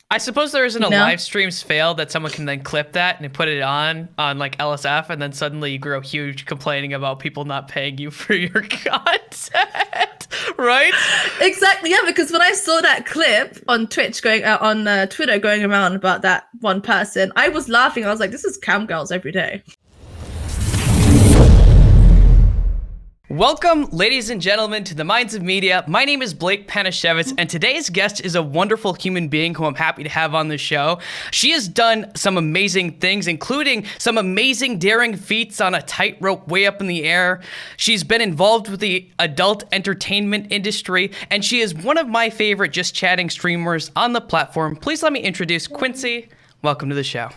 I suppose there isn't You a know? live streams fail that someone can then clip that and put it on like LSF, and then suddenly you grow huge complaining about people not paying you for your content, right? Exactly, yeah, because when I saw that clip on Twitch going out on Twitter going around about that one person, I was laughing. I was like, this is cam girls every day. Welcome, ladies and gentlemen, to the Minds of Media. My name is Blake Panashevitz, and today's guest is a wonderful human being who I'm happy to have on the show. She has done some amazing things, including some amazing daring feats on a tightrope way up in the air. She's been involved with the adult entertainment industry, and she is one of my favorite just chatting streamers on the platform. Please let me introduce Quincy. Welcome to the show.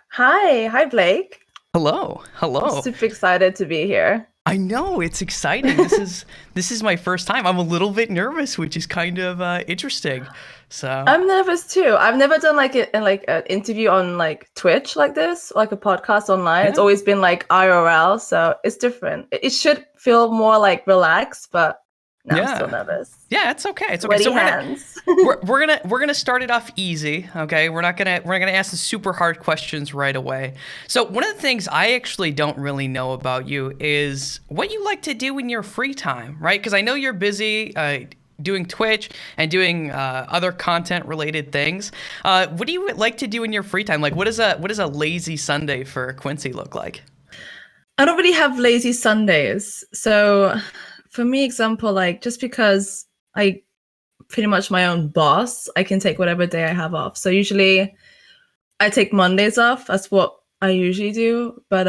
Hi Blake. Hello. I'm super excited to be here. I know, it's exciting. This is my first time. I'm a little bit nervous, which is kind of interesting. So I'm nervous too. I've never done like an interview on like Twitch like this, like a podcast online. yeah. It's always been like IRL, so it's different. It should feel more like relaxed, but no, I'm still nervous. Yeah, it's okay. It's okay. Sweaty So hands. we're gonna start it off easy. Okay, we're not gonna ask the super hard questions right away. So one of the things I actually don't really know about you is what you like to do in your free time, right? Because I know you're busy doing Twitch and doing other content related things. What do you like to do in your free time? Like, what does a lazy Sunday for Quincy look like? I don't really have lazy Sundays. So for me, example, like just because I pretty much my own boss, I can take whatever day I have off. So usually I take Mondays off. That's what I usually do. But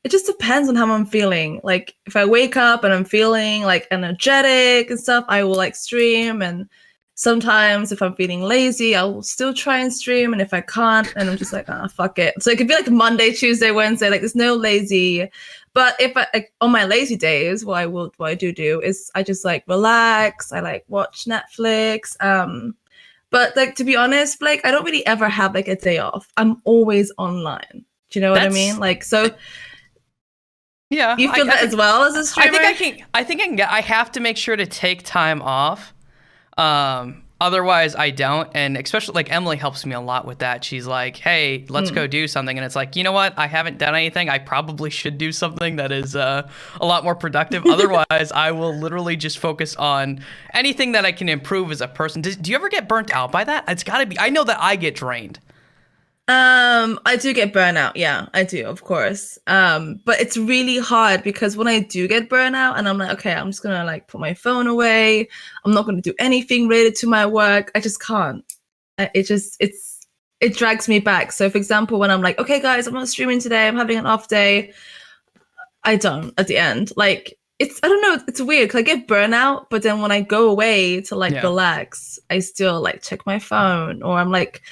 it just depends on how I'm feeling. Like if I wake up and I'm feeling like energetic and stuff, I will like stream. And sometimes if I'm feeling lazy, I'll still try and stream. And if I can't, and I'm just like, ah, fuck it. So it could be like Monday, Tuesday, Wednesday. Like there's no lazy. But if I like, on my lazy days, what I do is I just like relax. I like watch Netflix. But like to be honest, Blake, I don't really ever have like a day off. I'm always online. Do you know what I mean? Like so. Yeah, You feel that as well as a streamer? I think I can get. I have to make sure to take time off. Otherwise, I don't. And especially like Emily helps me a lot with that. She's like, "Hey, let's go do something." And it's like, you know what? I haven't done anything. I probably should do something that is a lot more productive. Otherwise, I will literally just focus on anything that I can improve as a person. Do you ever get burnt out by that? It's got to be. I know that I get drained. I do get burnout. Yeah, I do, of course. But it's really hard because when I do get burnout and I'm like, okay, I'm just gonna like put my phone away. I'm not gonna do anything related to my work. I just can't. It drags me back. So for example, when I'm like, okay, guys, I'm not streaming today. I'm having an off day. I don't at the end. Like I don't know. It's weird because I get burnout, but then when I go away to like relax, I still like check my phone or I'm like,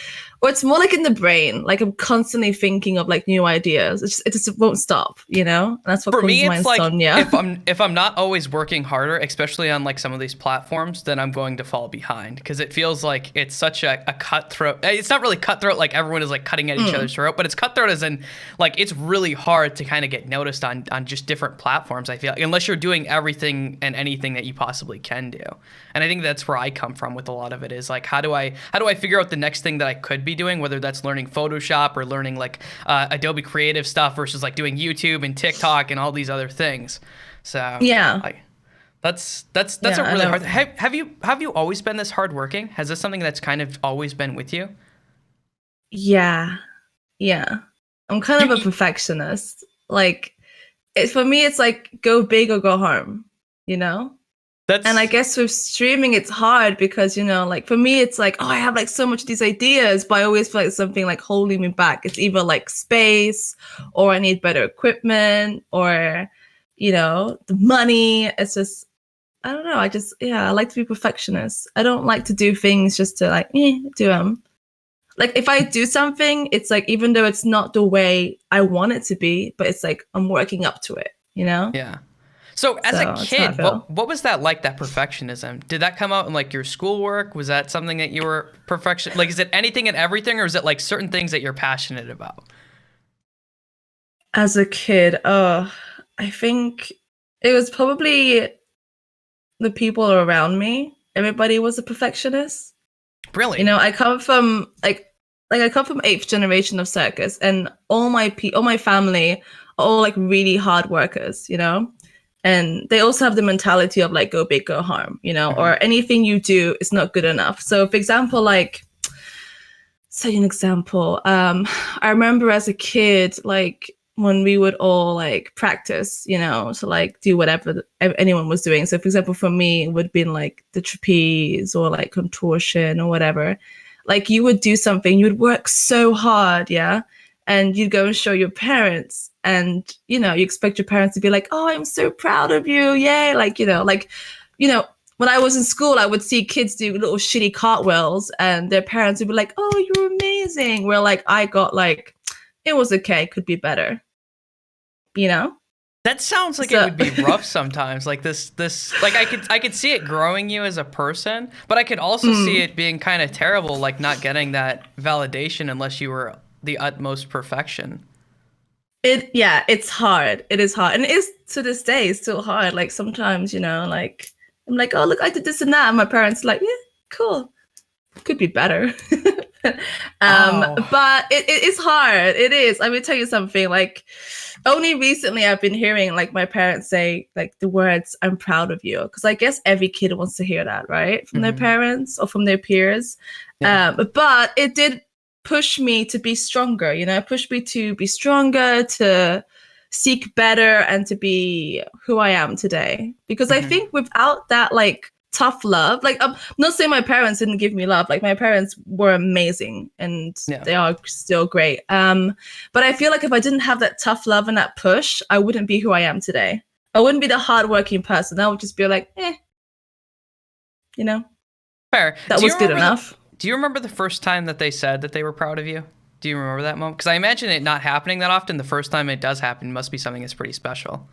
or it's more like in the brain. Like I'm constantly thinking of like new ideas. It just won't stop, you know? And that's what For causes me, my it's like insomnia. if I'm not always working harder, especially on like some of these platforms, then I'm going to fall behind because it feels like it's such a cutthroat. It's not really cutthroat like everyone is like cutting at each other's throat, but it's cutthroat as in like it's really hard to kind of get noticed on just different platforms. I feel like, unless you're doing everything and anything that you possibly can do. And I think that's where I come from with a lot of it is like how do I figure out the next thing that I could be doing, whether that's learning Photoshop or learning like Adobe Creative stuff versus like doing YouTube and TikTok and all these other things. So yeah, that's a really hard. Have you always been this hardworking? Has this something that's kind of always been with you? Yeah. I'm kind of a perfectionist. Like for me, it's like go big or go home, you know? And I guess with streaming, it's hard because, you know, like for me, it's like, oh, I have like so much of these ideas, but I always feel like something like holding me back. It's either like space or I need better equipment or, you know, the money. It's just, I don't know. I like to be perfectionist. I don't like to do things just to like, do them. Like if I do something, it's like, even though it's not the way I want it to be, but it's like, I'm working up to it, you know? Yeah. So as a kid, what was that like, that perfectionism? Did that come out in like your schoolwork? Was that something that you were like, is it anything and everything, or is it like certain things that you're passionate about? As a kid, I think it was probably the people around me. Everybody was a perfectionist. Really? I come from I come from eighth generation of circus, and all my family are all like really hard workers, and they also have the mentality of like go big, go home, or anything you do is not good enough. So, for example, I remember as a kid, like when we would all like practice, to like do whatever anyone was doing. So, for example, for me, it would have been like the trapeze or like contortion or whatever. Like you would do something, you would work so hard, yeah, and you'd go and show your parents, and you expect your parents to be like, "Oh, I'm so proud of you, yay!" When I was in school, I would see kids do little shitty cartwheels, and their parents would be like, "Oh, you're amazing." Where like I got like, it was okay, could be better, That sounds like it would be rough sometimes. Like this, like I could see it growing you as a person, but I could also see it being kind of terrible, like not getting that validation unless you were the utmost perfection. It's hard. It is hard, and it is to this day still hard. Like sometimes, like I'm like, "Oh, look, I did this and that," and my parents are like, "Yeah, cool, could be better." But it is hard. It is. I will tell you something. Like, only recently I've been hearing like my parents say like the words "I'm proud of you," because I guess every kid wants to hear that, right, from their parents or from their peers. Yeah. But it did push me to be stronger. Pushed me to be stronger, to seek better, and to be who I am today. Because I think without that, like tough love, like I'm not saying my parents didn't give me love, like my parents were amazing and they are still great, but I feel like if I didn't have that tough love and that push, I wouldn't be who I am today. I wouldn't be the hardworking person. I would just be like, Fair. That was good enough. Do you remember the first time that they said that they were proud of you? Do you remember that moment? Because I imagine it not happening that often. The first time it does happen must be something that's pretty special.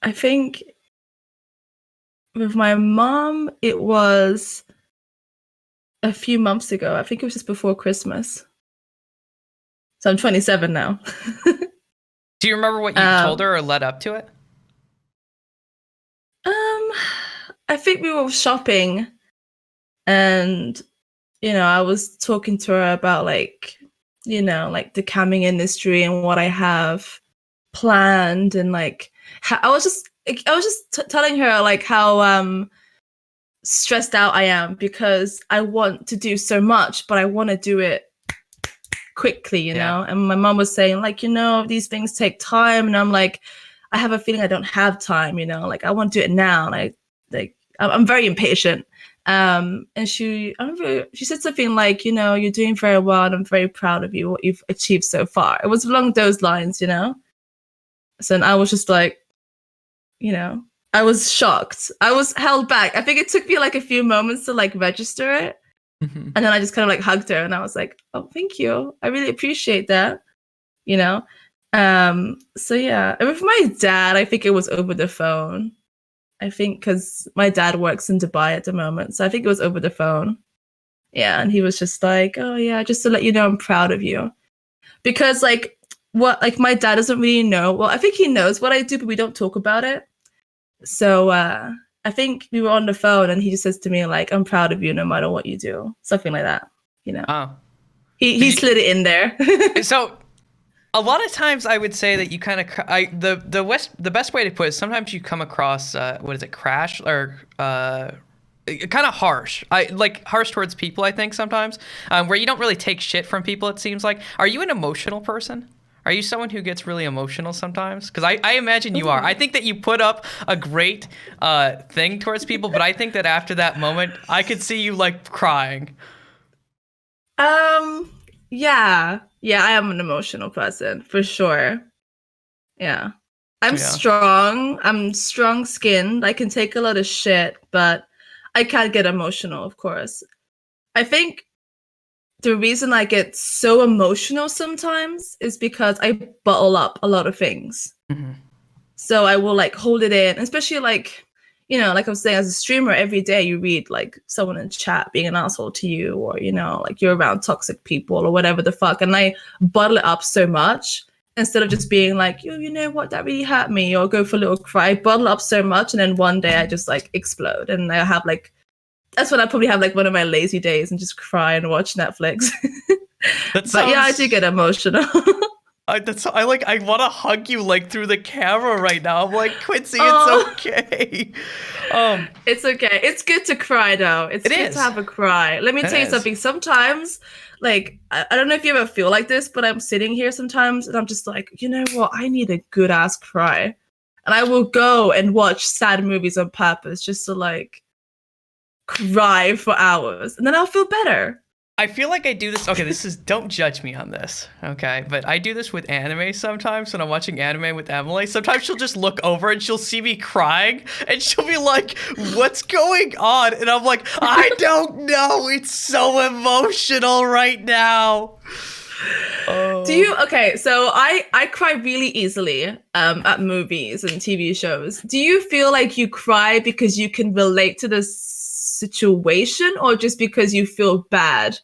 I think with my mom, it was a few months ago. I think it was just before Christmas. So I'm 27 now. Do you remember what you told her or led up to it? I think we were shopping, and I was talking to her about like the camming industry and what I have planned, and like I was just telling her like how stressed out I am because I want to do so much, but I want to do it quickly, And my mom was saying like, these things take time, and I'm like, I have a feeling I don't have time, like I want to do it now, and I'm very impatient. And I remember she said something like, you're doing very well, and I'm very proud of you, what you've achieved so far. It was along those lines, So then I was just like, I was shocked. I was held back. I think it took me like a few moments to like register it. And then I just kind of like hugged her, and I was like, oh, thank you. I really appreciate that, So yeah, and with my dad, I think it was over the phone. I think because my dad works in Dubai at the moment. So I think it was over the phone. Yeah. And he was just like, oh yeah, just to let you know, I'm proud of you. Because like my dad doesn't really know. Well, I think he knows what I do, but we don't talk about it. So I think we were on the phone, and he just says to me like, I'm proud of you no matter what you do. Something like that, Oh. He slid it in there. So a lot of times I would say that you kind of the best way to put it is sometimes you come across crash or kind of harsh. I like harsh towards people, I think sometimes, where you don't really take shit from people, it seems like. Are you an emotional person? Are you someone who gets really emotional sometimes? Because I imagine you are. I think that you put up a great thing towards people, but I think that after that moment, I could see you like crying. Yeah, I am an emotional person for sure. Yeah. I'm strong. I'm strong-skinned. I can take a lot of shit, but I can't get emotional, of course. I think the reason I get so emotional sometimes is because I bottle up a lot of things. So I will like hold it in, especially like, like I was saying, as a streamer, every day you read like someone in chat being an asshole to you, or, like you're around toxic people or whatever the fuck. And I bottle it up so much. instead of just being like, you know what, that really hurt me, or go for a little cry. I bottle up so much, and then one day I just like explode, and I have like, that's when I probably have like one of my lazy days and just cry and watch Netflix. That But yeah, I sounds. do get emotional. I want to hug you like through the camera right now. I'm like, Quincy, it's Oh, okay. Um, it's okay. It's good to cry though. It's it good to is. have a cry. Let me It tell you is. something. Sometimes, like, I don't know if you ever feel like this, but I'm sitting here sometimes and I'm just like, you know what? I need a good ass cry. And I will go and watch sad movies on purpose just to like cry for hours. And then I'll feel better. I feel like I do this. Okay, don't judge me on this, okay? But I do this with anime sometimes when I'm watching anime with Emily. Sometimes she'll just look over and she'll see me crying and she'll be like, "What's going on?" And I'm like, "I don't know. It's so emotional right now." Do you okay, so I cry really easily at movies and TV shows. Do you feel like you cry because you can relate to the situation, or just because you feel bad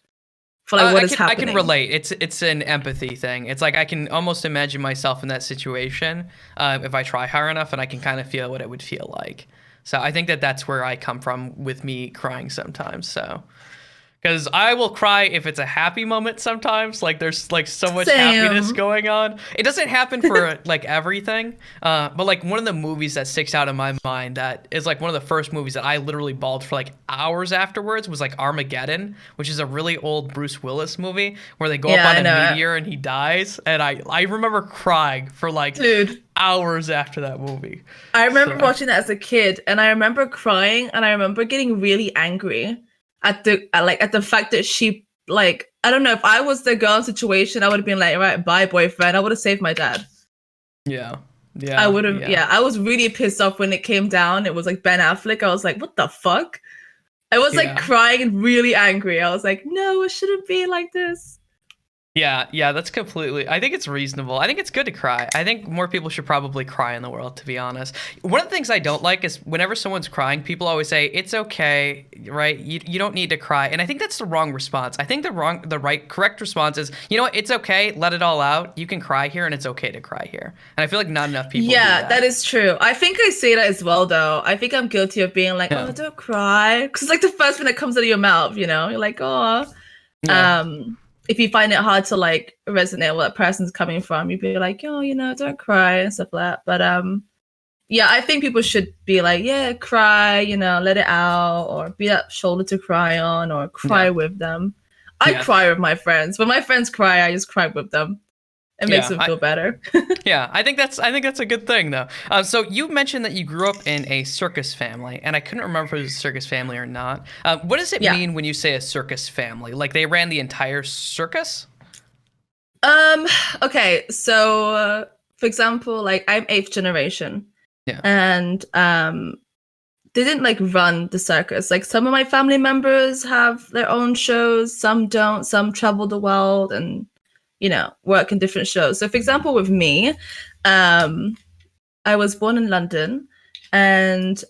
for like what is I can happening? relate. It's an empathy thing. It's like I can almost imagine myself in that situation if I try hard enough, and I can kind of feel what it would feel like. So I think that that's where I come from with me crying sometimes. So because I will cry if it's a happy moment sometimes. Like there's like so much happiness Same. going on. It doesn't happen for like everything. But like one of the movies that sticks out in my mind that is like one of the first movies that I literally bawled for like hours afterwards was like Armageddon, which is a really old Bruce Willis movie where they go up Yeah, on I a know it. meteor and he dies. And I remember crying for like Dude, hours after that movie. I remember So watching that as a kid, and I remember crying, and I remember getting really angry at the fact that she, like, I don't know, if I was the girl situation, I would have been like, right, bye boyfriend. I would have saved my dad. yeah. I Yeah. would have, Yeah. yeah. I was really pissed off when it came down. It was like Ben Affleck. I was like, what the fuck? I was like Yeah. crying and really angry. I was like, no, it shouldn't be like this. Yeah, yeah, that's completely. I think it's reasonable. I think it's good to cry. I think more people should probably cry in the world, to be honest. One of the things I don't like is whenever someone's crying, people always say it's okay, right? You don't need to cry, and I think that's the wrong response. I think correct response is, you know what? It's okay. Let it all out. You can cry here, and it's okay to cry here. And I feel like not enough people do Yeah, that that. is true. I think I say that as well, though. I think I'm guilty of being like, Yeah, oh, don't cry. Because it's like the first thing that comes out of your mouth, you know? You're like, oh. yeah, Um, if you find it hard to like resonate where that person's coming from, you'd be like, oh, you know, don't cry and stuff like that. But yeah, I think people should be like, yeah, cry, you know, let it out, or be that shoulder to cry on, or cry yeah, with them. I yeah, cry with my friends. When my friends cry, I just cry with them. It makes yeah. them feel better. Yeah, I think that's a good thing though. So you mentioned that you grew up in a circus family, and I couldn't remember if it was a circus family or not. What does it Yeah. mean when you say a circus family? Like they ran the entire circus? Um, okay, so for example, like I'm eighth generation, Yeah. and they didn't like run the circus. Like some of my family members have their own shows, some don't, some travel the world and, you know, work in different shows. So for example, with me, um, I was born in London, and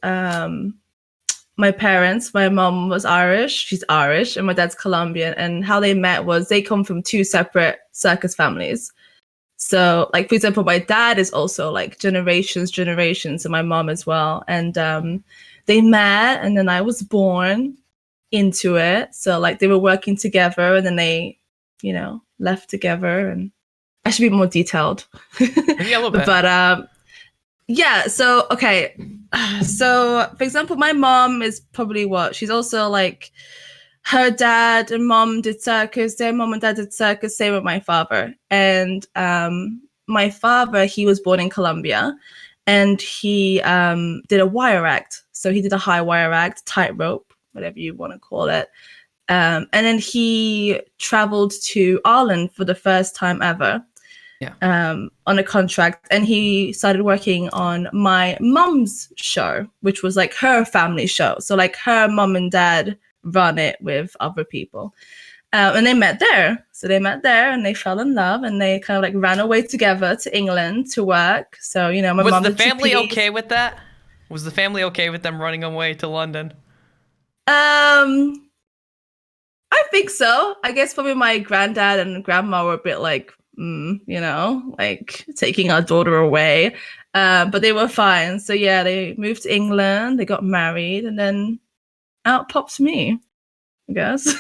my parents, my mom was Irish, she's Irish, and my dad's Colombian. And how they met was they come from two separate circus families. So, like, for example, my dad is also like generations, and my mom as well. And they met, and then I was born into it. So, like, they were working together, and then they, you know, left together. And I should be more detailed. Yeah, a little bit. But yeah, so okay. So, for example, my mom is probably what? She's also like, her dad and mom did circus, their mom and dad did circus, same with my father. And my father, he was born in Colombia, and he did a wire act. So he did a high wire act, tightrope, whatever you want to call it. And then he traveled to Ireland for the first time ever, Yeah. on a contract, and he started working on my mom's show, which was like her family show. So like her mom and dad run it with other people, and they met there. So they met there, and they fell in love, and they kind of like ran away together to England to work. So you know, my Was mom the did family trapeze. okay with that? Was the family okay with them running away to London? Um, I think so. I guess probably my granddad and grandma were a bit like, like taking our daughter away. But they were fine. So yeah, they moved to England, they got married, and then out pops me, I guess.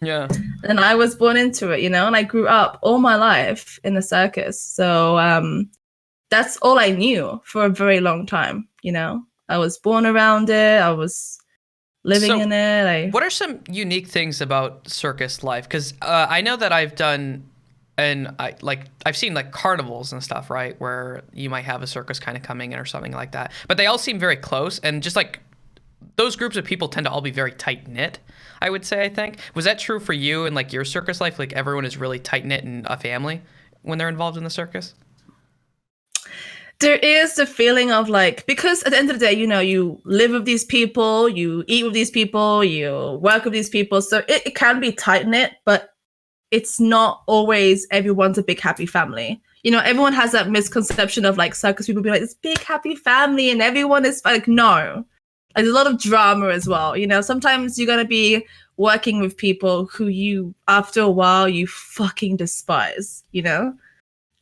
Yeah. And I was born into it, and I grew up all my life in the circus. So that's all I knew for a very long time, I was born around it. I was living in it. What are some unique things about circus life? Because I know that I've done, and I've seen like carnivals and stuff, right, where you might have a circus kind of coming in or something like that. But they all seem very close, and just like those groups of people tend to all be very tight knit. I would say. I think was that true for you and like your circus life? Like everyone is really tight knit and a family when they're involved in the circus. There is the feeling of like, because at the end of the day, you live with these people, you eat with these people, you work with these people. So it can be tight knit, but it's not always everyone's a big happy family. Everyone has that misconception of like circus people be like this big happy family and everyone is like, no. Like, there's a lot of drama as well. Sometimes you're going to be working with people who you, after a while, you fucking despise, And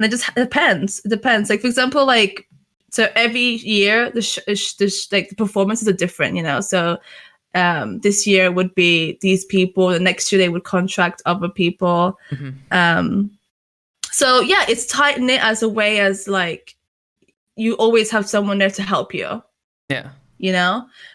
it just depends. It depends. Like, for example, like, so every year, the performances are different, So this year would be these people. The next year, they would contract other people. Mm-hmm. So, yeah, it's tight-knit as a way as, like, you always have someone there to help you. Yeah.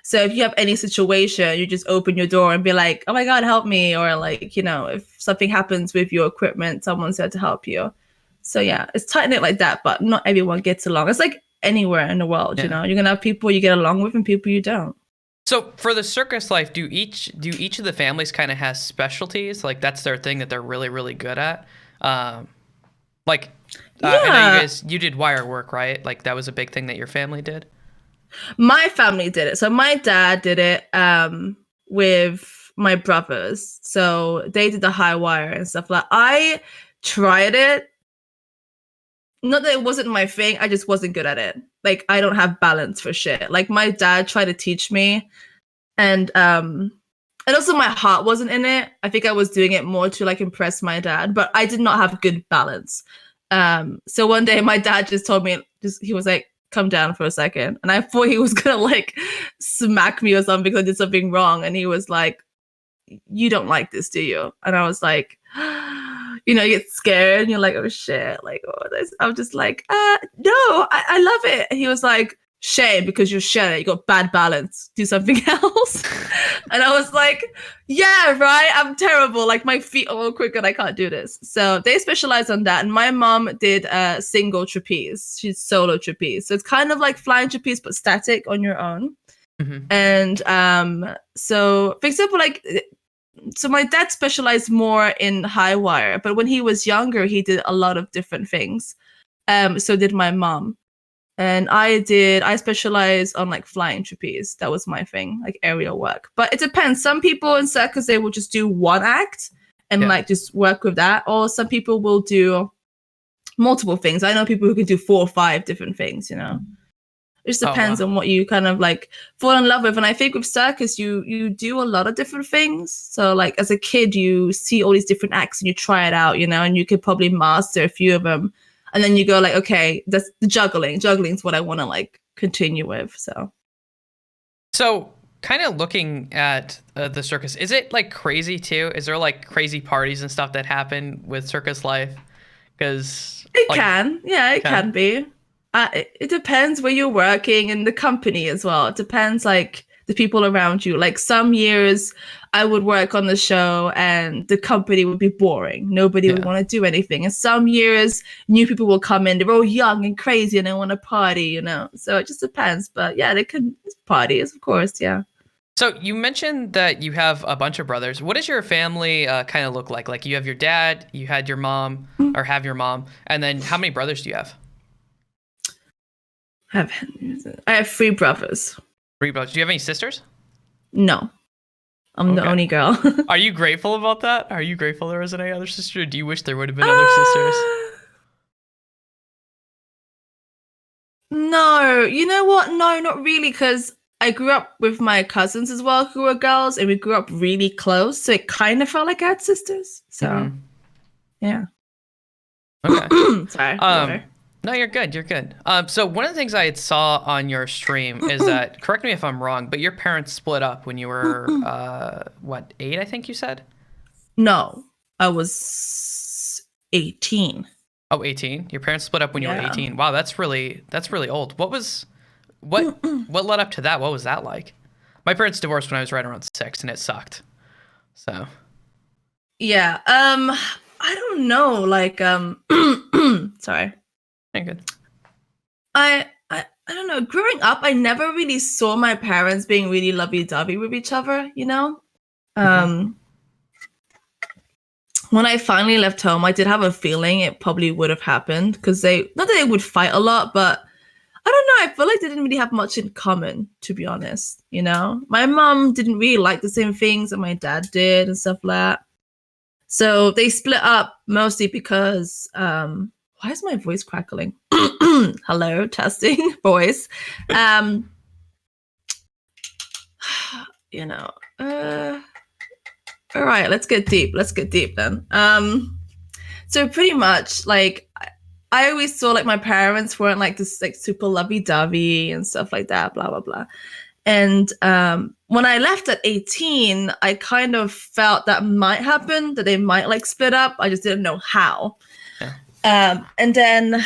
So if you have any situation, you just open your door and be like, oh my God, help me. Or like, if something happens with your equipment, someone's there to help you. So yeah, it's tight knit like that, but not everyone gets along. It's like anywhere in the world, You're going to have people you get along with and people you don't. So for the circus life, do each of the families kind of has specialties? Like that's their thing that they're really, really good at? I know you did wire work, right? Like that was a big thing that your family did? My family did it. So my dad did it with my brothers. So they did the high wire and stuff like that. I tried it. Not that it wasn't my thing. I just wasn't good at it. Like I don't have balance for shit. Like my dad tried to teach me, and also my heart wasn't in it. I think I was doing it more to like impress my dad, but I did not have good balance. So one day my dad just told me, he was like, come down for a second. And I thought he was gonna like smack me or something because I did something wrong. And he was like, you don't like this, do you? And I was like, you get scared and you're like, oh shit, like, oh, this. I'm just like, no, I love it. And he was like, shame, because you're shit, you got bad balance, do something else. And I was like, yeah, right, I'm terrible, like my feet are all crooked, I can't do this. So they specialize on that. And my mom did a single trapeze. She's solo trapeze, so it's kind of like flying trapeze but static on your own. Mm-hmm. And so for example, like, so my dad specialized more in high wire, but when he was younger he did a lot of different things. So did my mom. And I specialize on like flying trapeze. That was my thing, like aerial work. But it depends. Some people in circus, they will just do one act and like just work with that. Or some people will do multiple things. I know people who can do 4 or 5 different things, It just depends on what you kind of like fall in love with. And I think with circus, you do a lot of different things. So like as a kid, you see all these different acts and you try it out, and you could probably master a few of them. And then you go like, okay, that's the juggling. Juggling is what I want to like continue with. So kind of looking at the circus, is it like crazy too? Is there like crazy parties and stuff that happen with circus life? Because it can be. It depends where you're working and the company as well. It depends like the people around you. Like some years I would work on the show and the company would be boring. Nobody would want to do anything. And some years new people will come in. They're all young and crazy and they want to party, So it just depends. But yeah, they can parties, of course. Yeah. So you mentioned that you have a bunch of brothers. What does your family kind of look like? Like you have your dad, you had your mom, or have your mom, and then how many brothers do you have? I have 3 brothers. 3 brothers. Do you have any sisters? No. I'm the only girl. Are you grateful about that? Are you grateful there wasn't any other sister? Or do you wish there would have been other sisters? No. You know what? No, not really, because I grew up with my cousins as well who were girls, and we grew up really close. So it kind of felt like I had sisters. So, yeah. Okay. Sorry. Um, no, you're good. You're good. So one of the things I had saw on your stream is that, correct me if I'm wrong, but your parents split up when you were, what, 8, I think you said? No, I was 18. Oh, 18. Your parents split up when you were Yeah. 18. Wow, that's really old. What led up to that? What was that like? My parents divorced when I was right around 6, and it sucked. So, Yeah. I don't know. Like, sorry. yeah, good. I don't know. Growing up, I never really saw my parents being really lovey-dovey with each other, you know? Um, when I finally left home, I did have a feeling it probably would have happened because not that they would fight a lot, but I don't know. I feel like they didn't really have much in common, to be honest. You know, my mom didn't really like the same things that my dad did and stuff like that. So they split up mostly because why is my voice crackling? Hello, testing voice. Um, you know, all right, let's get deep. Let's get deep then. So pretty much like I always saw like my parents weren't like this like super lovey-dovey and stuff like that, blah blah blah. And when I left at 18, I kind of felt that might happen, that they might like split up. I just didn't know how. And then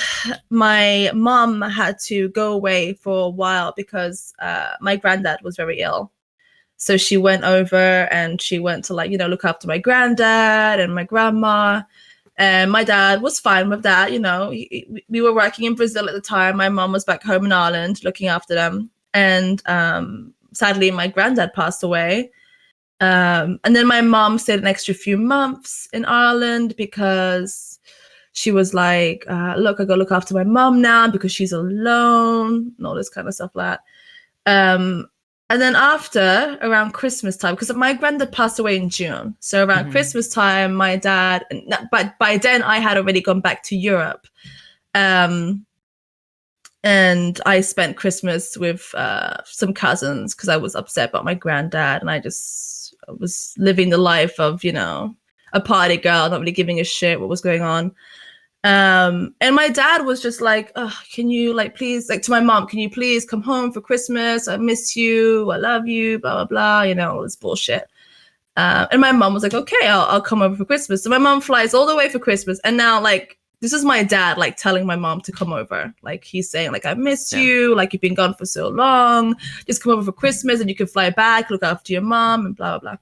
my mom had to go away for a while because my granddad was very ill. So she went over and she went to like, you know, look after my granddad and my grandma. And my dad was fine with that. You know, we were working in Brazil at the time. My mom was back home in Ireland looking after them. And sadly, my granddad passed away. And then my mom stayed an extra few months in Ireland because she was like, look, I got to look after my mom now because she's alone and all this kind of stuff like that. And then after, around Christmas time, because my granddad passed away in June. So around Christmas time, my dad, but by then I had already gone back to Europe. And I spent Christmas with some cousins because I was upset about my granddad. And I was living the life of, you know, a party girl, not really giving a shit what was going on. And my dad was just like, oh, can you like please, like to my mom, can you please come home for Christmas? I miss you, I love you, blah blah blah, you know, all this bullshit. And my mom was like, okay, I'll come over for Christmas. So my mom flies all the way for Christmas, and now like this is my dad like telling my mom to come over, like he's saying like I miss you, like you've been gone for so long, just come over for Christmas and you can fly back, look after your mom and blah blah blah.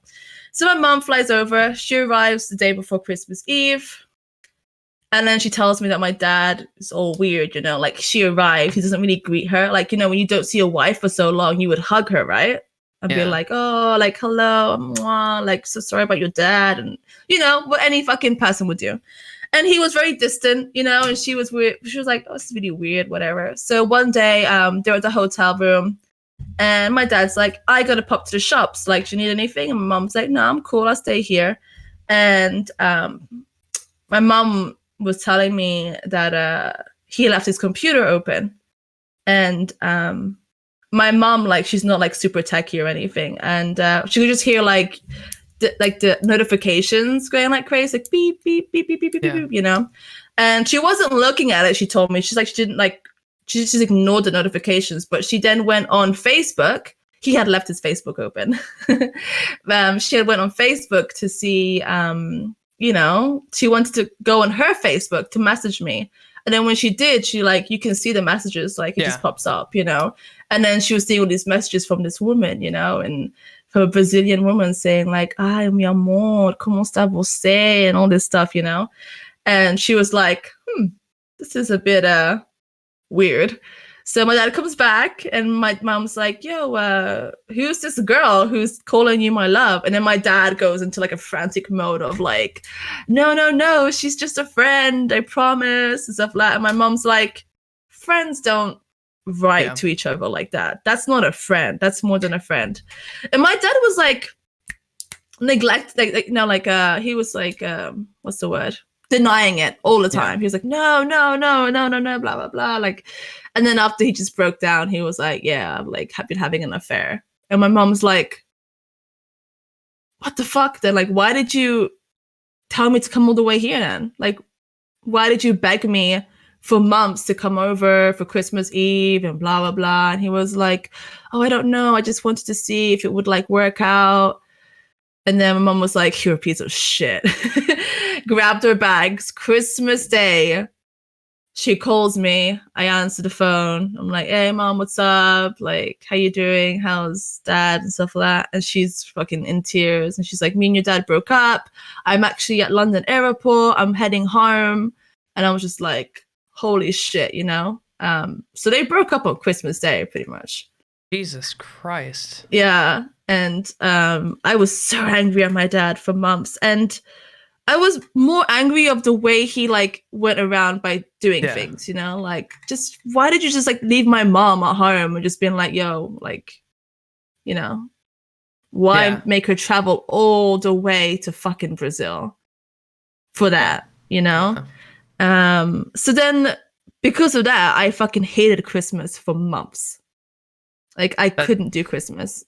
So my mom flies over, she arrives the day before Christmas Eve. And then she tells me that my dad is all weird, you know, like she arrived, he doesn't really greet her. Like, you know, when you don't see your wife for so long, you would hug her, right? And be like, oh, like, hello, mwah, like, so sorry about your dad. And, you know, what any fucking person would do. And he was very distant, you know, and she was weird. She was like, oh, this is really weird, whatever. So one day, they're at the hotel room. And my dad's like, I got to pop to the shops. Like, do you need anything? And my mom's like, no, I'm cool. I'll stay here. And my mom was telling me that he left his computer open, and my mom, like, she's not like super techie or anything, and she could just hear like the notifications going like crazy, like beep beep beep beep beep beep, beep, you know. And she wasn't looking at it. She told me she's like she didn't like she just ignored the notifications, but she then went on Facebook. He had left his Facebook open. She had went on Facebook to see you know, she wanted to go on her Facebook to message me. And then when she did, she like, you can see the messages, like it just pops up, you know. And then she was seeing all these messages from this woman, you know, and from a Brazilian woman saying like, ai, mi amor, como está você? And all this stuff, you know. And she was like, this is a bit weird. So my dad comes back and my mom's like, yo, who's this girl who's calling you my love? And then my dad goes into like a frantic mode of like, no, she's just a friend, I promise, and stuff like that. And my mom's like, friends don't write to each other like that. That's not a friend. That's more than a friend. And my dad was like, he was like, what's the word? Denying it all the time. He was like, no, blah, blah, blah. Like, and then after he just broke down, he was like, yeah, I'm like, I've been having an affair. And my mom's like, what the fuck? Then like, why did you tell me to come all the way here then? Like, why did you beg me for months to come over for Christmas Eve and blah, blah, blah. And he was like, oh, I don't know. I just wanted to see if it would like work out. And then my mom was like, you're a piece of shit. Grabbed her bags. Christmas Day, she calls me. I answer the phone. I'm like, hey, mom, what's up? Like, how you doing? How's dad and stuff like that? And she's fucking in tears. And she's like, me and your dad broke up. I'm actually at London Airport. I'm heading home. And I was just like, holy shit, you know? So they broke up on Christmas Day, pretty much. Jesus Christ. Yeah. And I was so angry at my dad for months. And I was more angry of the way he like went around by doing things, you know? Like, just why did you just like leave my mom at home and just being like, yo, like, you know, why make her travel all the way to fucking Brazil for that, you know? So then because of that, I fucking hated Christmas for months. Like I couldn't do Christmas.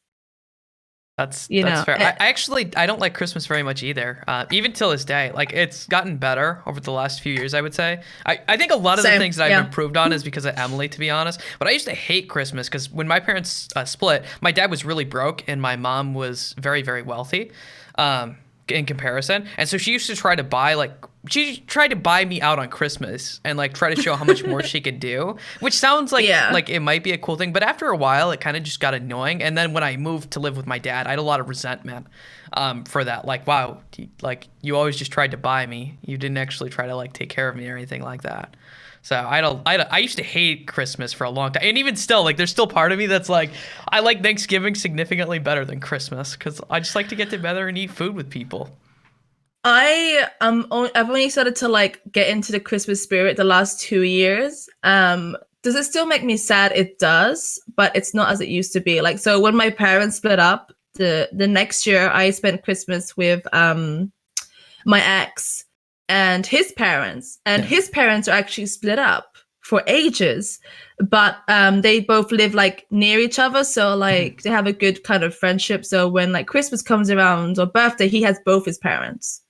That's fair. I don't like Christmas very much either. Even till this day, like it's gotten better over the last few years, I would say. I think a lot of the things that I've improved on is because of Emily, to be honest. But I used to hate Christmas because when my parents split, my dad was really broke and my mom was very, very wealthy. In comparison, and so she used to try to buy me out on Christmas and like try to show how much more she could do, which sounds like like it might be a cool thing, but after a while it kind of just got annoying. And then when I moved to live with my dad, I had a lot of resentment for that. Like, wow, like you always just tried to buy me, you didn't actually try to like take care of me or anything like that. So I used to hate Christmas for a long time. And even still, like, there's still part of me that's like, I like Thanksgiving significantly better than Christmas because I just like to get together and eat food with people. I've only started to like get into the Christmas spirit the last 2 years. Does it still make me sad? It does, but it's not as it used to be. Like, so when my parents split up, the next year I spent Christmas with my ex and his parents, and his parents are actually split up for ages, but they both live like near each other, so like they have a good kind of friendship. So when like Christmas comes around or birthday, he has both his parents.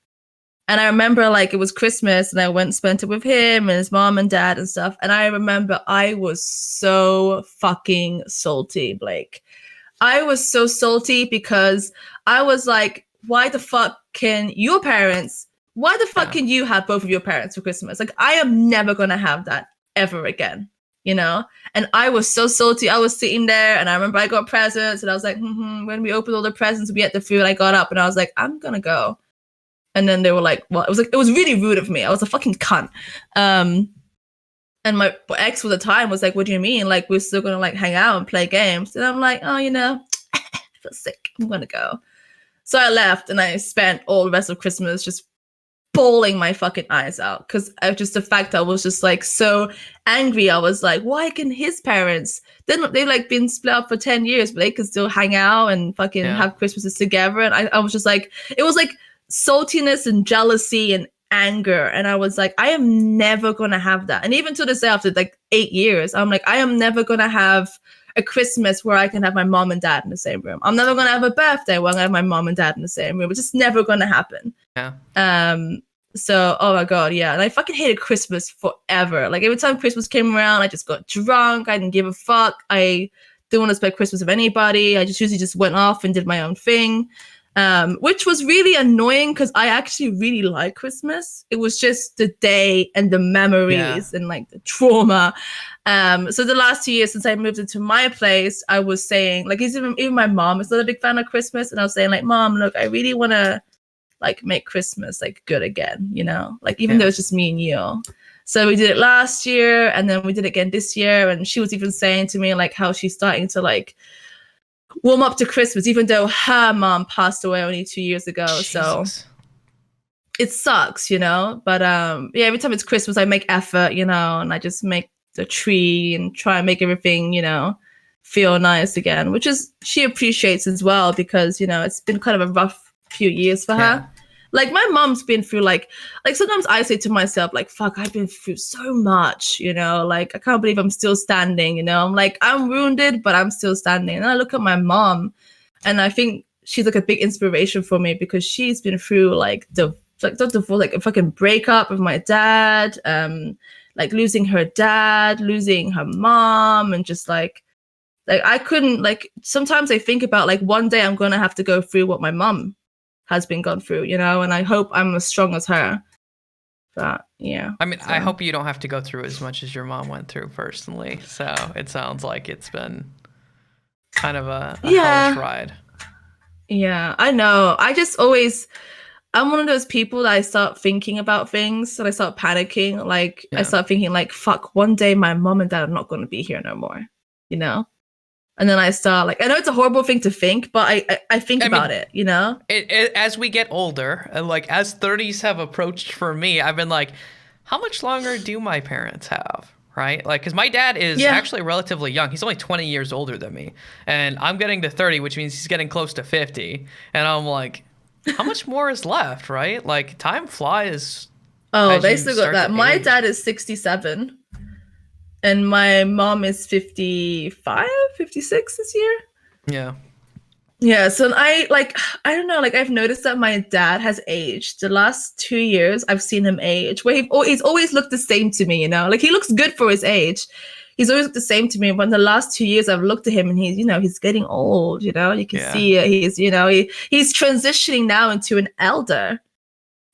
And I remember like it was Christmas and I went and spent it with him and his mom and dad and stuff. And I remember I was so fucking salty, Blake. I was so salty because I was like, why the fuck can you have both of your parents for Christmas? Like, I am never going to have that ever again, you know? And I was so salty. I was sitting there and I remember I got presents and I was like, when we opened all the presents, we ate the food, I got up and I was like, I'm going to go. And then they were like, well, it was really rude of me. I was a fucking cunt. And my ex at the time was like, what do you mean? Like, we're still going to like hang out and play games. And I'm like, oh, you know, I feel sick. I'm going to go. So I left and I spent all the rest of Christmas just bawling my fucking eyes out because of just the fact I was just like so angry. I was like, why can his parents, they've like been split up for 10 years, but they can still hang out and fucking have Christmases together. And I was just like, it was like saltiness and jealousy and anger. And I was like, I am never going to have that. And even to this day, after like 8 years, I'm like, I am never going to have a Christmas where I can have my mom and dad in the same room. I'm never going to have a birthday where I'm going to have my mom and dad in the same room. It's just never going to happen. Yeah. So, oh my God, yeah. And I fucking hated Christmas forever. Like every time Christmas came around, I just got drunk. I didn't give a fuck. I didn't want to spend Christmas with anybody. I just usually just went off and did my own thing. Which was really annoying because I actually really like Christmas. It was just the day and the memories and like the trauma. So the last 2 years since I moved into my place, I was saying, like, even my mom is not a big fan of Christmas. And I was saying, like, Mom, look, I really want to like make Christmas like good again, you know, like even though it's just me and you. So we did it last year and then we did it again this year. And she was even saying to me like how she's starting to like warm up to Christmas, even though her mom passed away only 2 years ago. Jesus. So it sucks, you know, but yeah, every time it's Christmas, I make effort, you know, and I just make the tree and try and make everything, you know, feel nice again, which is she appreciates as well because, you know, it's been kind of a rough few years for her. Like my mom's been through like sometimes I say to myself, like, fuck, I've been through so much, you know, like I can't believe I'm still standing, you know, I'm like, I'm wounded, but I'm still standing. And I look at my mom and I think she's like a big inspiration for me because she's been through like the like not divorce, like a fucking breakup with my dad, like losing her dad, losing her mom, and just like I couldn't, like, sometimes I think about like one day I'm gonna have to go through what my mom has been gone through, you know, and I hope I'm as strong as her. But yeah. I mean, so. I hope you don't have to go through as much as your mom went through personally. So it sounds like it's been kind of a hellish ride. Yeah, I know. I'm one of those people that I start thinking about things and I start panicking. Like, I start thinking like, fuck, one day my mom and dad are not going to be here no more, you know? And then I start like, I know it's a horrible thing to think, but I think about it, you know? As we get older, and like as 30s have approached for me, I've been like, how much longer do my parents have? Right? Like, because my dad is actually relatively young. He's only 20 years older than me. And I'm getting to 30, which means he's getting close to 50. And I'm like, how much more is left, right? Like, time flies. Oh, they still got that. My dad is 67. And my mom is 55, 56 this year. Yeah. Yeah, so I don't know, like I've noticed that my dad has aged. The last 2 years, I've seen him age. Where he's always looked the same to me, you know. Like he looks good for his age. He's always looked the same to me. But in the last 2 years, I've looked at him and he's, you know, he's getting old. You know, you can see it. He's, you know, he's transitioning now into an elder.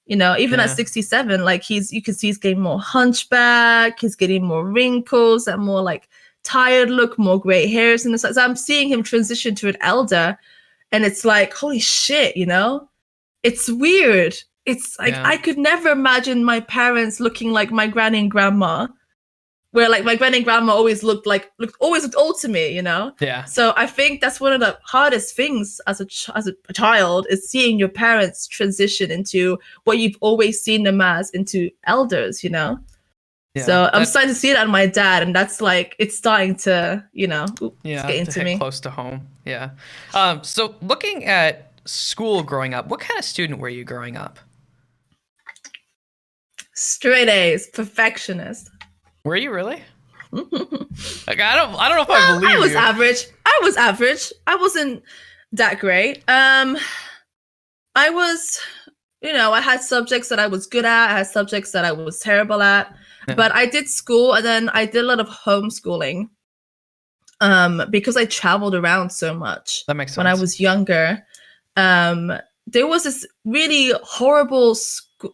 You know, even at 67, like you can see he's getting more hunchback. He's getting more wrinkles, that more like tired look, more gray hairs, and so I'm seeing him transition to an elder. And it's like, holy shit, you know? It's weird. It's like, I could never imagine my parents looking like my granny and grandma, where like my granny and grandma always looked old to me, you know? Yeah. So I think that's one of the hardest things as a child is seeing your parents transition into what you've always seen them as, into elders, you know? Yeah, so I'm starting to see it on my dad, and that's like, it's starting to, you know, it's getting to me. Close to home. Yeah. So looking at school growing up, what kind of student were you growing up? Straight A's, perfectionist. Were you really? Like I don't know if I believe you. I was average. I wasn't that great. I was, you know, I had subjects that I was good at. I had subjects that I was terrible at. But I did school, and then I did a lot of homeschooling because I traveled around so much. That makes sense. When I was younger, there was this really horrible,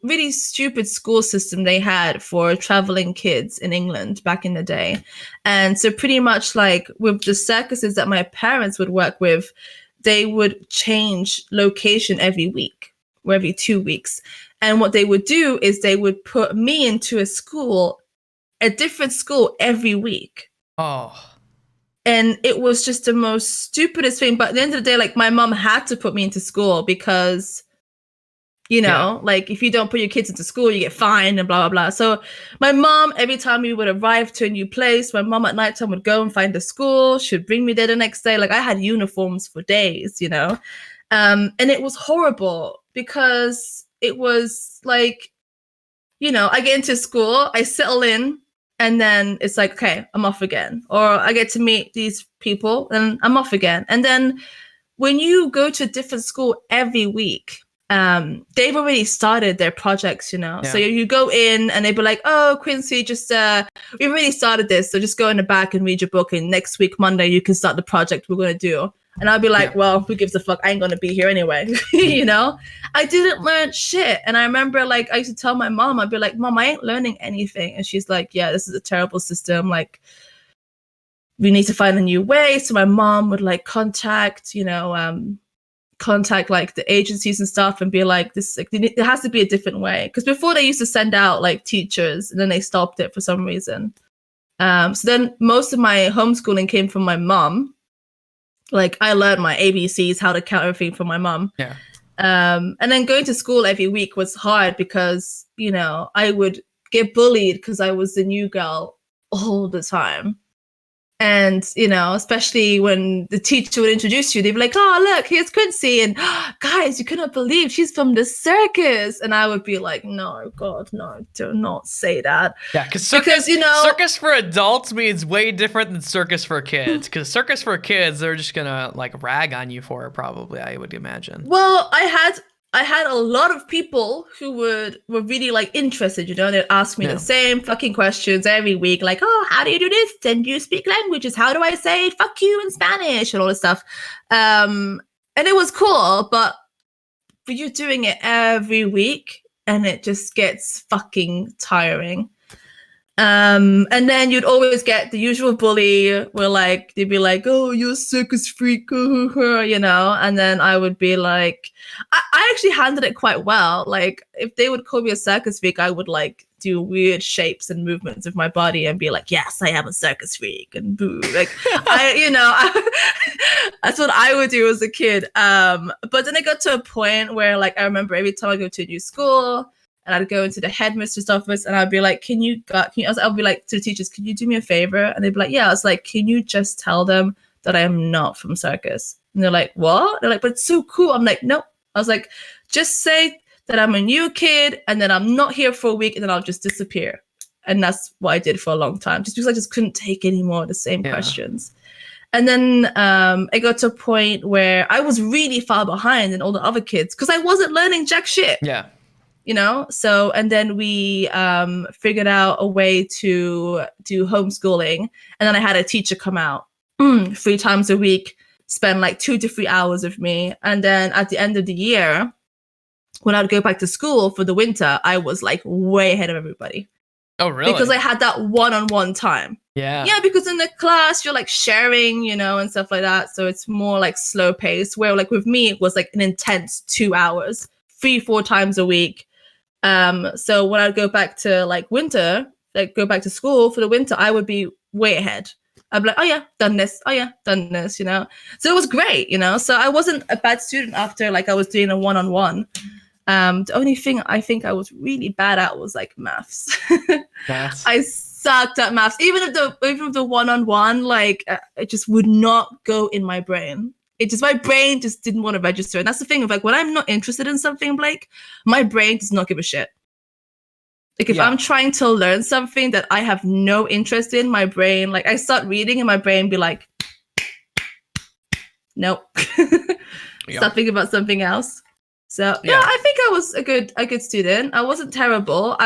really stupid school system they had for traveling kids in England back in the day. And so pretty much like with the circuses that my parents would work with, they would change location every week or every 2 weeks. And what they would do is they would put me into a different school every week. Oh. And it was just the most stupidest thing. But at the end of the day, like my mom had to put me into school because, you know, like if you don't put your kids into school, you get fined and blah, blah, blah. So my mom, every time we would arrive to a new place, my mom at nighttime would go and find a school. She'd bring me there the next day. Like I had uniforms for days, you know. And it was horrible because it was like, you know, I get into school, I settle in, and then it's like, okay, I'm off again. Or I get to meet these people and I'm off again. And then when you go to a different school every week, they've already started their projects, you know. So you go in and they'd be like, oh, Quincy, just we've already started this. So just go in the back and read your book. And next week, Monday, you can start the project we're going to do. And I'll be like, well, who gives a fuck? I ain't going to be here anyway. You know, I didn't learn shit. And I remember like, I used to tell my mom, I'd be like, Mom, I ain't learning anything. And she's like, yeah, this is a terrible system. Like, we need to find a new way. So my mom would like contact like the agencies and stuff and be like, this, like, there has to be a different way. Because before they used to send out like teachers and then they stopped it for some reason. So then most of my homeschooling came from my mom. Like I learned my ABCs, how to count everything from my mom. Yeah. And then going to school every week was hard because, you know, I would get bullied because I was the new girl all the time. And, you know, especially when the teacher would introduce you, they'd be like, oh, look, here's Quincy. And guys, you couldn't believe she's from the circus. And I would be like, no, God, no, do not say that. Yeah, because, you know, circus for adults means way different than circus for kids. Because circus for kids, they're just going to like rag on you for it, probably, I would imagine. Well, I I had a lot of people who were really like interested, you know, they'd ask me the same fucking questions every week, like, oh, how do you do this? And do you speak languages? How do I say fuck you in Spanish and all this stuff? And it was cool, but you're doing it every week and it just gets fucking tiring. And then you'd always get the usual bully where like they'd be like, oh, you're a circus freak, you know, and then I would be like, I actually handled it quite well. Like if they would call me a circus freak, I would like do weird shapes and movements of my body and be like, yes, I am a circus freak, and boo, like that's what I would do as a kid. But then it got to a point where like I remember every time I go to a new school, and I'd go into the headmistress office and I'd be like, I'll be like to the teachers, can you do me a favor? And they'd be like, yeah. I was like, can you just tell them that I am not from circus? And they're like, what? They're like, but it's so cool. I'm like, nope. I was like, just say that I'm a new kid and then I'm not here for a week and then I'll just disappear. And that's what I did for a long time, just because I just couldn't take any more of the same questions. And then it got to a point where I was really far behind in all the other kids because I wasn't learning jack shit. Yeah. You know, so, and then we figured out a way to do homeschooling. And then I had a teacher come out 3 times a week, spend like 2 to 3 hours with me. And then at the end of the year, when I'd go back to school for the winter, I was like way ahead of everybody. Oh, really? Because I had that one-on-one time. Yeah. Yeah, because in the class, you're like sharing, you know, and stuff like that. So it's more like slow paced, where like with me, it was like an intense 2 hours, 3-4 times a week. So when I'd go back to like winter, like go back to school for the winter, I would be way ahead. I'd be like, oh yeah, done this. Oh yeah, done this, you know? So it was great, you know? So I wasn't a bad student after like I was doing a one-on-one. The only thing I think I was really bad at was like maths. I sucked at maths. Even with the one-on-one, like it just would not go in my brain. My brain just didn't want to register. And that's the thing of like, when I'm not interested in something, Blake, my brain does not give a shit. Like if I'm trying to learn something that I have no interest in, my brain, like I start reading and my brain be like, nope. Start thinking about something else. So yeah, I think I was a good student. I wasn't terrible.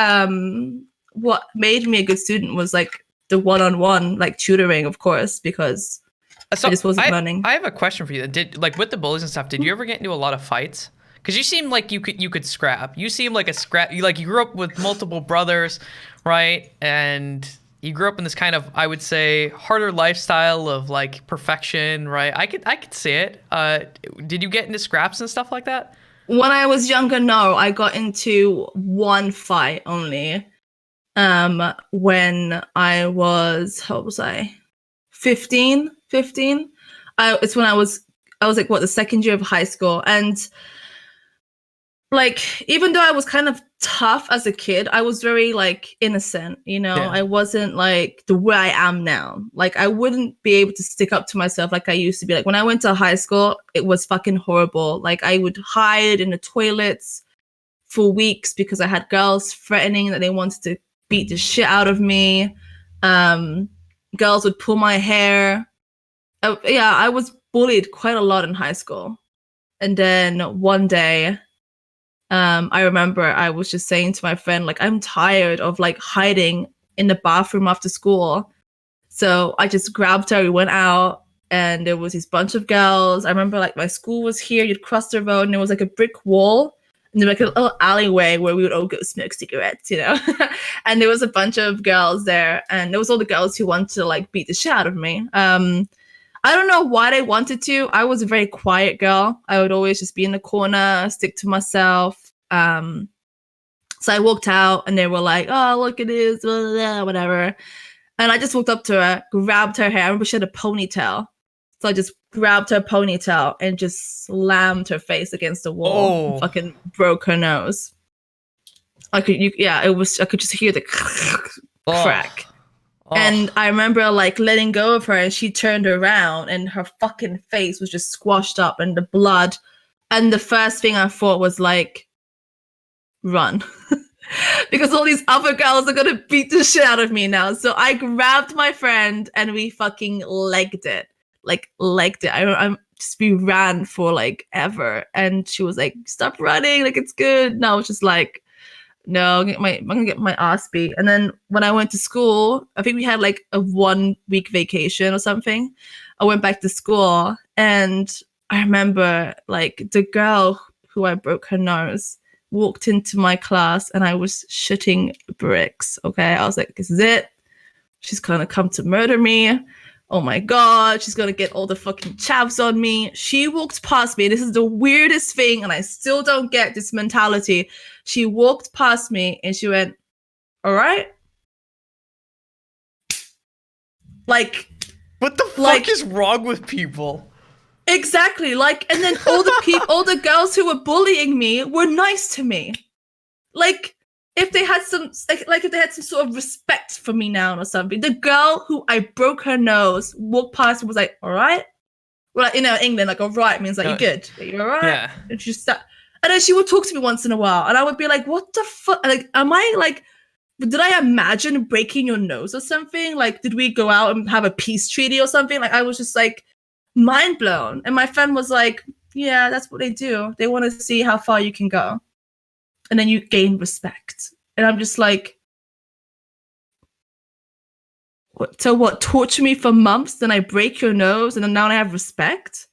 What made me a good student was like the one-on-one like tutoring, of course, because I just wasn't learning. I have a question for you. Like with the bullies and stuff, did you ever get into a lot of fights? Because you seem like you could scrap. You seem like a scrap. You grew up with multiple brothers, right? And you grew up in this kind of, I would say, harder lifestyle of like perfection, right? I could see it. Did you get into scraps and stuff like that? When I was younger, no. I got into one fight only. When I was, how old was I? 15. It's when I was like, what, the second year of high school. And like, even though I was kind of tough as a kid, I was very like innocent, you know. I wasn't like the way I am now. Like I wouldn't be able to stick up to myself like I used to be. Like when I went to high school, it was fucking horrible. Like I would hide in the toilets for weeks because I had girls threatening that they wanted to beat the shit out of me. Girls would pull my hair. I was bullied quite a lot in high school. And then one day, I remember I was just saying to my friend, like, I'm tired of like hiding in the bathroom after school. So I just grabbed her, we went out, and there was this bunch of girls. I remember like my school was here, you'd cross the road and there was like a brick wall. And there was like a little alleyway where we would all go smoke cigarettes, you know? And there was a bunch of girls there. And there was all the girls who wanted to like beat the shit out of me. I don't know why they wanted to. I was a very quiet girl. I would always just be in the corner, stick to myself. So I walked out and they were like, oh, look at this, blah, blah, blah, whatever. And I just walked up to her, grabbed her hair. I remember she had a ponytail. So I just grabbed her ponytail and just slammed her face against the wall and fucking broke her nose. I could just hear the crack. Oh. And I remember like letting go of her and she turned around and her fucking face was just squashed up and the blood. And the first thing I thought was like, run. Because all these other girls are going to beat the shit out of me now. So I grabbed my friend and we fucking legged it. we ran for like ever. And she was like, stop running, like it's good. And I was just like, no, I'm gonna get my ass beat. And then when I went to school, I think we had like a 1 week vacation or something. I went back to school, and I remember like the girl who I broke her nose walked into my class, and I was shitting bricks. Okay, I was like, this is it. She's gonna come to murder me. Oh my God, she's gonna get all the fucking chavs on me. She walked past me. This is the weirdest thing, and I still don't get this mentality. She walked past me and she went, all right. Like, what the fuck is wrong with people? Exactly. Like, and then all the girls who were bullying me were nice to me. Like, if they had some if they had some sort of respect for me now or something. The girl who I broke her nose walked past and was like, all right. Well, like, England, like, all right means like, you're good. You're all right. Yeah. And she sat, and then she would talk to me once in a while, and I would be like, what the fuck? Like, am I like, did I imagine breaking your nose or something? Like, did we go out and have a peace treaty or something? Like, I was just like mind blown. And my friend was like, yeah, that's what they do. They want to see how far you can go. And then you gain respect. And I'm just like, what, torture me for months, then I break your nose, and then now I have respect?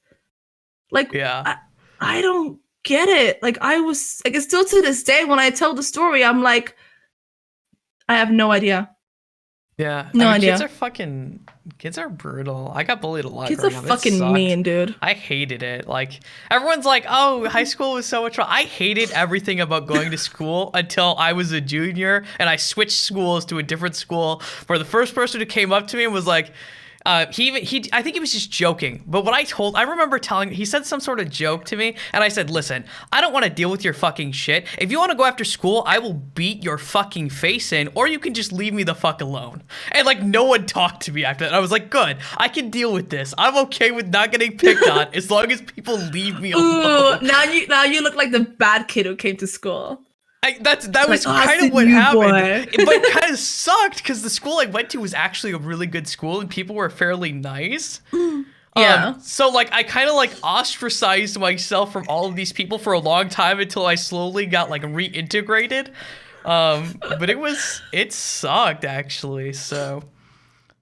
Like, yeah. I don't get it. Like, I was, like, it's still to this day, when I tell the story, I'm like, I have no idea. Yeah. No idea. Kids are brutal. I got bullied a lot. Kids are fucking mean, dude. I hated it. Like, everyone's like, oh, high school was so much fun. I hated everything about going to school until I was a junior and I switched schools to a different school, where the first person who came up to me and was like, I think he was just joking. But what I remember he said some sort of joke to me, and I said, listen, I don't want to deal with your fucking shit. If you want to go after school, I will beat your fucking face in, or you can just leave me the fuck alone. And like, no one talked to me after that. I was like, good, I can deal with this. I'm okay with not getting picked on as long as people leave me alone. Ooh, now you look like the bad kid who came to school. That was kind of what happened, but it kind of sucked because the school I went to was actually a really good school and people were fairly nice. Yeah. So like I kind of like ostracized myself from all of these people for a long time until I slowly got like reintegrated. But it sucked actually. So,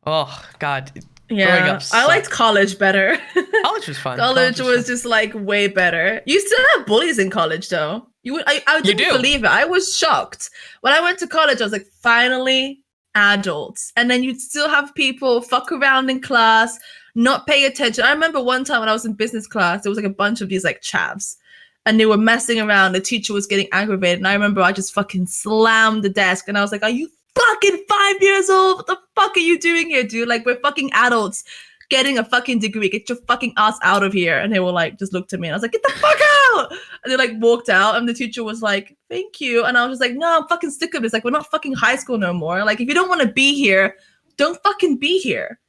oh God. Yeah, I liked college better. College was fun. College was just like way better. You still have bullies in college though. I didn't believe it. I was shocked. When I went to college, I was like, finally, adults. And then you'd still have people fuck around in class, not pay attention. I remember one time when I was in business class, there was like a bunch of these like chavs. And they were messing around. The teacher was getting aggravated. And I remember I just fucking slammed the desk. And I was like, are you fucking 5 years old? What the fuck are you doing here, dude? Like, we're fucking adults getting a fucking degree. Get your fucking ass out of here. And they were like, just looked at me. And I was like, get the fuck out. And they like walked out. And the teacher was like, thank you. And I was just like, no, I'm fucking sick of this. Like, we're not fucking high school no more. Like, if you don't want to be here, don't fucking be here.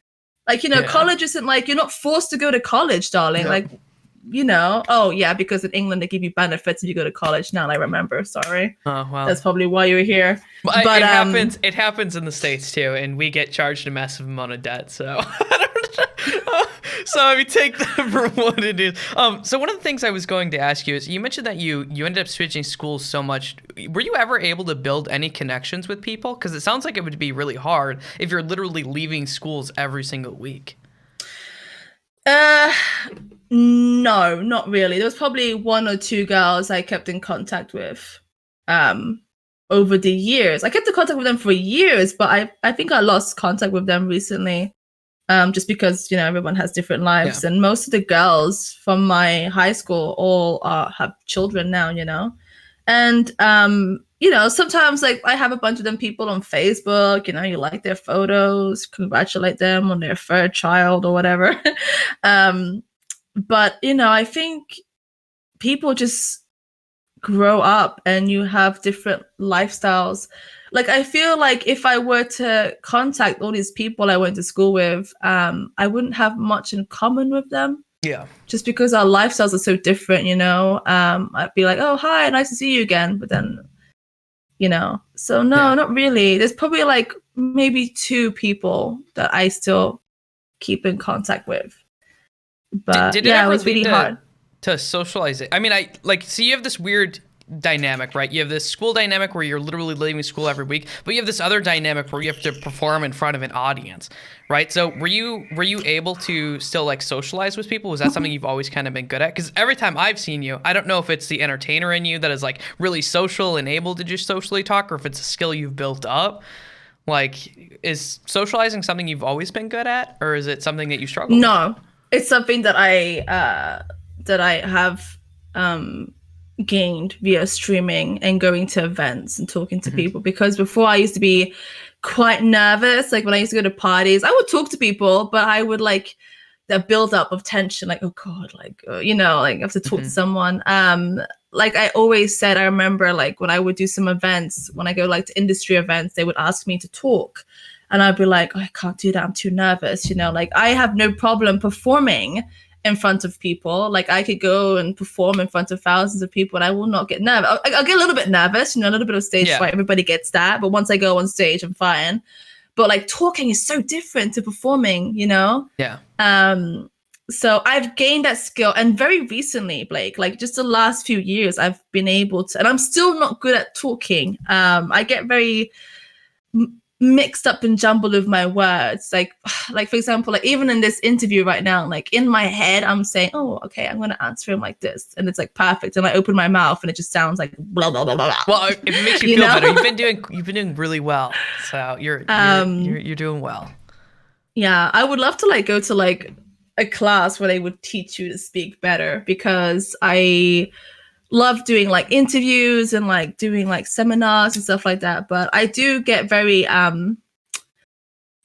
Like, college isn't like, you're not forced to go to college, darling. Yeah. Like, oh yeah, because in England they give you benefits if you go to college. Now I remember. Sorry. Oh well. That's probably why you were here. But it happens in the States too, and we get charged a massive amount of debt. So so I mean, take that for what it is. So one of the things I was going to ask you is, you mentioned that you ended up switching schools so much. Were you ever able to build any connections with people? Because it sounds like it would be really hard if you're literally leaving schools every single week. No, not really. There was probably 1 or 2 girls I kept in contact with over the years. I kept in contact with them for years, but I think I lost contact with them recently, just because, everyone has different lives. Yeah. And most of the girls from my high school all have children now, And, sometimes like I have a bunch of them people on Facebook, you like their photos, congratulate them on their third child or whatever. But, I think people just grow up and you have different lifestyles. Like, I feel like if I were to contact all these people I went to school with, I wouldn't have much in common with them. Yeah. Just because our lifestyles are so different, I'd be like, oh, hi, nice to see you again. But then, so no, not really. There's probably like maybe 2 people that I still keep in contact with. But Did it yeah, it ever was really lead hard. to socialize it? I mean, so you have this weird dynamic, right? You have this school dynamic where you're literally leaving school every week, but you have this other dynamic where you have to perform in front of an audience, right? So were you able to still like socialize with people? Was that something you've always kind of been good at? Because every time I've seen you, I don't know if it's the entertainer in you that is like really social and able to just socially talk, or if it's a skill you've built up. Like, is socializing something you've always been good at, or is it something that you struggle with? No, it's something that I have gained via streaming and going to events and talking to people. Because before I used to be quite nervous. Like when I used to go to parties, I would talk to people, but I would like the build up of tension, like, oh God, like, like I have to talk to someone. Like I always said, I remember like when I would do some events, when I go like to industry events, they would ask me to talk. And I'd be like, oh, I can't do that. I'm too nervous. Like I have no problem performing in front of people. Like I could go and perform in front of thousands of people and I will not get nervous. I'll get a little bit nervous, a little bit of stage fright. Everybody gets that. But once I go on stage, I'm fine. But like talking is so different to performing, Yeah. So I've gained that skill. And very recently, Blake, like just the last few years, I've been able to, and I'm still not good at talking. I get very mixed up and jumbled with my words. Like for example, like even in this interview right now, like in my head, I'm saying, oh, okay, I'm going to answer him like this. And it's like perfect. And I open my mouth and it just sounds like blah, blah, blah, blah. Well, if it makes you feel better, you've been doing really well. So you're doing well. Yeah. I would love to like go to like a class where they would teach you to speak better, because I love doing like interviews and like doing like seminars and stuff like that. But I do get very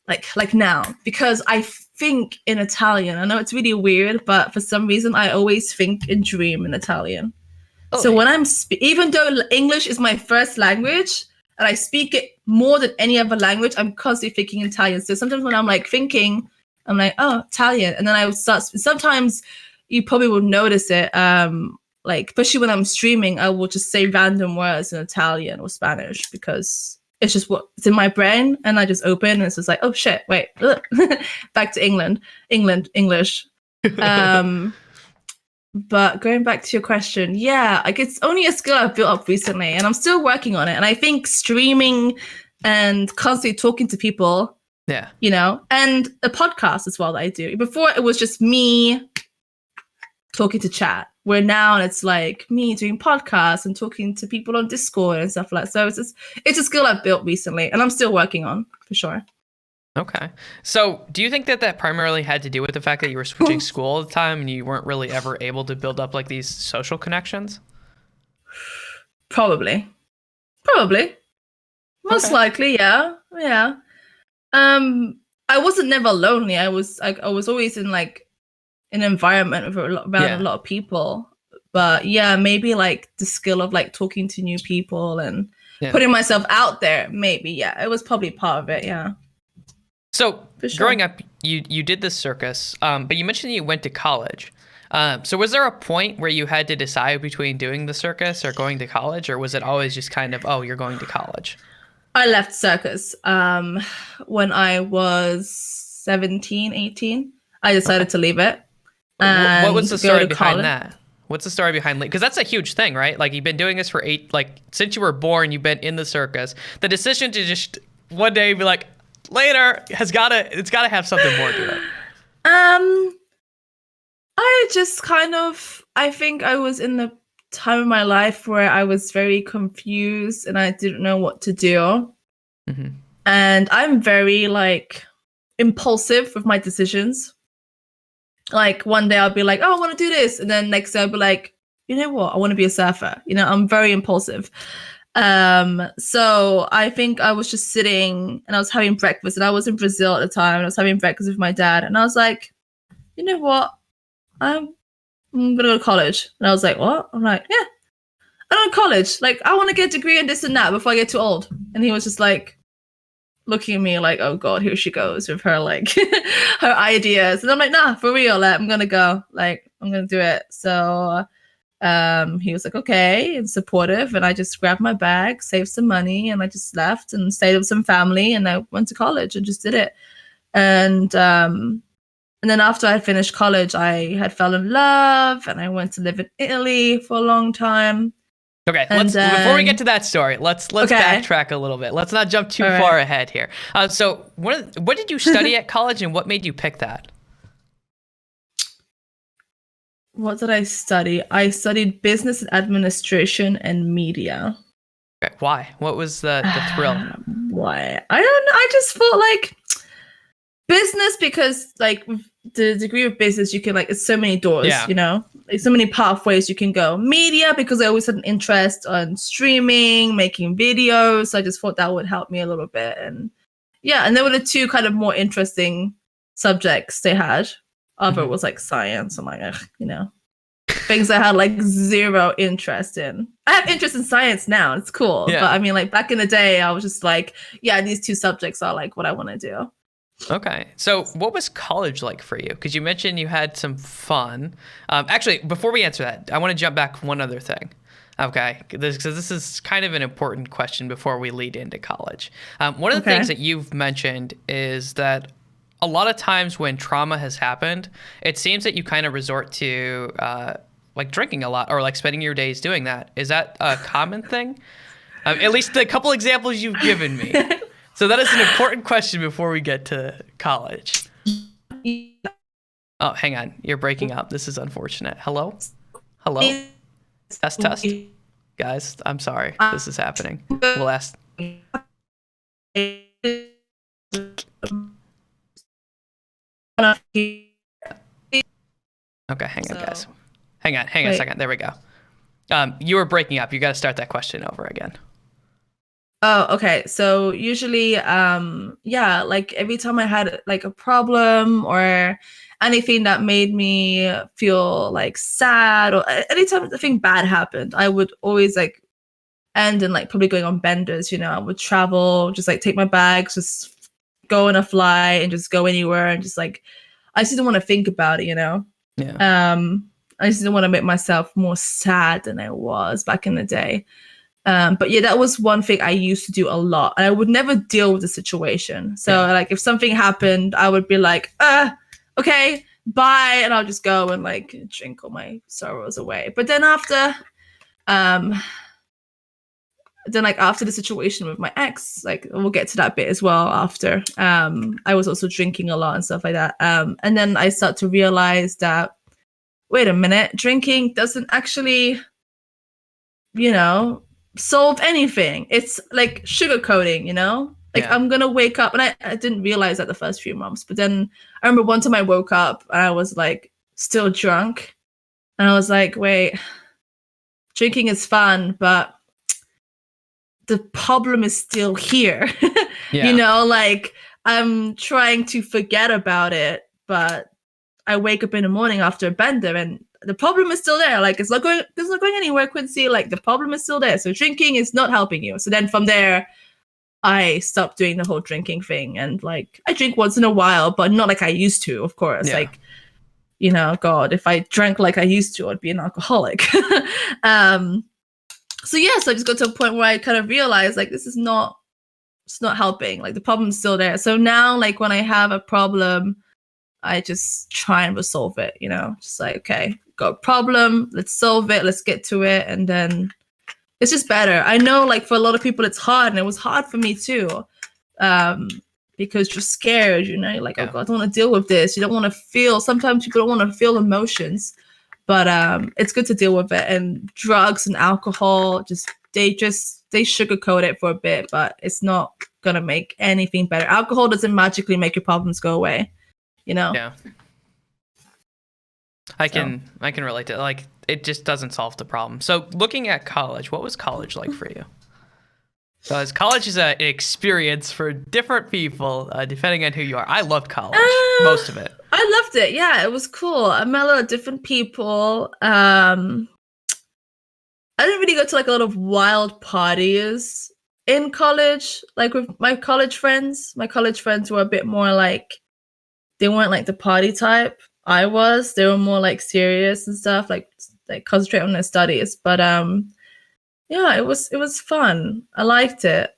like now, because I think in Italian. I know it's really weird, but for some reason I always think and dream in Italian. Oh, so when I'm even though English is my first language and I speak it more than any other language, I'm constantly thinking Italian. So sometimes when I'm like thinking, I'm like, oh, Italian, and then I would start. Sometimes you probably will notice it. Like especially when I'm streaming, I will just say random words in Italian or Spanish because it's just what's in my brain, and I just open and it's just like, oh shit, wait, back to English. But going back to your question, yeah, like it's only a skill I've built up recently, and I'm still working on it. And I think streaming and constantly talking to people, and a podcast as well that I do. Before it was just me talking to chat. Where now it's like me doing podcasts and talking to people on Discord and stuff like that. So it's a skill I've built recently and I'm still working on for sure. Okay. So do you think that primarily had to do with the fact that you were switching school all the time and you weren't really ever able to build up like these social connections? Probably. Most likely, yeah. Yeah. I wasn't never lonely. I was always in like an environment with around a lot of people, but yeah, maybe like the skill of like talking to new people and putting myself out there, maybe it was probably part of it. So growing up, you did this circus, but you mentioned you went to college. So was there a point where you had to decide between doing the circus or going to college, or was it always just kind of, oh, you're going to college? I left circus when I was 17, 18. I decided to leave it. What was the story behind that? What's the story behind, because that's a huge thing, right? Like you've been doing this for since you were born, you've been in the circus. The decision to just one day be like, later, it's gotta have something more to it. I think I was in the time of my life where I was very confused and I didn't know what to do. Mm-hmm. And I'm very like impulsive with my decisions. Like one day I'll be like, oh, I want to do this. And then next day I'll be like, you know what? I want to be a surfer. I'm very impulsive. So I think I was just sitting and I was having breakfast, and I was in Brazil at the time, and I was having breakfast with my dad. And I was like, you know what? I'm going to go to college. And I was like, what? I'm like, yeah, I'm going to college. Like, I want to get a degree in this and that before I get too old. And he was just like, looking at me like, oh God, here she goes with her like her ideas. And I'm like, nah, for real, I'm gonna go, like I'm gonna do it. So he was like, okay, and supportive, and I just grabbed my bag, saved some money, and I just left and stayed with some family, and I went to college and just did it. And And then after I finished college, I had fell in love and I went to live in Italy for a long time. Okay, And before we get then, to that story, let's okay, backtrack a little bit. Let's not jump too all far right. ahead here. So what did you study at college, and what made you pick that? What did I study? I studied business administration and media. Okay, why? What was the thrill? Why? I don't know. I just felt like business, because like with the degree of business, you can like, it's so many doors, Yeah. you know, like so many pathways you can go. Media, because I always had an interest on streaming, making videos. So I just thought that would help me a little bit. And yeah, and there were the two kind of more interesting subjects they had. Other was like science. I'm like, ugh, you know, things I had like zero interest in. I have interest in science now. It's cool. Yeah. But I mean, like back in the day, I was just like, yeah, these two subjects are like what I want to do. Okay. So what was college like for you? Because you mentioned you had some fun. Actually, before we answer that, I want to jump back one other thing. Okay. Because this is kind of an important question before we lead into college. One of the things that you've mentioned is that a lot of times when trauma has happened, it seems that you kind of resort to like drinking a lot or like spending your days doing that. Is that a common thing? At least the couple examples you've given me. So that is an important question before we get to college. Oh, hang on. You're breaking up. This is unfortunate. Hello? Hello? Test, test. Guys, I'm sorry. This is happening. We'll ask. Okay, hang on, guys. Hang on a second. There we go. You were breaking up. You got to start that question over again. Oh, okay. So usually, yeah, like every time I had like a problem or anything that made me feel like sad, or anytime anything bad happened, I would always like end in like probably going on benders. You know, I would travel, just like take my bags, just go on a flight and just go anywhere, and just like I just didn't want to think about it. You know, Yeah. I just didn't want to make myself more sad than I was back in the day. But yeah, that was one thing I used to do a lot. And I would never deal with the situation. So like if something happened, I would be like, okay, bye. And I'll just go and like drink all my sorrows away. But then after the situation with my ex, like we'll get to that bit as well after. I was also drinking a lot and stuff like that. And then I start to realize that, wait a minute, drinking doesn't actually, you know, solve anything. It's like sugarcoating, you know? Like I'm gonna wake up, and I didn't realize that the first few months, but then I remember one time I woke up and I was like still drunk, and I was like, wait, drinking is fun, but the problem is still here. You know, like I'm trying to forget about it, but I wake up in the morning after a bender and the problem is still there. Like it's not going anywhere, Quincy. Like the problem is still there. So drinking is not helping you. So then from there, I stopped doing the whole drinking thing. And like I drink once in a while, but not like I used to, of course. Yeah. Like, you know, God, if I drank like I used to, I'd be an alcoholic. So yeah, so I just got to a point where I kind of realized like it's not helping. Like the problem's still there. So now like when I have a problem, I just try and resolve it, you know, just like, okay, got a problem, let's solve it, let's get to it. And then it's just better. I know like for a lot of people it's hard, and it was hard for me too. Because you're scared, you know, you're like, oh God, I don't want to deal with this. You don't want to feel, sometimes people don't want to feel emotions, but it's good to deal with it. And drugs and alcohol, they sugarcoat it for a bit, but it's not going to make anything better. Alcohol doesn't magically make your problems go away. You know? Yeah. I can relate to it. Like it just doesn't solve the problem. So looking at college, what was college like for you? Because college is an experience for different people, depending on who you are. I loved college, most of it. I loved it. Yeah, it was cool. I met a lot of different people. I didn't really go to like a lot of wild parties in college, like with my college friends. My college friends were a bit more like, they weren't like the party type I was. They were more like serious and stuff, like concentrate on their studies. But yeah, it was fun. I liked it.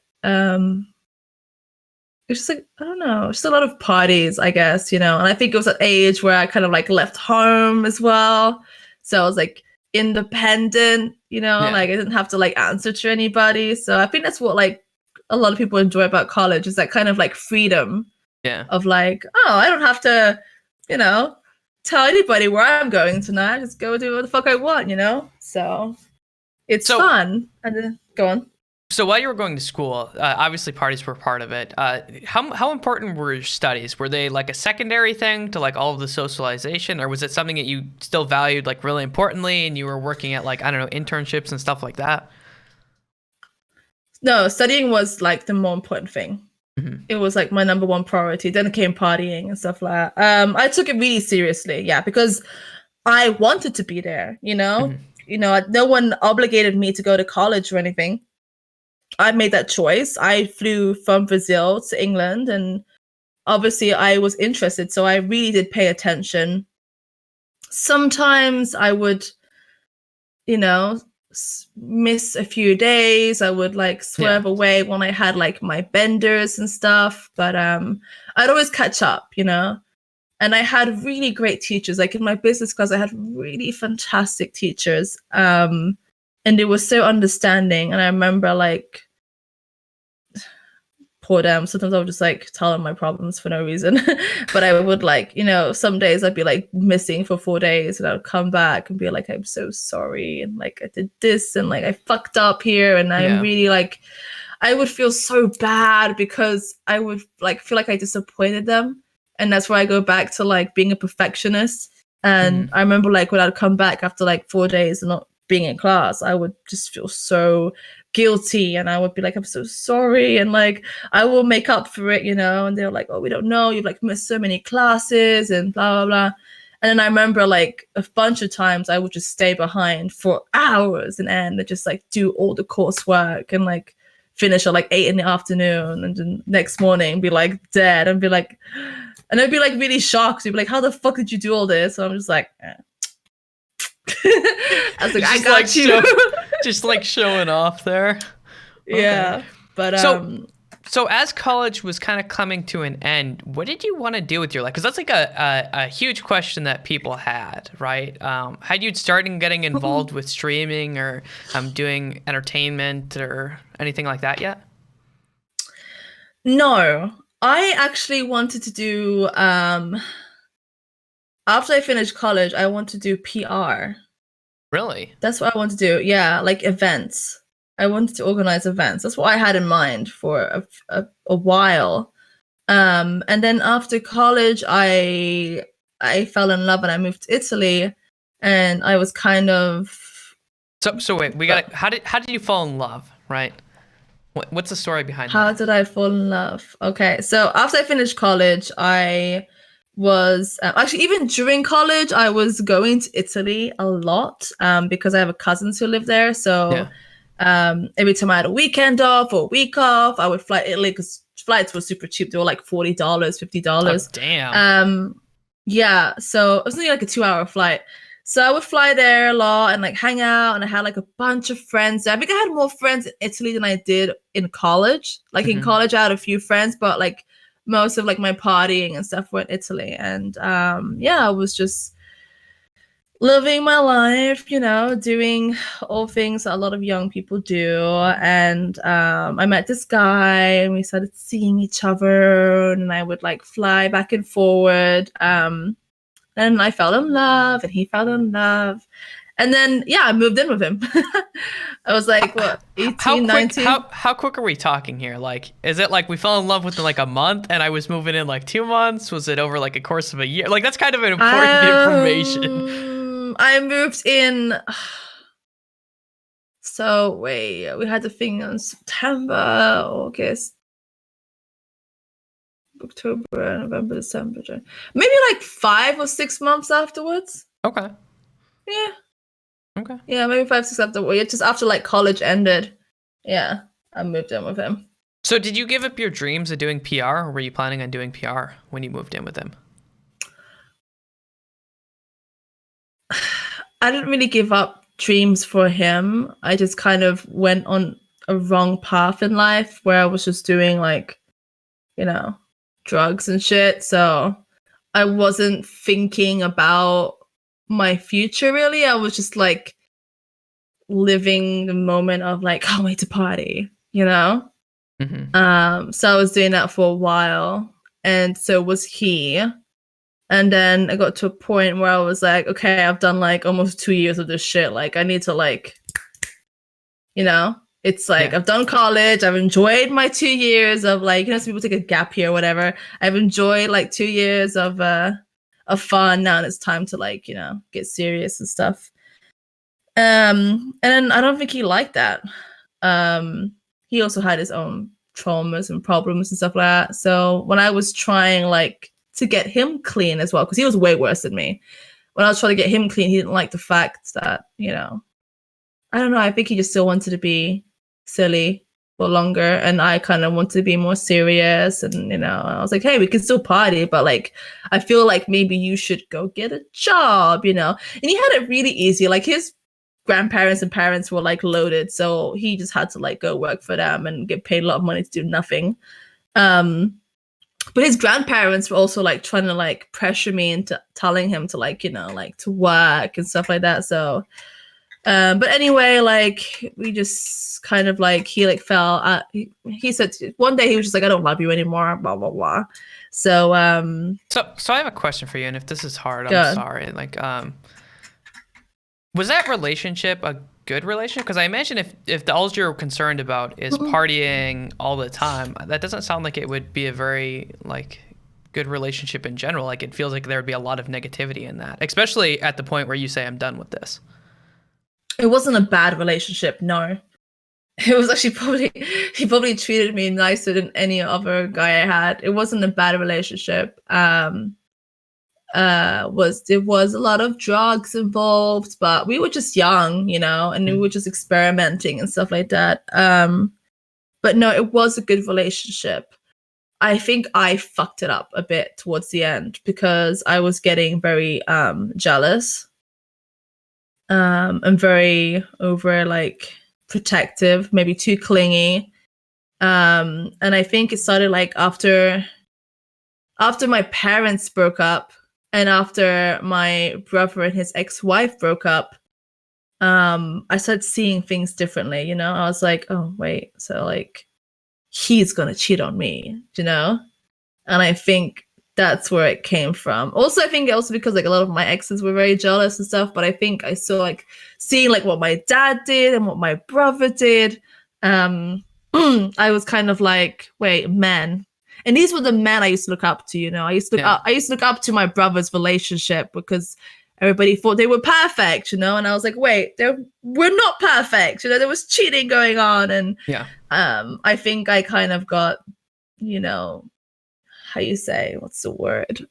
it's just like, I don't know, just a lot of parties, I guess, and I think it was an age where I kind of like left home as well. So I was like independent, like I didn't have to like answer to anybody. So I think that's what like a lot of people enjoy about college, is that kind of like freedom of like, oh, I don't have to, tell anybody where I'm going tonight. Just go do what the fuck I want, So it's fun. And then go on. So while you were going to school, obviously parties were part of it. How important were your studies? Were they like a secondary thing to like all of the socialization, or was it something that you still valued like really importantly, and you were working at like, I don't know, internships and stuff like that? No, studying was like the more important thing. Mm-hmm. It was like my number one priority. Then it came partying and stuff like that. I took it really seriously, because I wanted to be there. Mm-hmm. No one obligated me to go to college or anything. I made that choice. I flew from Brazil to England, and obviously I was interested, so I really did pay attention. Sometimes I would, miss a few days. I would like swerve away when I had like my benders and stuff, but I'd always catch up, and I had really great teachers. Like in my business class, I had really fantastic teachers. And they were so understanding. And I remember like, poor them, sometimes I would just like tell them my problems for no reason. But I would like, some days I'd be like missing for 4 days, and I would come back and be like, I'm so sorry. And like, I did this, and like, I fucked up here. And I'm really like, I would feel so bad because I would like feel like I disappointed them. And that's where I go back to like being a perfectionist. And I remember like when I'd come back after like 4 days and not being in class, I would just feel so guilty, and I would be like, I'm so sorry, and like I will make up for it, and they're like, oh, we don't know, you've like missed so many classes and blah blah blah. And then I remember like a bunch of times I would just stay behind for hours and just like do all the coursework and like finish at like 8 in the afternoon, and then next morning be like dead and be like, and I'd be like really shocked. You'd be like, how the fuck did you do all this? And I'm just like, I was like, I got like you. Just like showing off there. Yeah. Okay. But so as college was kind of coming to an end, what did you want to do with your life? Because that's like a huge question that people had, right? Had you started getting involved with streaming or doing entertainment or anything like that yet? No, I actually wanted to do after I finished college, I want to do PR. Really? That's what I want to do. Yeah, like events. I wanted to organize events. That's what I had in mind for a while. And then after college, I fell in love and I moved to Italy, and I was kind of. So wait, we got. How did you fall in love? Right. What's the story behind that? How did I fall in love? Okay, so after I finished college, I was actually, even during college, I was going to Italy a lot because I have cousins who live there. So every time I had a weekend off or a week off, I would fly to Italy because flights were super cheap. They were like $40, $50. Oh, damn. Yeah, so it was only like a 2-hour flight. So I would fly there a lot and like hang out, and I had like a bunch of friends. I think I had more friends in Italy than I did in college. Like in college, I had a few friends, but like most of like my partying and stuff were in Italy. And I was just living my life, doing all things that a lot of young people do. And I met this guy, and we started seeing each other, and I would like fly back and forward. And I fell in love, and he fell in love. And then, I moved in with him. I was like, what, 18, 19? How quick are we talking here? Like, is it like we fell in love within like a month and I was moving in like 2 months? Was it over like a course of a year? Like, that's kind of an important information. I moved in. So, wait, we had the thing in September, August, October, November, December, January. Maybe like 5 or 6 months afterwards. Okay. Yeah. Okay. Yeah, maybe 5, 6 afterwards. Just after like college ended. Yeah, I moved in with him. So did you give up your dreams of doing PR, or were you planning on doing PR when you moved in with him? I didn't really give up dreams for him. I just kind of went on a wrong path in life where I was just doing like you know, drugs and shit. So I wasn't thinking about my future really. I was just like living the moment of like, can't wait to party, you know? So I was doing that for a while, and so was he. And then I got to a point where I was like, okay, I've done like almost 2 years of this shit. Like, I need to like, you know, it's like I've done college. I've enjoyed my 2 years of like, you know, some people take a gap year or whatever. I've enjoyed like 2 years of fun. Now and it's time to like, you know, get serious and stuff. And then I don't think he liked that. He also had his own traumas and problems and stuff like that. So when I was trying like to get him clean as well, because he was way worse than me. When I was trying to get him clean, he didn't like the fact that, you know, I don't know, I think he just still wanted to be silly for longer, and I kind of wanted to be more serious. And, you know, I was like, hey, we can still party, but like, I feel like maybe you should go get a job, you know? And he had it really easy. Like his grandparents and parents were like loaded, so he just had to like go work for them and get paid a lot of money to do nothing. But his grandparents were also like trying to like pressure me into telling him to like, you know, like to work and stuff like that. So but anyway, like we just kind of like he like fell he said one day he was just like, I don't love you anymore, blah blah blah. So so I have a question for you, and if this is hard, I'm sorry. Like was that relationship a good relationship? Because I imagine if all you're concerned about is partying all the time, that doesn't sound like it would be a very like good relationship in general. Like it feels like there would be a lot of negativity in that, especially at the point where you say I'm done with this. It wasn't a bad relationship, no. It was actually he probably treated me nicer than any other guy I had. It wasn't a bad relationship. There was a lot of drugs involved, but we were just young, you know, and we were just experimenting and stuff like that. But no, it was a good relationship. I think I fucked it up a bit towards the end because I was getting very jealous and very over like protective, maybe too clingy. And I think it started like after my parents broke up, and after my brother and his ex-wife broke up, I started seeing things differently, you know? I was like, oh, wait, so like he's gonna cheat on me, you know? And I think that's where it came from. Also, I think also because like a lot of my exes were very jealous and stuff, but I think I saw like seeing like what my dad did and what my brother did. I was kind of like, wait, men. And these were the men I used to look up to, you know. I used to look up to my brother's relationship because everybody thought they were perfect, you know. And I was like, wait, we're not perfect, you know. There was cheating going on, and I think I kind of got, you know, how you say, what's the word?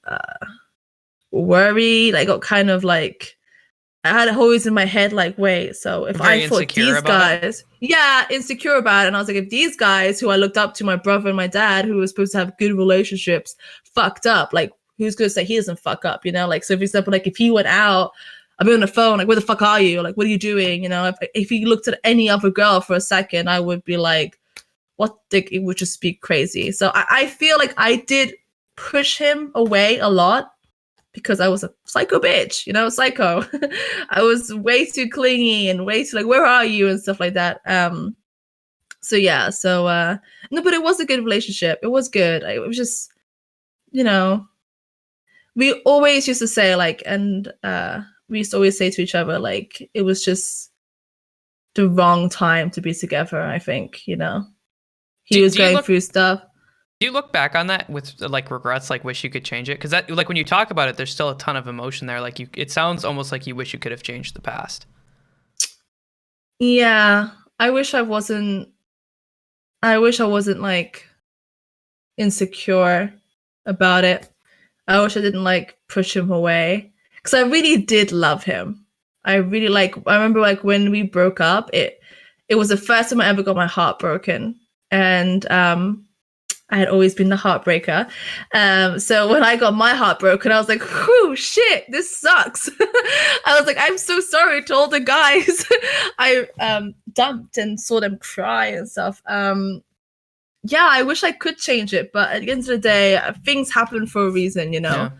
Worried. I got kind of like, I had it always in my head, like, wait, so if I thought these guys, insecure about it. And I was like, if these guys who I looked up to, my brother and my dad, who were supposed to have good relationships, fucked up, like, who's going to say he doesn't fuck up, you know? Like, so for example, like, if he went out, I'd be on the phone, like, where the fuck are you? Like, what are you doing? You know, if he looked at any other girl for a second, I would be like, it would just be crazy. So I feel like I did push him away a lot because I was a psycho bitch, you know, psycho. I was way too clingy and way too like, where are you? And stuff like that. No, but it was a good relationship. It was good. It was just, you know, we always used to say like, and we used to always say to each other, like, it was just the wrong time to be together, I think, you know. He was going through stuff. Do you look back on that with like regrets, like wish you could change it? Because that, like when you talk about it, there's still a ton of emotion there. Like it sounds almost like you wish you could have changed the past. Yeah, I wish I wasn't like insecure about it. I wish I didn't like push him away because I really did love him. I remember like when we broke up, it was the first time I ever got my heart broken. And I had always been the heartbreaker. So when I got my heart broken, I was like, whew, shit, this sucks. I was like, I'm so sorry to all the guys I dumped and saw them cry and stuff. yeah, I wish I could change it, but at the end of the day, things happen for a reason, you know.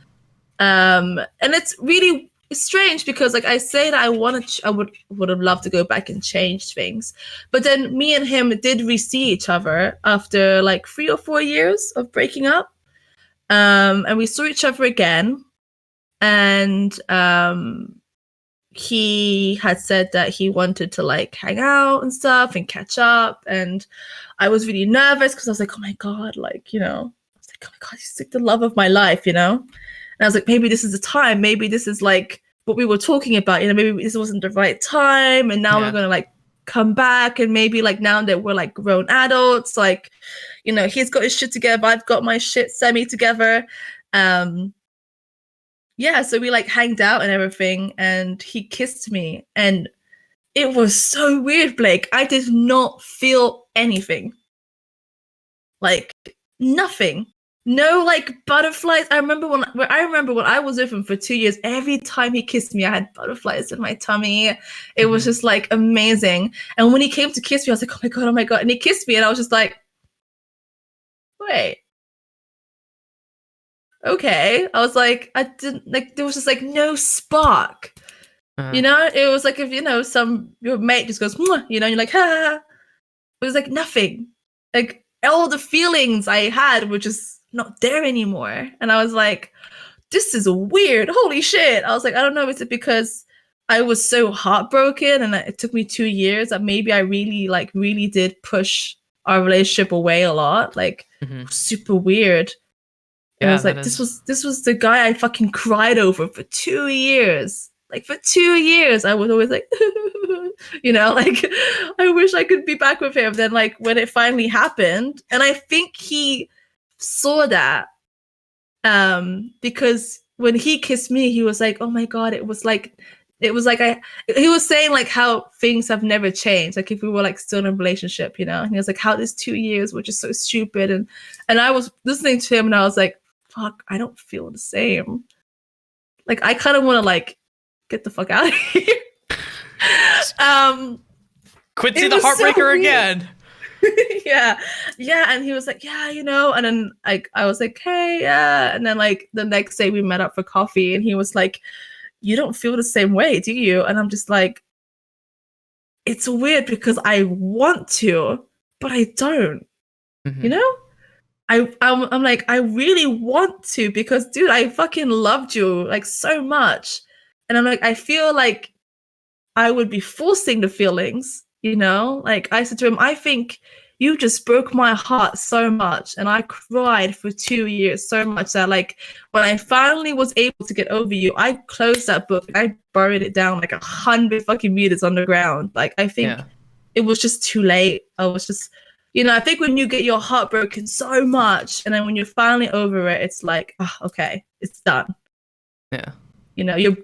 Yeah. And it's really strange because like I say that I would have loved to go back and change things, but then me and him did re-see each other after like 3 or 4 years of breaking up. And we saw each other again, and he had said that he wanted to like hang out and stuff and catch up, and I was really nervous because I was like, oh my god, like, you know, I was like, oh my god, he's like the love of my life, you know. And I was like, maybe this is the time, maybe this is like what we were talking about, you know, maybe this wasn't the right time, and now we're gonna like come back, and maybe like now that we're like grown adults, like, you know, he's got his shit together, I've got my shit semi together. Yeah, so we like hanged out and everything, and he kissed me, and it was so weird, Blake. I did not feel anything. Like nothing. No like butterflies. I remember when I was with him for 2 years, every time he kissed me, I had butterflies in my tummy. It was just like amazing. And when he came to kiss me, I was like, oh my god, oh my god. And he kissed me, and I was just like, wait. Okay. I was like, I didn't like, there was just like no spark. You know, it was like if, you know, your mate just goes, mwah, you know, you're like, ha, ha, ha. It was like nothing. Like all the feelings I had were just not there anymore. And I was like, this is weird. Holy shit. I was like, I don't know. Is it because I was so heartbroken and it took me 2 years that maybe I really did push our relationship away a lot? Like super weird. Yeah, it was like, this was the guy I fucking cried over for 2 years. Like for 2 years, I was always like, you know, like I wish I could be back with him. Then like when it finally happened, and I think he saw that, because when he kissed me, he was like, oh my god, he was like he was saying like how things have never changed. Like if we were like still in a relationship, you know, and he was like, how this 2 years were just so stupid. And I was listening to him and I was like, fuck, I don't feel the same. Like I kind of want to like get the fuck out of here. Quincy the heartbreaker so again. yeah, and he was like, yeah, you know, and then like I was like, hey, yeah, and then like the next day we met up for coffee, and he was like, you don't feel the same way, do you? And I'm just like, it's weird because I want to, but I don't. You know? I'm like, I really want to because, dude, I fucking loved you like so much. And I'm like, I feel like I would be forcing the feelings, you know? Like I said to him, I think you just broke my heart so much. And I cried for 2 years so much that like when I finally was able to get over you, I closed that book and I buried it down like 100 fucking meters underground. Like I think it was just too late. I was just, you know, I think when you get your heart broken so much and then when you're finally over it, it's like, oh, okay, it's done. Yeah. You know, your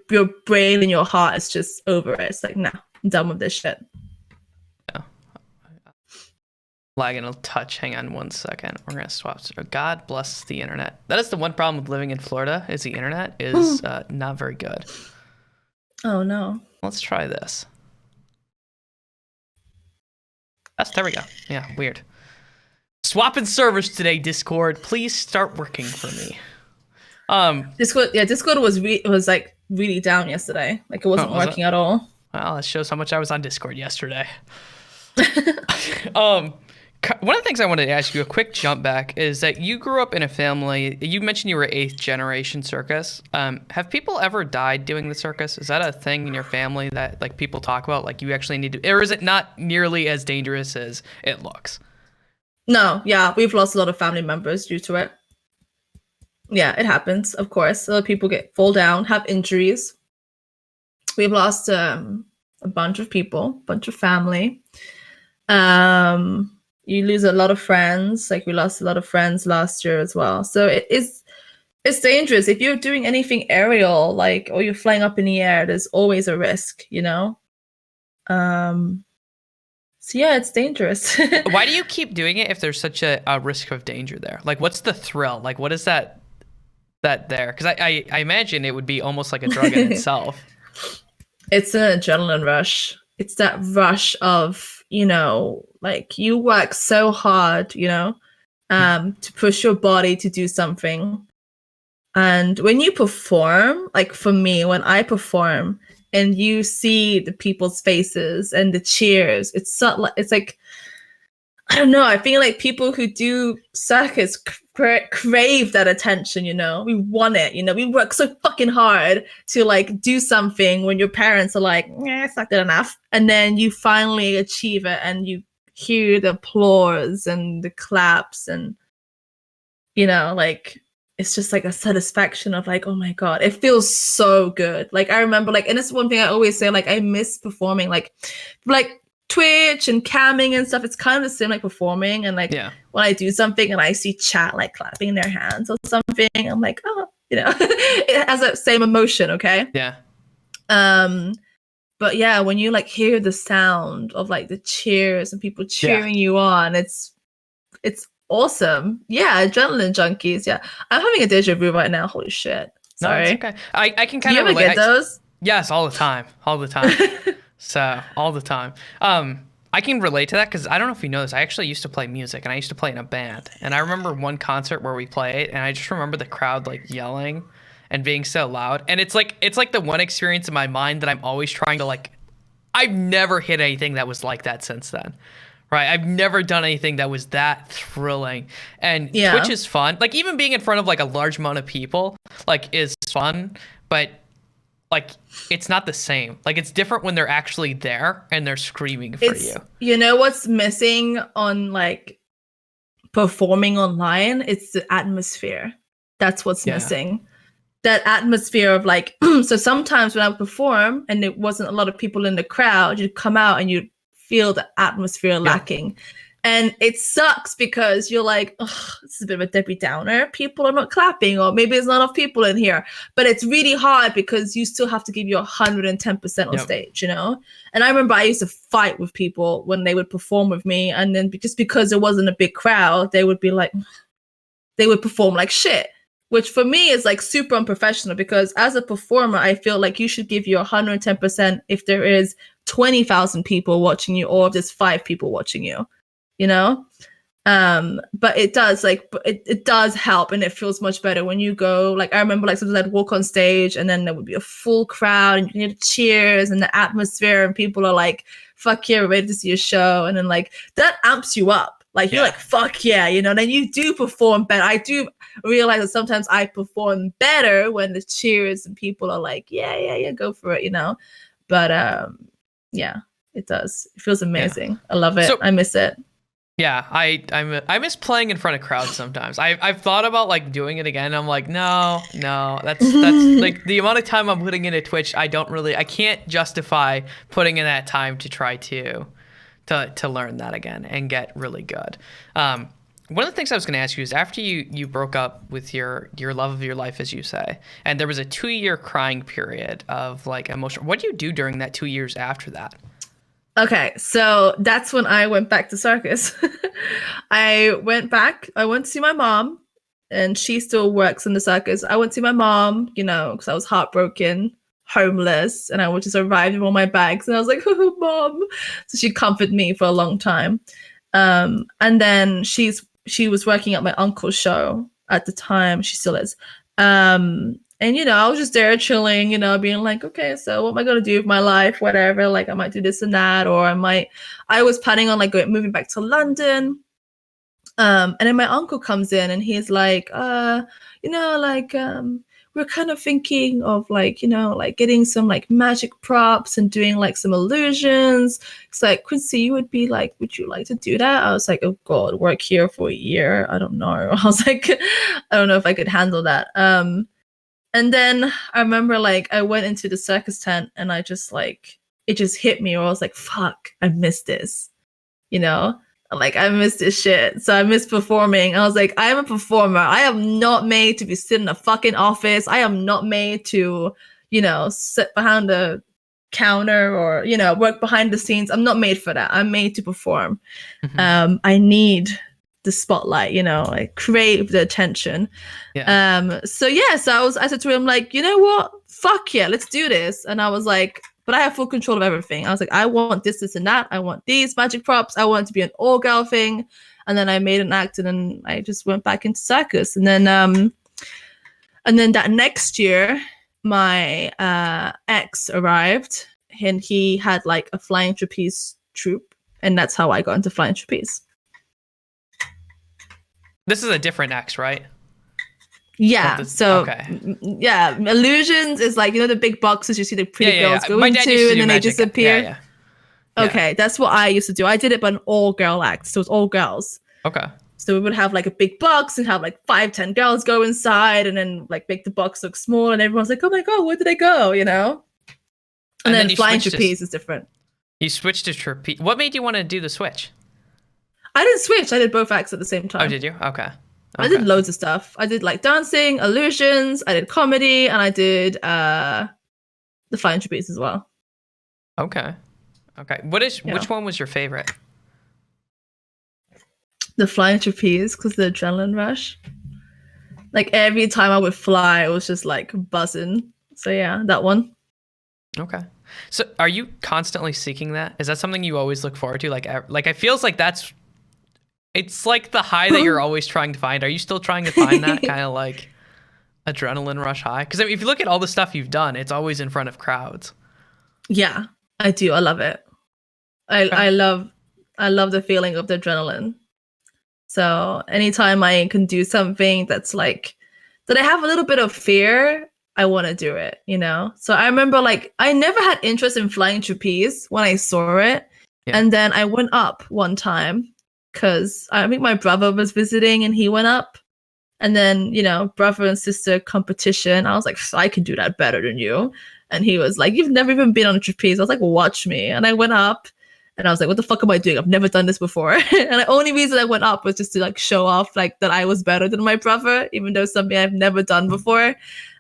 brain and your heart is just over it. It's like, nah, I'm done with this shit. Yeah. Lagging a touch. Hang on 1 second. We're gonna swap. God bless the internet. That is the one problem with living in Florida is the internet is not very good. Oh no. Let's try this. There we go. Yeah, weird. Swapping servers today, Discord. Please start working for me. Discord was like really down yesterday. Like it wasn't working at all. Well, that shows how much I was on Discord yesterday. One of the things I wanted to ask you, a quick jump back, is that you grew up in a family. You mentioned you were 8th generation circus. Have people ever died doing the circus? Is that a thing in your family that like people talk about? Like you actually need to, or is it not nearly as dangerous as it looks? No, yeah, we've lost a lot of family members due to it. Yeah, it happens, of course. A lot of people fall down, have injuries. We've lost a bunch of people, bunch of family. You lose a lot of friends. Like we lost a lot of friends last year as well. So it's dangerous. If you're doing anything aerial, like, or you're flying up in the air, there's always a risk, you know? So yeah, it's dangerous. Why do you keep doing it if there's such a risk of danger there? Like, what's the thrill? Like, what is that there? Because I imagine it would be almost like a drug in itself. It's an adrenaline rush. It's that rush of, you know, like you work so hard, you know, to push your body to do something. And when you perform, like for me, when I perform and you see the people's faces and the cheers, it's like, I don't know. I feel like people who do circus crave that attention, you know? We want it, you know? We work so fucking hard to like do something when your parents are like, it's not good enough. And then you finally achieve it and you hear the applause and the claps and, you know, like, it's just like a satisfaction of like, oh my God, it feels so good. Like I remember like, and it's one thing I always say, like I miss performing, like Twitch and camming and stuff. It's kind of the same like performing. And like when I do something and I see chat like clapping their hands or something, I'm like, oh, you know, it has that same emotion. Okay. Yeah. But yeah, when you like hear the sound of like the cheers and people cheering you on, it's awesome. Yeah, adrenaline junkies. Yeah, I'm having a deja vu right now. Holy shit. Sorry. No, it's okay. I can kind of relate. Do you ever get those? Yes, all the time. So all the time. I can relate to that because I don't know if you know this. I actually used to play music and I used to play in a band. And I remember one concert where we played and I just remember the crowd like yelling and being so loud. And it's like the one experience in my mind that I'm always trying to like. I've never hit anything that was like that since then. Right, I've never done anything that was that thrilling, and Twitch is fun. Like even being in front of like a large amount of people, like is fun, but like it's not the same. Like it's different when they're actually there and they're screaming for you. You know what's missing on like performing online? It's the atmosphere. That's what's missing. That atmosphere of like, so sometimes when I would perform and there wasn't a lot of people in the crowd, you'd come out and you'd feel the atmosphere lacking. And it sucks because you're like, oh, this is a bit of a Debbie Downer. People are not clapping, or maybe there's not enough people in here. But it's really hard because you still have to give you 110% on stage, you know? And I remember I used to fight with people when they would perform with me. And then just because there wasn't a big crowd, they would be like, they would perform like shit. Which for me is like super unprofessional because as a performer, I feel like you should give you 110% if there is 20,000 people watching you or if there's 5 people watching you, you know? But it does like, it does help and it feels much better when you go, like, I remember like sometimes I'd walk on stage and then there would be a full crowd and you can hear the cheers and the atmosphere and people are like, fuck yeah, we're ready to see a show. And then like, that amps you up. Like you're like, fuck yeah, you know, then you do perform better. I do realize that sometimes I perform better when the cheers and people are like, yeah, go for it, you know? But yeah, it does. It feels amazing. Yeah. I love it. So, I miss it. Yeah, I miss playing in front of crowds sometimes. I've thought about like doing it again. I'm like, no, that's like the amount of time I'm putting into Twitch. I can't justify putting in that time to try to learn that again and get really good. One of the things I was going to ask you is after you broke up with your love of your life, as you say, and there was a 2-year crying period of like emotion. What do you do during that 2 years after that? Okay, so that's when I went back to circus. I went to see my mom and she still works in the circus. I went to see my mom, you know, because I was heartbroken, homeless, and I would just arrive with all my bags and I was like, oh, Mom. So she comforted me for a long time. And then she was working at my uncle's show at the time. She still is. And, you know, I was just there chilling, you know, being like, okay, so what am I going to do with my life? Whatever. Like I might do this and that, or I was planning on like moving back to London. And then my uncle comes in and he's like, you know, like, we're kind of thinking of like, you know, like getting some like magic props and doing like some illusions. It's like, Quincy, you would be like, would you like to do that? I was like, oh God, work here for a year. I don't know. I was like, I don't know if I could handle that. And then I remember like I went into the circus tent and I just like, it just hit me, or I was like, fuck, I missed this, you know? Like, I miss this shit. So I miss performing. I was like, I am a performer. I am not made to be sitting in a fucking office. I am not made to, you know, sit behind the counter or, you know, work behind the scenes. I'm not made for that. I'm made to perform. Mm-hmm. I need the spotlight, you know, I crave the attention. Yeah. So I said to him, like, you know what? Fuck yeah, let's do this. And I was like, but I have full control of everything. I was like, I want this, and that. I want these magic props. I want it to be an all-girl thing. And then I made an act, and then I just went back into circus. And then that next year, my ex arrived, and he had like a flying trapeze troupe, and that's how I got into flying trapeze. This is a different ex, right? Yeah. Yeah, illusions is like, you know, the big boxes you see the pretty girls go into, and then they disappear. Yeah. Okay, that's what I used to do. I did it by an all-girl act, so it was all girls. Okay. So we would have like a big box and have like 5-10 girls go inside, and then like make the box look small, and everyone's like, oh my god, where did they go, you know? And then flying trapeze is different. You switched to trapeze. What made you want to do the switch? I didn't switch. I did both acts at the same time. Oh, did you? Okay. I did loads of stuff. I did like dancing, illusions, I did comedy, and I did the flying trapeze as well. Okay. Which one was your favorite? The flying trapeze, because the adrenaline rush. Like every time I would fly, it was just like buzzing. So yeah, that one. Okay. So are you constantly seeking that? Is that something you always look forward to? Like it feels like it's like the high that you're always trying to find. Are you still trying to find that kind of like adrenaline rush high? Because I mean, if you look at all the stuff you've done, it's always in front of crowds. Yeah, I do. I love it. I love the feeling of the adrenaline. So anytime I can do something that's like that I have a little bit of fear, I want to do it, you know? So I remember like I never had interest in flying trapeze when I saw it. Yeah. And then I went up one time because I think my brother was visiting and he went up. And then, you know, brother and sister competition. I was like, I can do that better than you. And he was like, you've never even been on a trapeze. I was like, watch me. And I went up. And I was like, what the fuck am I doing? I've never done this before. And the only reason I went up was just to like show off like that I was better than my brother, even though something I've never done before.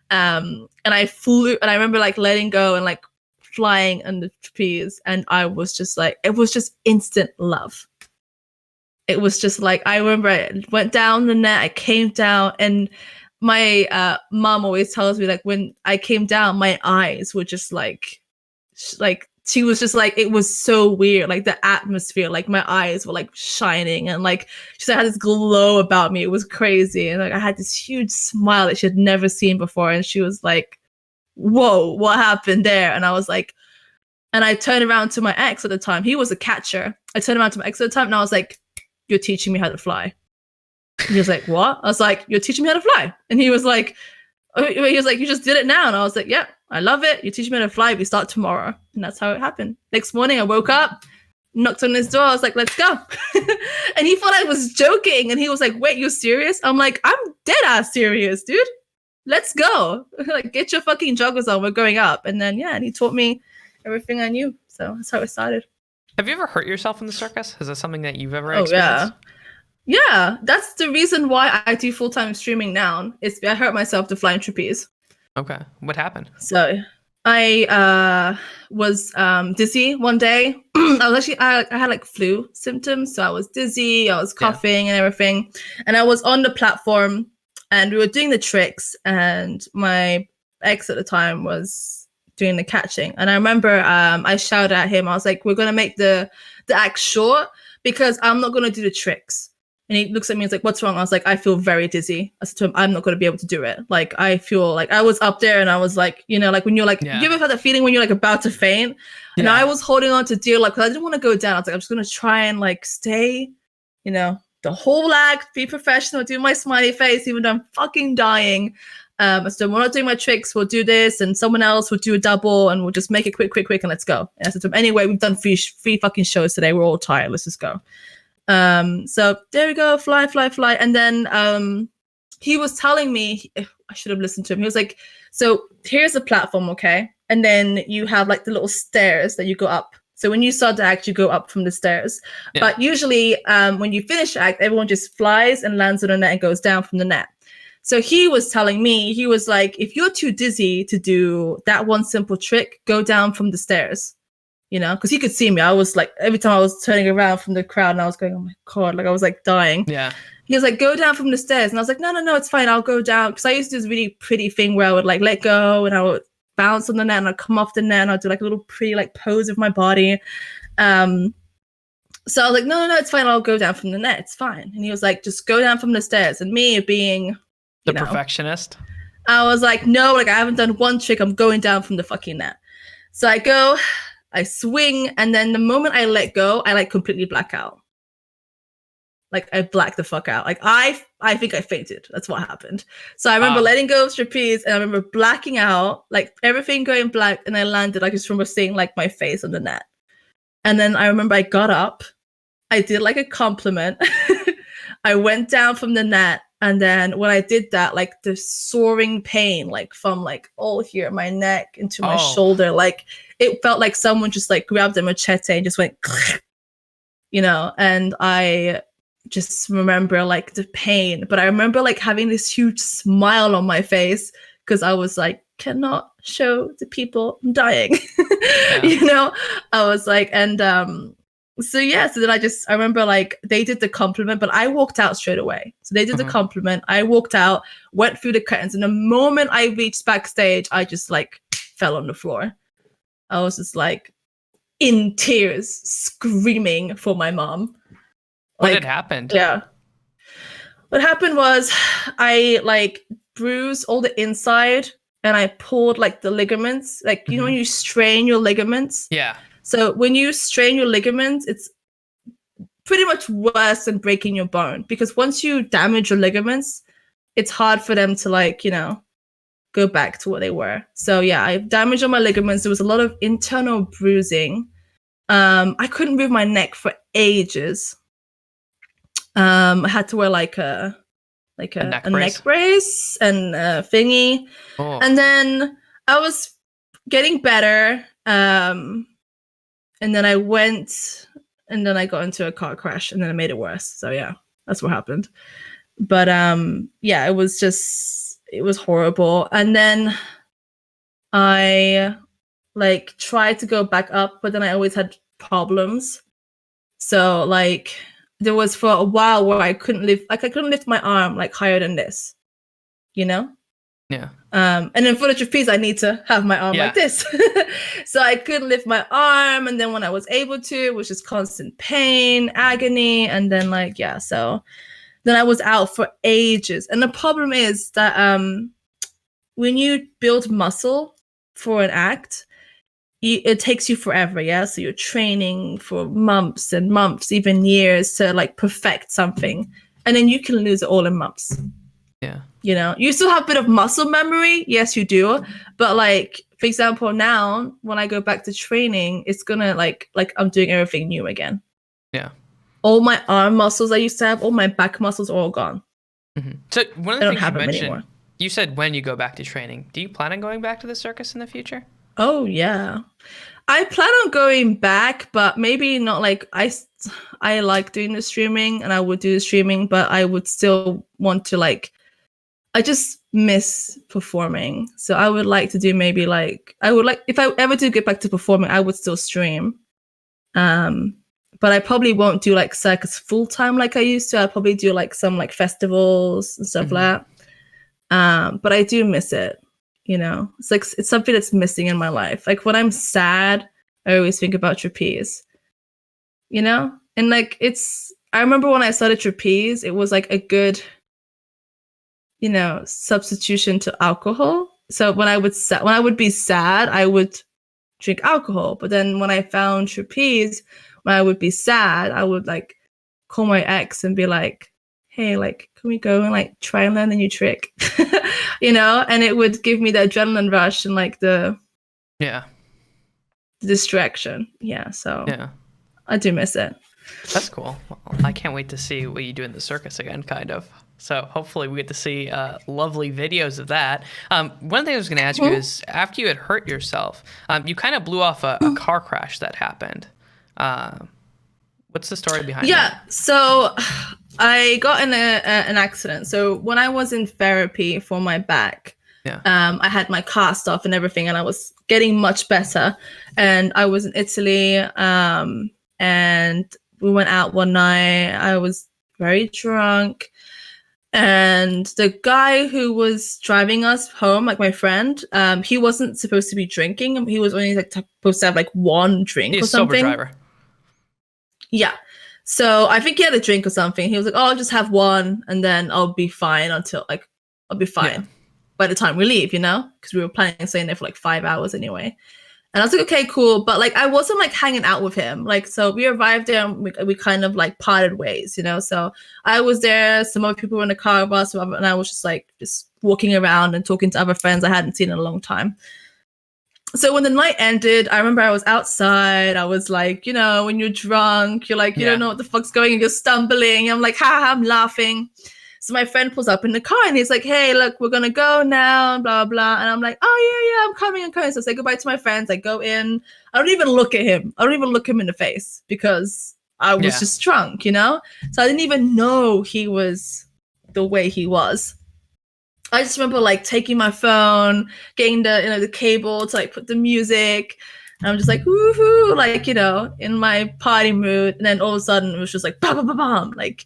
And I flew, and I remember like letting go and like flying on the trapeze. And I was just like, it was just instant love. It was just like, I remember I went down the net, I came down, and my mom always tells me like when I came down, my eyes were just like she was just like, it was so weird, like the atmosphere, like my eyes were like shining, and like she said I had this glow about me. It was crazy, and like I had this huge smile that she had never seen before, and she was like, whoa, what happened there? And I was like, and I turned around to my ex at the time. He was a catcher. I turned around to my ex at the time, and I was like, you're teaching me how to fly. And he was like, what? I was like, you're teaching me how to fly. And he was like, you just did it now. And I was like, yeah, I love it. You teach me how to fly. We start tomorrow. And that's how it happened. Next morning, I woke up, knocked on his door. I was like, let's go. And he thought I was joking. And he was like, wait, you're serious? I'm like, I'm dead ass serious, dude. Let's go. Like, get your fucking joggers on. We're going up. And then, yeah, and he taught me everything I knew. So that's how it started. Have you ever hurt yourself in the circus? Is that something that you've ever experienced? Yeah. That's the reason why I do full-time streaming now. I hurt myself to flying trapeze. Okay. What happened? So I was dizzy one day. I had like flu symptoms. So I was dizzy, I was coughing and everything. And I was on the platform and we were doing the tricks, and my ex at the time was doing the catching. And I remember I shouted at him. I was like, we're going to make the act short because I'm not going to do the tricks. And he looks at me and he's like, what's wrong? I was like, I feel very dizzy. I said to him, I'm not going to be able to do it. Like, I feel like I was up there and I was like, you know, like when you're like, you ever had that feeling when you're like about to faint? Yeah. And I was holding on to deal, like, because I didn't want to go down. I was like, I'm just going to try and like stay, you know, the whole act, be professional, do my smiley face, even though I'm fucking dying. So we're not doing my tricks. We'll do this, and someone else will do a double, and we'll just make it quick, and let's go. And I said to him, anyway, we've done three fucking shows today. We're all tired. Let's just go. So there we go. Fly. And then he was telling me, I should have listened to him. He was like, so here's the platform, okay? And then you have like the little stairs that you go up. So when you start the act, you go up from the stairs. Yeah. But usually when you finish the act, everyone just flies and lands on the net and goes down from the net. So he was telling me, he was like, if you're too dizzy to do that one simple trick, go down from the stairs, you know, because he could see me. I was like, every time I was turning around from the crowd and I was going, oh my God, like I was like dying. Yeah. He was like, go down from the stairs. And I was like, no, it's fine. I'll go down. Because I used to do this really pretty thing where I would like let go and I would bounce on the net and I'd come off the net and I'd do like a little like pose of my body. So I was like, no, it's fine. I'll go down from the net. It's fine. And he was like, just go down from the stairs. And me being the perfectionist, I was like, no, like I haven't done one trick. I'm going down from the fucking net. So I go, I swing, and then the moment I let go, I like completely black out. Like I blacked the fuck out. Like I think I fainted. That's what happened. So I remember letting go of trapeze, and I remember blacking out, like everything going black, and I landed. I just remember seeing like my face on the net. And then I remember I got up, I did like a compliment. I went down from the net, and then when I did that, like the soaring pain, like from like all here, my neck into my shoulder, like it felt like someone just like grabbed a machete and just went, you know, and I just remember like the pain. But I remember like having this huge smile on my face because I was like, cannot show the people I'm dying. You know, I was like, and so then I remember like they did the compliment, but I walked out straight away. So they did the compliment, I walked out, went through the curtains, and the moment I reached backstage, I just like fell on the floor. I was just like in tears, screaming for my mom. What had happened? Yeah. What happened was I like bruised all the inside and I pulled like the ligaments. Like, you know, when you strain your ligaments? Yeah. So when you strain your ligaments, it's pretty much worse than breaking your bone because once you damage your ligaments, it's hard for them to like, you know, go back to what they were. So yeah, I damaged all my ligaments. There was a lot of internal bruising. I couldn't move my neck for ages. I had to wear like a neck brace and a thingy. And then I was getting better. And then I went and then I got into a car crash and then I made it worse. So yeah, that's what happened. But yeah, it was horrible. And then I like tried to go back up, but then I always had problems. So like there was for a while where I couldn't lift my arm like higher than this, you know? Yeah. And then for the trapeze, I need to have my arm like this. So I couldn't lift my arm. And then when I was able to, it was just constant pain, agony. And then like, yeah, so then I was out for ages. And the problem is that when you build muscle for an act, it takes you forever, yeah? So you're training for months and months, even years to like perfect something. And then you can lose it all in months. Yeah. You know, you still have a bit of muscle memory. Yes, you do. But like, for example, now when I go back to training, it's gonna like I'm doing everything new again. Yeah. All my arm muscles I used to have, all my back muscles are all gone. So one of the things you mentioned, anymore. You said when you go back to training, do you plan on going back to the circus in the future? Oh yeah. I plan on going back, but maybe not like I like doing the streaming and I would do the streaming, but I would still want to like I just miss performing. So I would like to do maybe like I would like if I ever do get back to performing, I would still stream. But I probably won't do like circus full time like I used to. I'll probably do like some like festivals and stuff like that. But I do miss it. You know, it's like it's something that's missing in my life. Like when I'm sad, I always think about trapeze. You know, and like I remember when I started trapeze, it was like a good, you know, substitution to alcohol. So when I would be sad, I would drink alcohol. But then when I found trapeze, when I would be sad, I would like call my ex and be like, hey, like, can we go and like try and learn a new trick? You know, and it would give me the adrenaline rush and like the distraction. Yeah. So I do miss it. That's cool. Well, I can't wait to see what you do in the circus again, kind of. So hopefully we get to see lovely videos of that. One thing I was going to ask you is, after you had hurt yourself, you kind of blew off a car crash that happened. What's the story behind that? Yeah, so I got in an accident. So when I was in therapy for my back, I had my cast off and everything, and I was getting much better. And I was in Italy, and we went out one night. I was very drunk. And the guy who was driving us home, like my friend, he wasn't supposed to be drinking. He was only like supposed to have like one drink He's or a sober something. driver. Yeah. So I think he had a drink or something. He was like, "Oh, I'll just have one, and then I'll be fine until like I'll be fine by the time we leave," because we were planning on staying there for like 5 hours anyway. And I was like, "Okay, cool," but like I wasn't like hanging out with him. Like, so we arrived there and we kind of like parted ways, So I was there. Some other people were in the car with us, and I was just walking around and talking to other friends I hadn't seen in a long time. So when the night ended, I remember I was outside. I was like, when you're drunk, you're like, you don't know what the fuck's going on. You're stumbling. I'm like, ha, I'm laughing. So my friend pulls up in the car and he's like, "Hey, look, we're going to go now, and blah, blah." And I'm like, "Oh, yeah, I'm coming. So I say goodbye to my friends. I go in. I don't even look at him. I don't even look him in the face because I was just drunk, So I didn't even know he was the way he was. I just remember like taking my phone, getting the cable to like put the music. And I'm just like, woohoo, like, in my party mood. And then all of a sudden it was just like, bam, bam, bam, bam. Like,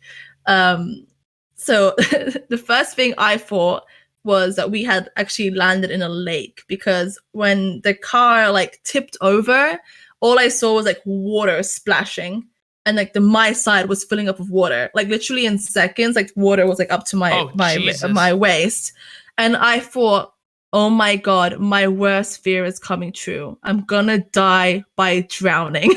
so the first thing I thought was that we had actually landed in a lake, because when the car like tipped over, all I saw was like water splashing. And like my side was filling up with water, like literally in seconds, like water was like up to my waist. And I thought, oh my God, my worst fear is coming true. I'm gonna die by drowning.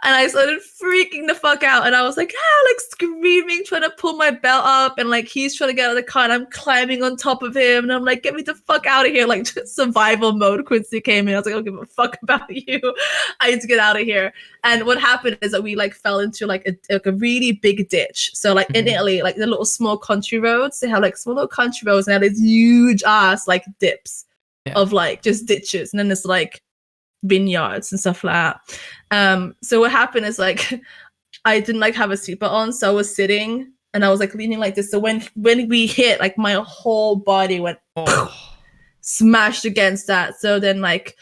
And I started freaking the fuck out. And I was like, like screaming, trying to pull my belt up. And like, he's trying to get out of the car and I'm climbing on top of him. And I'm like, "Get me the fuck out of here." Like, survival mode. Quincy came in. I was like, "I don't give a fuck about you. I need to get out of here." And what happened is that we like fell into like a really big ditch. So like in Italy, like the little small country roads, they have like small little country roads and they have these huge ass like dips of like just ditches. And then there's like vineyards and stuff like that. So what happened is like I didn't like have a seatbelt on, so I was sitting and I was like leaning like this. So when we hit, like my whole body went smashed against that. So then like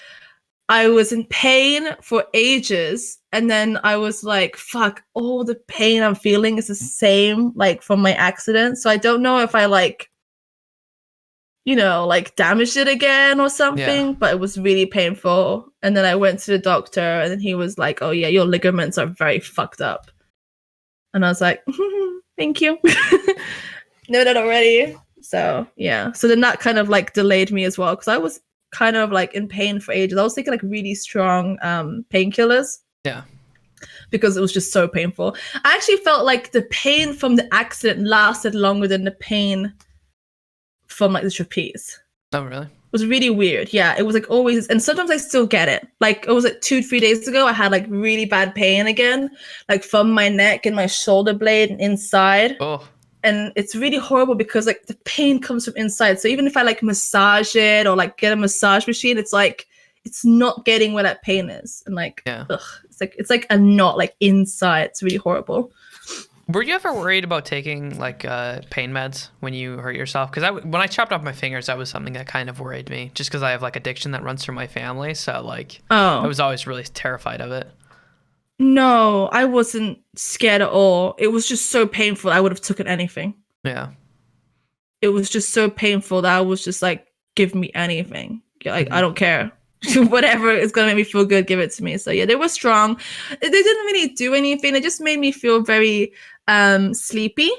I was in pain for ages, and then I was like, fuck, all the pain I'm feeling is the same like from my accident. So I don't know if I like like damaged it again or something, but it was really painful. And then I went to the doctor and then he was like, "Oh yeah, your ligaments are very fucked up." And I was like, "Thank you." Know that already. So yeah. So then that kind of like delayed me as well, because I was kind of like in pain for ages. I was taking like really strong painkillers. Yeah. Because it was just so painful. I actually felt like the pain from the accident lasted longer than the pain from like the trapeze. Oh, really? It was really weird. Yeah, it was like always, and sometimes I still get it. Like it was like 2-3 days ago, I had like really bad pain again, like from my neck and my shoulder blade and inside. Oh. And it's really horrible because like the pain comes from inside. So even if I like massage it or like get a massage machine, it's like it's not getting where that pain is. And like, it's like a knot like inside. It's really horrible. Were you ever worried about taking like pain meds when you hurt yourself? Because when I chopped off my fingers, that was something that kind of worried me, just because I have like addiction that runs through my family. So like, I was always really terrified of it. No, I wasn't scared at all. It was just so painful. I would have taken anything. Yeah. It was just so painful that I was just like, give me anything. Like, I don't care. Whatever is going to make me feel good, give it to me. So yeah, they were strong. They didn't really do anything. It just made me feel very sleepy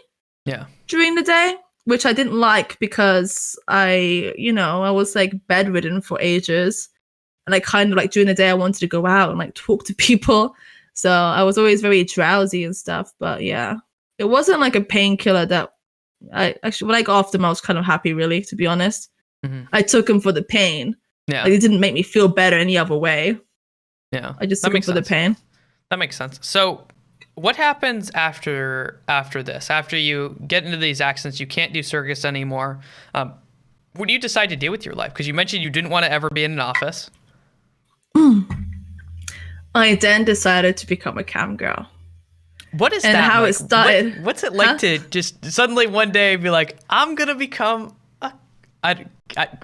during the day, which I didn't like because I was like bedridden for ages. And I kind of like during the day, I wanted to go out and like talk to people. So I was always very drowsy and stuff. But yeah, it wasn't like a painkiller that I actually, when I got off them, I was kind of happy, really, to be honest. I took them for the pain. Yeah. Like, it didn't make me feel better any other way. Yeah. I just took them for the pain. That makes sense. So what happens after this? After you get into these accidents, you can't do circus anymore. What do you decide to do with your life? Because you mentioned you didn't want to ever be in an office. I then decided to become a camgirl. What is and that? How like? it started? What's it like to just suddenly one day be like, I'm gonna become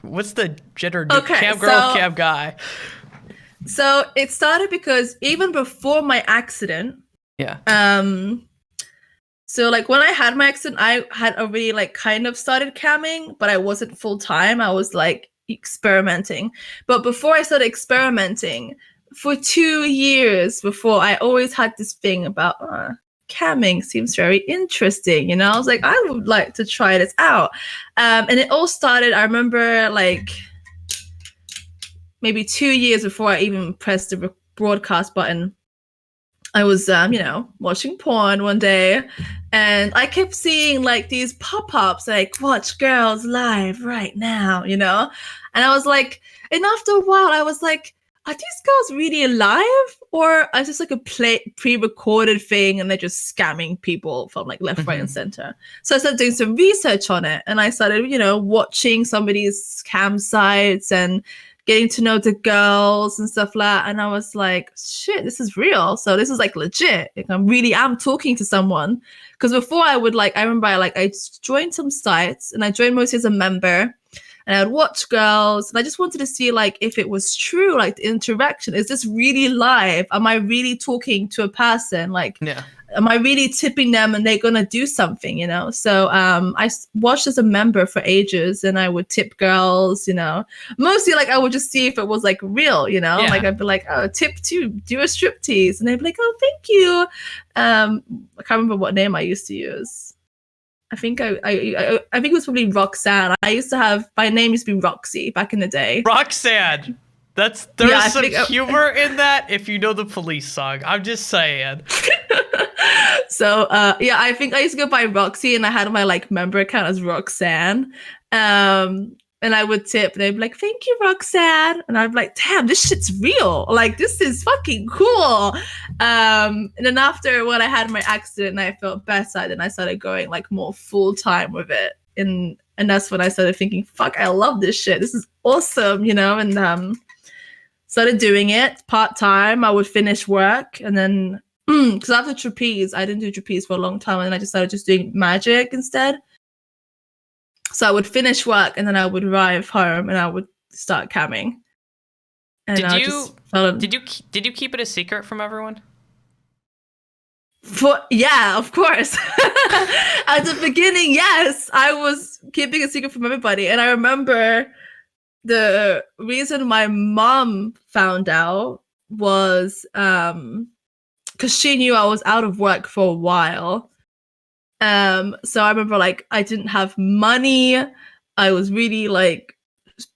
what's the gender? Cam girl, cam guy. So it started because even before my accident, so So like when I had my accident, I had already like kind of started camming, but I wasn't full time. I was like experimenting. But before I started experimenting, for 2 years before, I always had this thing about camming seems very interesting. I was like, I would like to try this out. And it all started, I remember like maybe 2 years before I even pressed the broadcast button. I was, watching porn one day, and I kept seeing like these pop-ups, like "Watch girls live right now," And I was like, and after a while, I was like, are these girls really alive, or is this like a pre-recorded thing, and they're just scamming people from like left, right, and center? So I started doing some research on it, and I started, watching some of these scam sites and getting to know the girls and stuff like that. And I was like, shit, this is real. So this is like legit. Like I'm talking to someone. Because before I remember I joined some sites, and I joined mostly as a member, and I'd watch girls, and I just wanted to see like if it was true, like the interaction. Is this really live? Am I really talking to a person? Like, yeah. Am I really tipping them and they're gonna do something, So I watched as a member for ages, and I would tip girls, Mostly like I would just see if it was like real, Yeah. Like I'd be like, oh, tip to do a striptease, and they'd be like, oh, thank you. I can't remember what name I used to use. I think I think it was probably Roxanne. My name used to be Roxy back in the day. Roxanne. There's some humor in that if you know the Police song. I'm just saying. So I think I used to go by Roxy, and I had my like member account as Roxanne. And I would tip, and they'd be like, thank you, Roxanne. And I'd be like, damn, this shit's real. Like, this is fucking cool. And then after when I had my accident and I felt better, then I started going like more full time with it. And that's when I started thinking, fuck, I love this shit. This is awesome, and started doing it part-time. I would finish work, and then because after trapeze, I didn't do trapeze for a long time, and then I just started just doing magic instead. So I would finish work, and then I would arrive home, and I would start camming. And did you keep it a secret from everyone? Yeah, of course. At the beginning, yes, I was keeping a secret from everybody, and I remember the reason my mom found out was because she knew I was out of work for a while. So I remember like I didn't have money. I was really like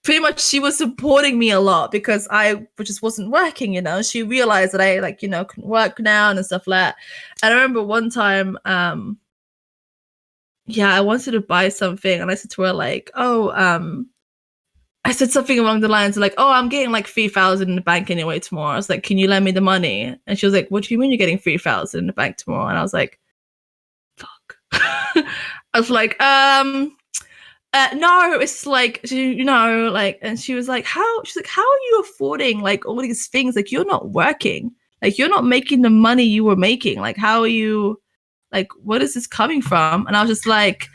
pretty much she was supporting me a lot because I just wasn't working, She realized that I couldn't work now and stuff like that. And I remember one time I wanted to buy something, and I said to her like, I said something along the lines of like, oh, I'm getting like 3,000 in the bank anyway tomorrow. I was like, can you lend me the money? And she was like, what do you mean you're getting 3,000 in the bank tomorrow? And I was like, fuck. I was like, no, it's like, and she was like, she's like, how are you affording like all these things? Like, you're not working. Like, you're not making the money you were making. Like, how are you, like, what is this coming from? And I was just like,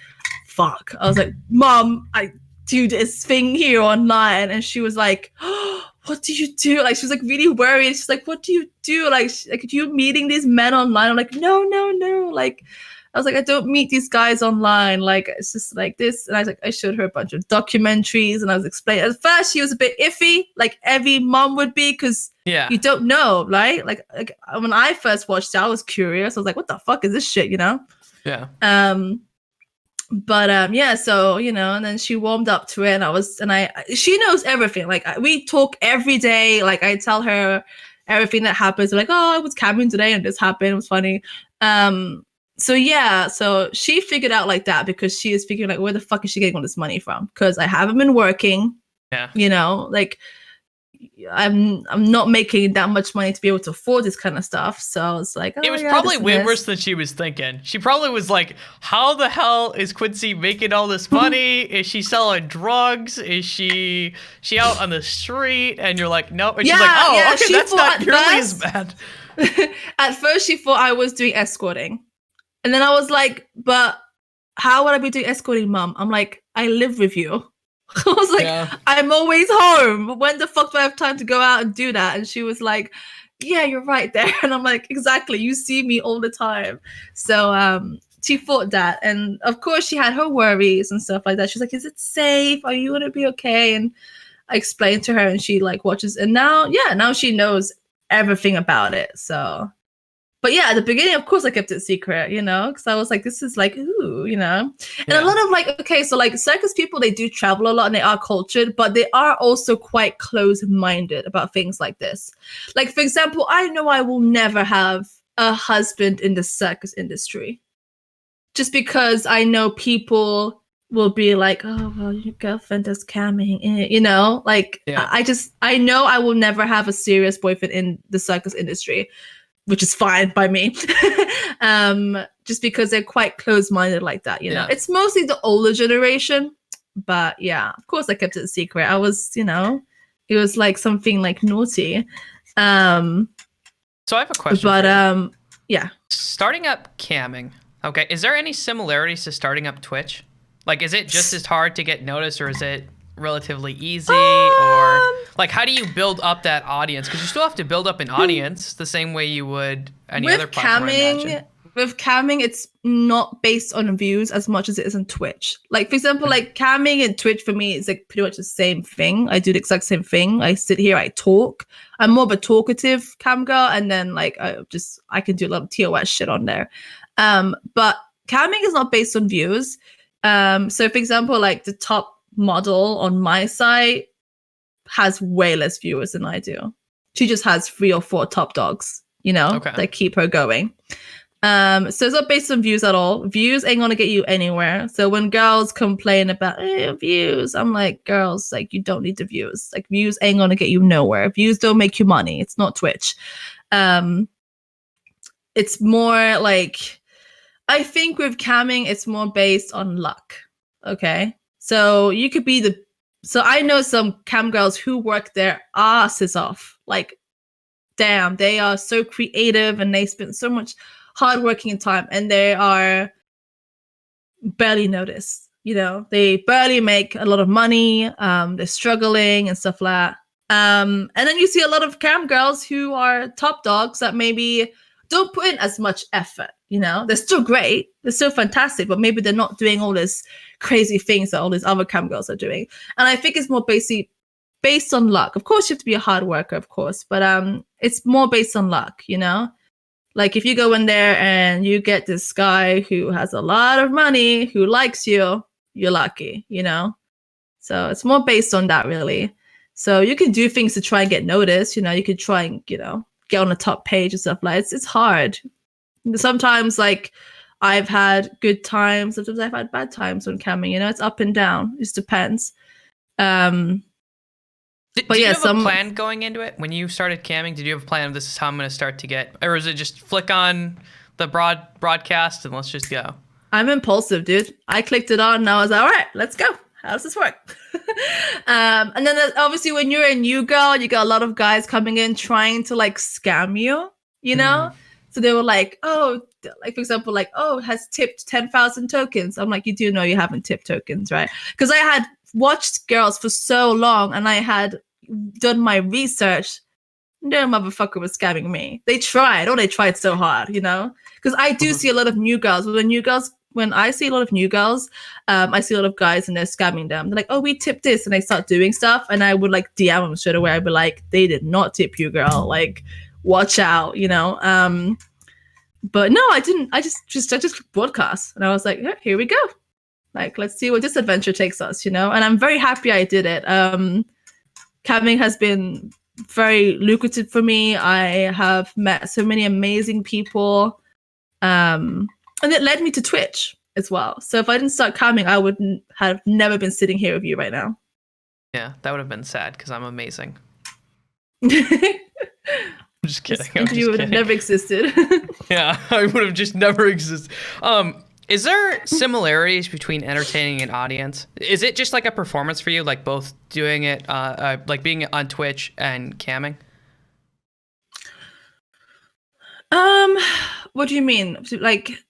fuck. I was like, Mom, I do this thing here online. And she was like, oh, what do you do? Like, she was like really worried. She's like, what do you do? Like, you meeting these men online? I'm like, no. Like, I was like, I don't meet these guys online. Like, it's just like this. And I showed her a bunch of documentaries, and I was explaining. At first, she was a bit iffy, like every mom would be, because you don't know, right? Like when I first watched it, I was curious. I was like, what the fuck is this shit, Yeah. So and then she warmed up to it, and she knows everything. Like, we talk every day. Like, I tell her everything that happens. I'm like, oh, I was camping today and this happened. It was funny. So she figured out like that, because she is figuring like, where the fuck is she getting all this money from? Because I haven't been working. Yeah. Like, I'm not making that much money to be able to afford this kind of stuff. So I was like, it was probably way worse than she was thinking. She probably was like, how the hell is Quincy making all this money? Is she selling drugs? Is she out on the street? And you're like, no. And she's like, oh, okay, that's not nearly as bad. At first, she thought I was doing escorting. And then I was like, but how would I be doing escorting, Mom? I'm like, I live with you. I was like, I'm always home. When the fuck do I have time to go out and do that? And she was like, yeah, you're right there. And I'm like, exactly. You see me all the time. So she thought that, and of course she had her worries and stuff like that. She's like, is it safe, are you gonna be okay? And I explained to her, and she like watches, and now she knows everything about it. So, but yeah, at the beginning, of course, I kept it secret, because I was like, this is like, ooh, and a lot of like, okay, so like circus people, they do travel a lot and they are cultured, but they are also quite close-minded about things like this. Like, for example, I know I will never have a husband in the circus industry, just because I know people will be like, oh, well, your girlfriend does camming, like, I know I will never have a serious boyfriend in the circus industry, which is fine by me. Just because they're quite close-minded like that, It's mostly the older generation, but yeah, of course I kept it a secret. I was, it was like something like naughty. So I have a question. But yeah. Starting up camming, okay, is there any similarities to starting up Twitch? Like, is it just as hard to get noticed, or is it relatively easy? Or like, how do you build up that audience? Because you still have to build up an audience the same way you would any other platform, I imagine. With camming, it's not based on views as much as it is on Twitch. Like, for example, like camming and Twitch for me is like pretty much the same thing. I do the exact same thing. I sit here, I talk. I'm more of a talkative cam girl, and then like I can do a lot of TOS shit on there. But camming is not based on views. So for example, like the top model on my site has way less viewers than I do. She just has 3 or 4 top dogs, that keep her going. So it's not based on views at all. Views ain't gonna get you anywhere. So when girls complain about views, I'm like, girls, like, you don't need the views. Like, views ain't gonna get you nowhere. Views don't make you money. It's not Twitch. It's more like, I think with camming, it's more based on luck. Okay, so you could be so I know some cam girls who work their asses off. Like, damn, they are so creative and they spend so much hard working time, and they are barely noticed. They barely make a lot of money. They're struggling and stuff like that. And then you see a lot of cam girls who are top dogs that maybe don't put in as much effort. They're still great, they're still fantastic, but maybe they're not doing all this crazy things that all these other cam girls are doing. And I think it's more based on luck. Of course, you have to be a hard worker, of course, but it's more based on luck. Like, if you go in there and you get this guy who has a lot of money, who likes you, you're lucky, So it's more based on that, really. So you can do things to try and get noticed. You could try and, get on the top page and stuff like that. It's hard. Sometimes, like, I've had good times. Sometimes I've had bad times when camming. It's up and down. It just depends. Did you have a plan going into it when you started camming? Did you have a plan of this is how I'm going to start to get, or is it just flick on the broadcast and let's just go? I'm impulsive, dude. I clicked it on and I was like, all right, let's go. How does this work? And then obviously when you're a new girl, you got a lot of guys coming in trying to like scam you, So they were like, oh, like for example, like, oh, has tipped 10,000 tokens. I'm like, you do know you haven't tipped tokens, right? Because I had watched girls for so long and I had done my research. No motherfucker was scamming me. They tried so hard, because I do see a lot of new girls. When I see a lot of new girls, I see a lot of guys and they're scamming them. They're like, oh, we tipped this, and they start doing stuff, and I would like DM them straight away. I'd be like, they did not tip you, girl. Like, watch out, But no, I didn't. I just broadcast, and I was like, yeah, here we go. Like, let's see what this adventure takes us, And I'm very happy I did it. Camming has been very lucrative for me. I have met so many amazing people. And it led me to Twitch as well. So if I didn't start camming, I would have never been sitting here with you right now. Yeah, that would have been sad because I'm amazing. I'm just kidding. You would have never existed. Yeah, I would have just never existed. Is there similarities between entertaining an audience? Is it just like a performance for you, like both doing it, like being on Twitch and camming? What do you mean? Like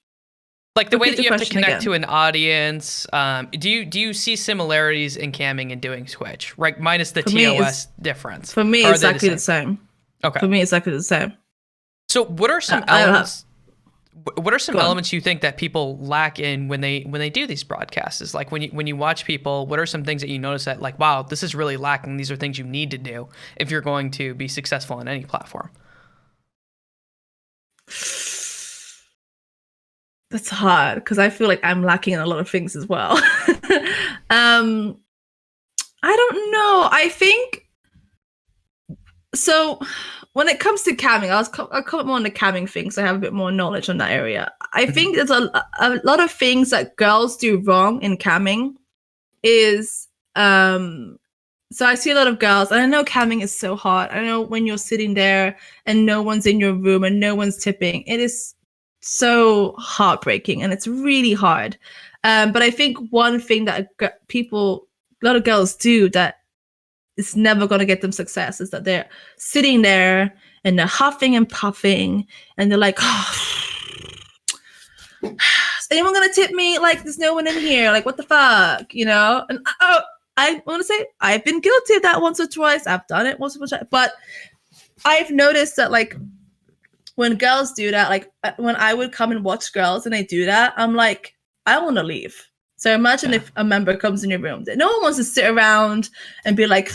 the way that you have to connect to an audience. Do you see similarities in camming and doing Twitch, right? Minus the TOS difference. For me, it's exactly the same. Okay. For me, it's exactly the same. So what are some elements? What are some Go on. elements you think that people lack in when they do these broadcasts? Is like when you watch people, what are some things that you notice that like, wow, this is really lacking. These are things you need to do if you're going to be successful on any platform. That's hard because I feel like I'm lacking in a lot of things as well. I don't know. I think so. When it comes to camming, I'll comment more on the camming thing, so I have a bit more knowledge on that area. I think there's a lot of things that girls do wrong in camming. Is so I see a lot of girls, and I know camming is so hard. I know when you're sitting there and no one's in your room and no one's tipping, it is so heartbreaking and it's really hard. But I think one thing that a lot of girls do that is never going to get them success is that they're sitting there and they're huffing and puffing and they're like, oh, is anyone going to tip me? Like, there's no one in here. Like, what the fuck? You know? And I want to say I've been guilty of that once or twice. I've done it once or twice. But I've noticed that, like, when girls do that, like, when I would come and watch girls and they do that, I'm like, I want to leave. So imagine if a member comes in your room. No one wants to sit around and be like,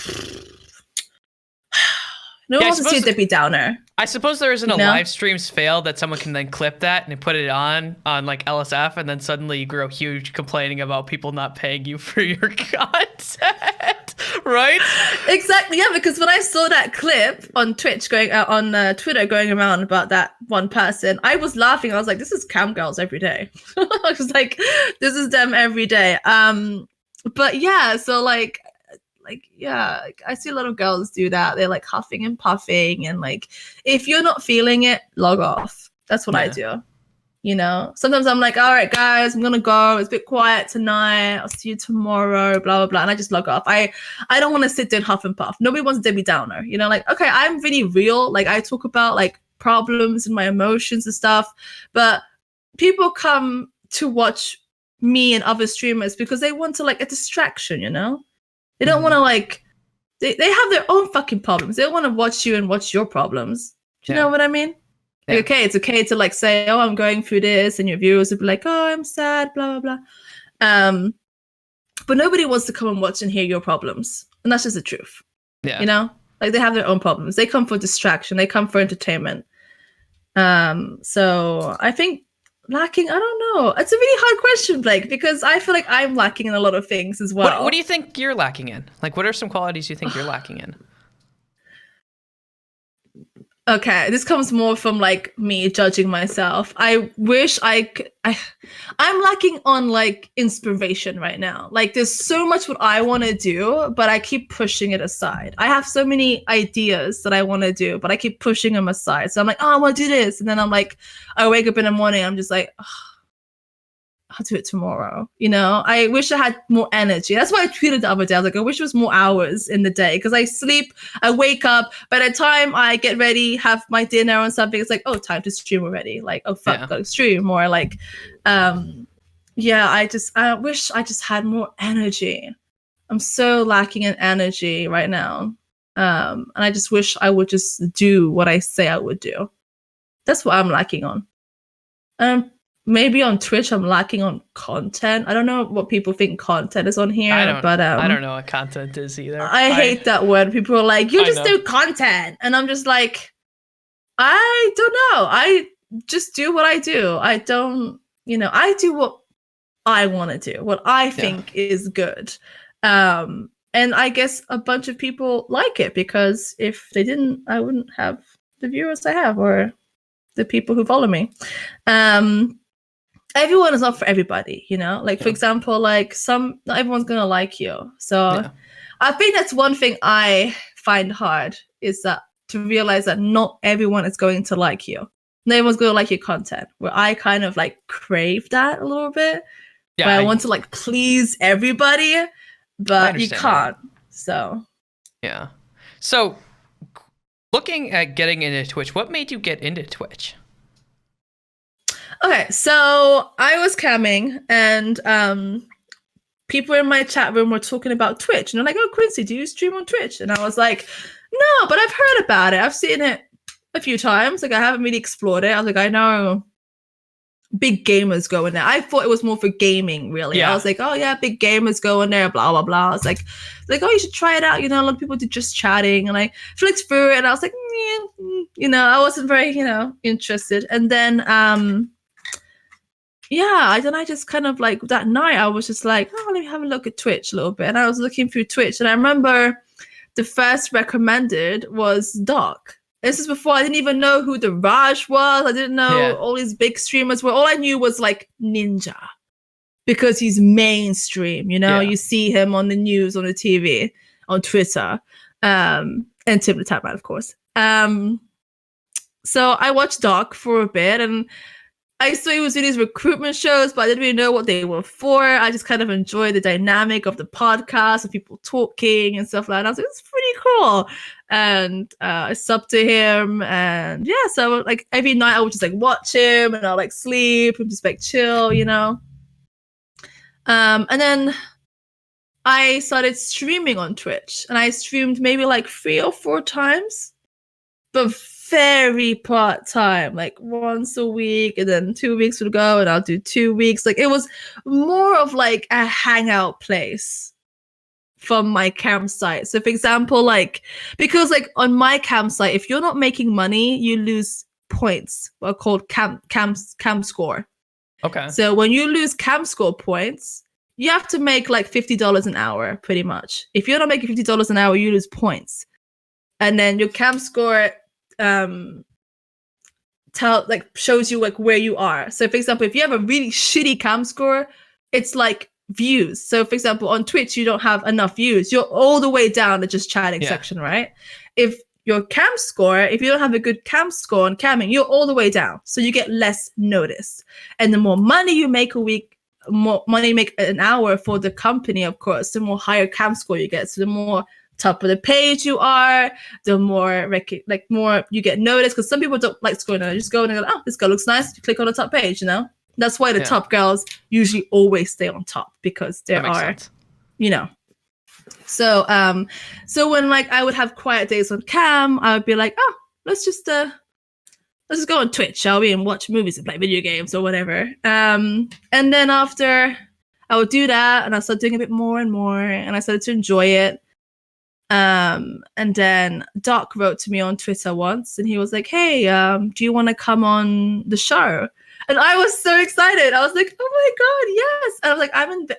no one wants to see a Debbie Downer. I suppose there isn't a live streams fail that someone can then clip that and put it on like LSF, and then suddenly you grow huge complaining about people not paying you for your content, right? Exactly, yeah. Because when I saw that clip on Twitch on Twitter going around about that one person, I was laughing. I was like, "This is camgirls every day." I was like, "This is them every day." But yeah, so like yeah, I see a lot of girls do that. They're like huffing and puffing, and like if you're not feeling it, log off. That's what I do. You know, sometimes I'm like, all right, guys, I'm gonna go. It's a bit quiet tonight. I'll see you tomorrow. Blah blah blah, and I just log off. I don't want to sit there and huff and puff. Nobody wants Debbie Downer. You know, like okay, I'm really real. Like I talk about like problems and my emotions and stuff, but people come to watch me and other streamers because they want to like a distraction. You know. They don't want to like, they have their own fucking problems. They don't want to watch you and watch your problems. Do you know what I mean? Like, okay, it's okay to like say, oh, I'm going through this, and your viewers will be like, oh, I'm sad, blah, blah, blah. But nobody wants to come and watch and hear your problems. And that's just the truth. Yeah. You know? Like they have their own problems. They come for distraction. They come for entertainment. So I think lacking, I don't know. It's a really hard question, Blake, because I feel like I'm lacking in a lot of things as well. What do you think you're lacking in? Like, what are some qualities you think you're lacking in? Okay, this comes more from like me judging myself. I wish I'm lacking on like inspiration right now. Like there's so much what I want to do, but I keep pushing it aside. I have so many ideas that I want to do, but I keep pushing them aside. So I'm like, oh, I want to do this. And then I'm like, I wake up in the morning, I'm just like, oh, I'll do it tomorrow. You know, I wish I had more energy. That's why I tweeted the other day. I was like, I wish it was more hours in the day because I sleep, I wake up. By the time I get ready, have my dinner or something, it's like, oh, time to stream already. Like, oh, fuck, gotta stream more. Like, yeah, I wish I just had more energy. I'm so lacking in energy right now. And I just wish I would just do what I say I would do. That's what I'm lacking on. Maybe on Twitch, I'm lacking on content. I don't know what people think content is on here, but I don't know what content is either. I hate that word. People are like, "You just do content," and I'm just like, I don't know. I just do what I do. I don't, you know, I do what I want to do, what I think is good. And I guess a bunch of people like it because if they didn't, I wouldn't have the viewers I have or the people who follow me. Everyone is not for everybody, you know? Like, for example, like not everyone's going to like you. So I think that's one thing I find hard is that to realize that not everyone is going to like you. No one's going to like your content, where I kind of like crave that a little bit. Yeah, where I want to like please everybody, but you can't. So. Yeah. So looking at getting into Twitch, what made you get into Twitch? Okay, so I was camming and people in my chat room were talking about Twitch. And they're like, oh, Quincy, do you stream on Twitch? And I was like, no, but I've heard about it. I've seen it a few times. Like, I haven't really explored it. I was like, I know big gamers go in there. I thought it was more for gaming, really. Yeah. I was like, oh yeah, big gamers go in there, blah blah blah. I was like, oh, you should try it out. You know, a lot of people do just chatting, and I flicked through it, and I was like, you know, I wasn't very, you know, interested. And then then I just kind of like that night I was just like, oh, let me have a look at Twitch a little bit. And I was looking through Twitch, and I remember the first recommended was Doc. This is before I didn't even know who the Raj was. I didn't know all these big streamers were. All I knew was like Ninja, because he's mainstream. You know, you see him on the news, on the TV, on Twitter, and Tim the Tatman, of course. So I watched Doc for a bit, and I saw he was doing these recruitment shows, but I didn't really know what they were for. I just kind of enjoyed the dynamic of the podcast and people talking and stuff like that. I was like, it's pretty cool. And I subbed to him, and yeah, so like every night I would just like watch him, and I'll like sleep and just like chill, you know. And then I started streaming on Twitch, and I streamed maybe like 3 or 4 times, but very part-time, like once a week, and then 2 weeks would go and I'll do 2 weeks. Like it was more of like a hangout place from my campsite. So for example, like, because like on my campsite, if you're not making money, you lose points, what are called camp score. Okay. So when you lose camp score points, you have to make like $50 an hour, pretty much. If you're not making $50 an hour, you lose points. And then your camp score shows you like where you are. So for example, if you have a really shitty cam score, it's like views. So for example, on Twitch you don't have enough views, you're all the way down to just chatting section, right? If your cam score, if you don't have a good cam score on camming, you're all the way down, so you get less noticed. And the more money you make a week, more money you make an hour for the company, of course, the more higher cam score you get. So the more top of the page you are, the more more you get noticed, because some people don't like scrolling. They just go and go, oh, this girl looks nice, you click on the top page, you know. That's why the top girls usually always stay on top, because there are sense. You know. So when like I would have quiet days on cam, I would be like, oh, let's just go on Twitch, shall we, and watch movies and play video games or whatever. And then after I would do that, and I started doing a bit more and more, and I started to enjoy it. And then Doc wrote to me on Twitter once, and he was like, hey, do you want to come on the show? And I was so excited. I was like, oh my God, yes. And I was like,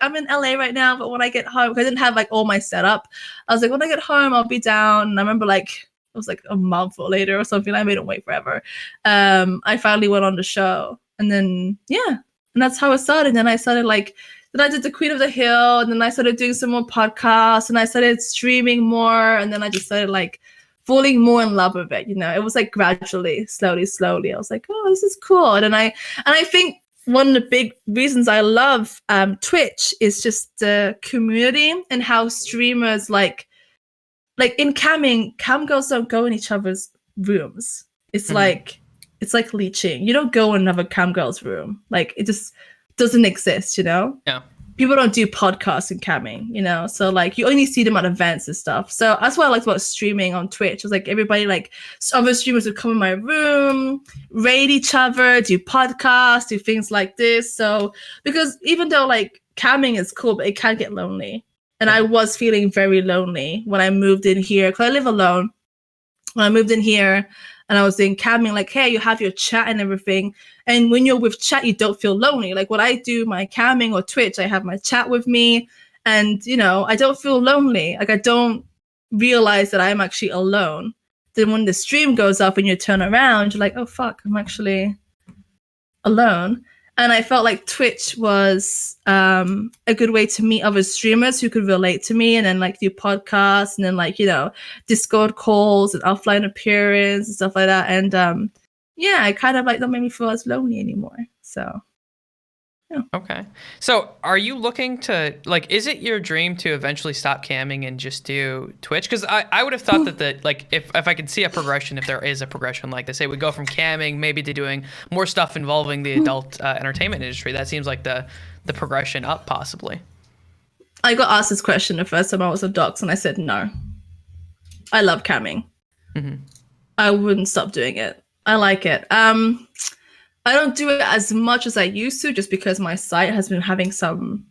I'm in LA right now, but when I get home, because I didn't have like all my setup, I was like, when I get home, I'll be down. And I remember like, it was like a month or later or something. I made him wait forever. I finally went on the show. And then, yeah. And that's how it started. And then I started like, then I did the Queen of the Hill, and then I started doing some more podcasts, and I started streaming more, and then I just started like falling more in love with it. You know, it was like gradually, slowly. I was like, oh, this is cool. And I think one of the big reasons I love Twitch is just the community, and how streamers like in camming, cam girls don't go in each other's rooms. It's like leeching. You don't go in another cam girl's room. Like it just doesn't exist, you know? Yeah. People don't do podcasts and camming, you know? So like you only see them at events and stuff. So that's what I liked about streaming on Twitch. It was like everybody, like other streamers would come in my room, raid each other, do podcasts, do things like this. So because even though like camming is cool, but it can get lonely. And I was feeling very lonely when I moved in here, because I live alone. When I moved in here, and I was doing camming, like, hey, you have your chat and everything. And when you're with chat, you don't feel lonely. Like when I do my camming or Twitch, I have my chat with me, and, you know, I don't feel lonely. Like I don't realize that I'm actually alone. Then when the stream goes up and you turn around, you're like, oh, fuck, I'm actually alone. And I felt like Twitch was a good way to meet other streamers who could relate to me, and then like do podcasts, and then like, you know, Discord calls and offline appearance and stuff like that. And yeah, I kind of like don't make me feel as lonely anymore. So yeah. Okay. So are you looking to, like, is it your dream to eventually stop camming and just do Twitch? Because I would have thought that like if I could see a progression, if there is a progression, like they say, we go from camming maybe to doing more stuff involving the adult entertainment industry. That seems like the progression up, possibly. I got asked this question the first time I was on Docs, and I said no. I love camming. I wouldn't stop doing it. I like it. I don't do it as much as I used to, just because my site has been having some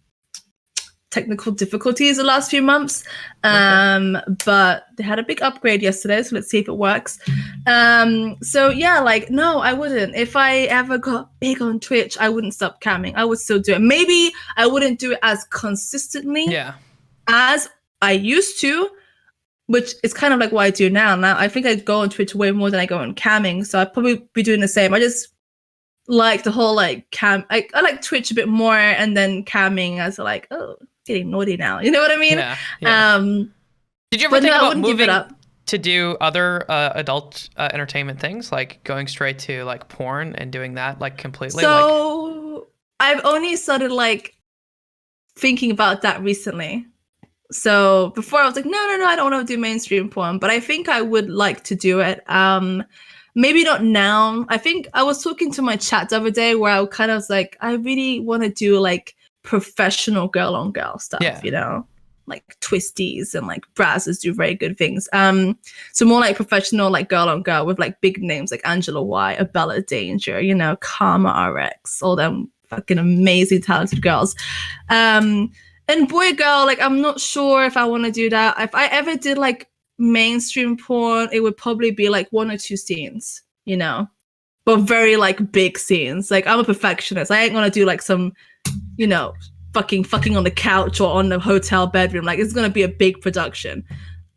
technical difficulties the last few months. But they had a big upgrade yesterday, so let's see if it works. So yeah, like, no, I wouldn't. If I ever got big on Twitch, I wouldn't stop camming. I would still do it. Maybe I wouldn't do it as consistently as I used to, which is kind of like what I do now. Now I think I go on Twitch way more than I go on camming, so I'd probably be doing the same. I just like the whole like cam. I like Twitch a bit more, and then camming as like, oh, getting naughty now. You know what I mean? Yeah. Did you ever think about moving to do other adult entertainment things, like going straight to like porn and doing that like completely? So I've only started like thinking about that recently. So before I was like, no, I don't want to do mainstream porn, but I think I would like to do it. Maybe not now. I think I was talking to my chat the other day where I kind of was like, I really want to do like professional girl on girl stuff, you know, like twisties and like brazzers do very good things. So more like professional, like girl on girl with like big names like Angela White, Abella Danger, you know, Karma RX, all them fucking amazing talented girls. And boy girl, like I'm not sure if I want to do that. If I ever did like mainstream porn, it would probably be like 1 or 2 scenes, you know, but very like big scenes. Like I'm a perfectionist. I ain't gonna do like some, you know, fucking on the couch or on the hotel bedroom. Like it's gonna be a big production.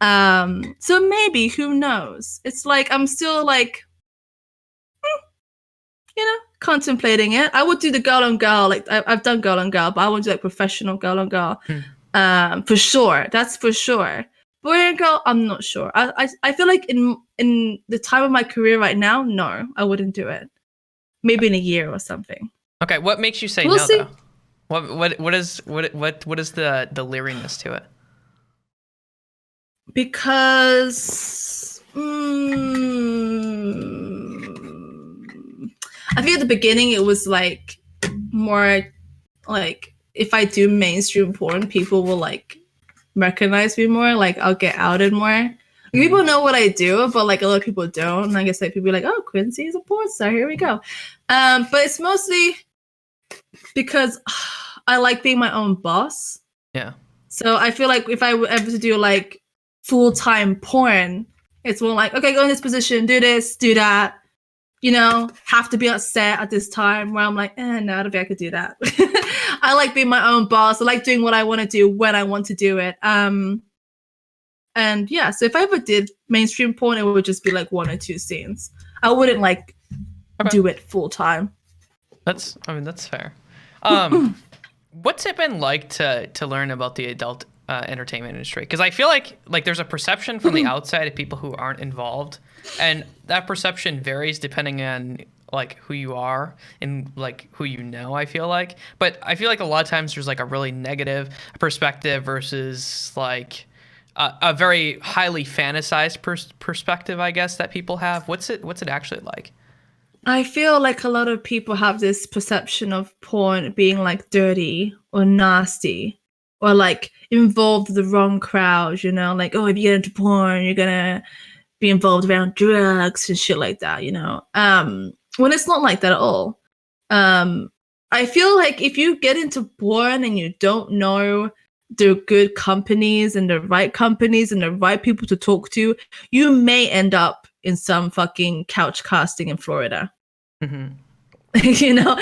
So maybe, who knows? It's like I'm still like, you know, contemplating it. I would do the girl on girl. Like I've done girl on girl, but I would do like professional girl on girl. For sure. That's for sure. Boy and girl, I'm not sure. I feel like in the time of my career right now, no, I wouldn't do it. Maybe in a year or something. Okay, what makes you say no though? What is the leeriness to it? Because I think at the beginning it was like more like if I do mainstream porn, people will like recognize me more. Like I'll get outed more. People know what I do, but like a lot of people don't. And I guess like people be like, "Oh, Quincy is a porn star. Here we go." But it's mostly because I like being my own boss. Yeah. So I feel like if I were ever to do like full-time porn, it's more like, okay, go in this position, do this, do that. You know, have to be on set at this time, where I'm like, no, I don't think I could do that. I like being my own boss. I like doing what I want to do when I want to do it. And yeah, so if I ever did mainstream porn, it would just be like 1 or 2 scenes. I wouldn't like do it full time. That's fair. What's it been like to learn about the adult entertainment industry? Because I feel like there's a perception from the outside of people who aren't involved, and that perception varies depending on like who you are and like who you know. I feel like a lot of times there's like a really negative perspective versus like a very highly fantasized perspective, I guess, that people have. What's it actually like? I feel like a lot of people have this perception of porn being like dirty or nasty or like involved with the wrong crowd, you know, like, oh, if you get into porn, you're gonna be involved around drugs and shit like that, you know. When it's not like that at all. I feel like if you get into porn and you don't know the good companies and the right people to talk to, you may end up in some fucking couch casting in Florida. you know,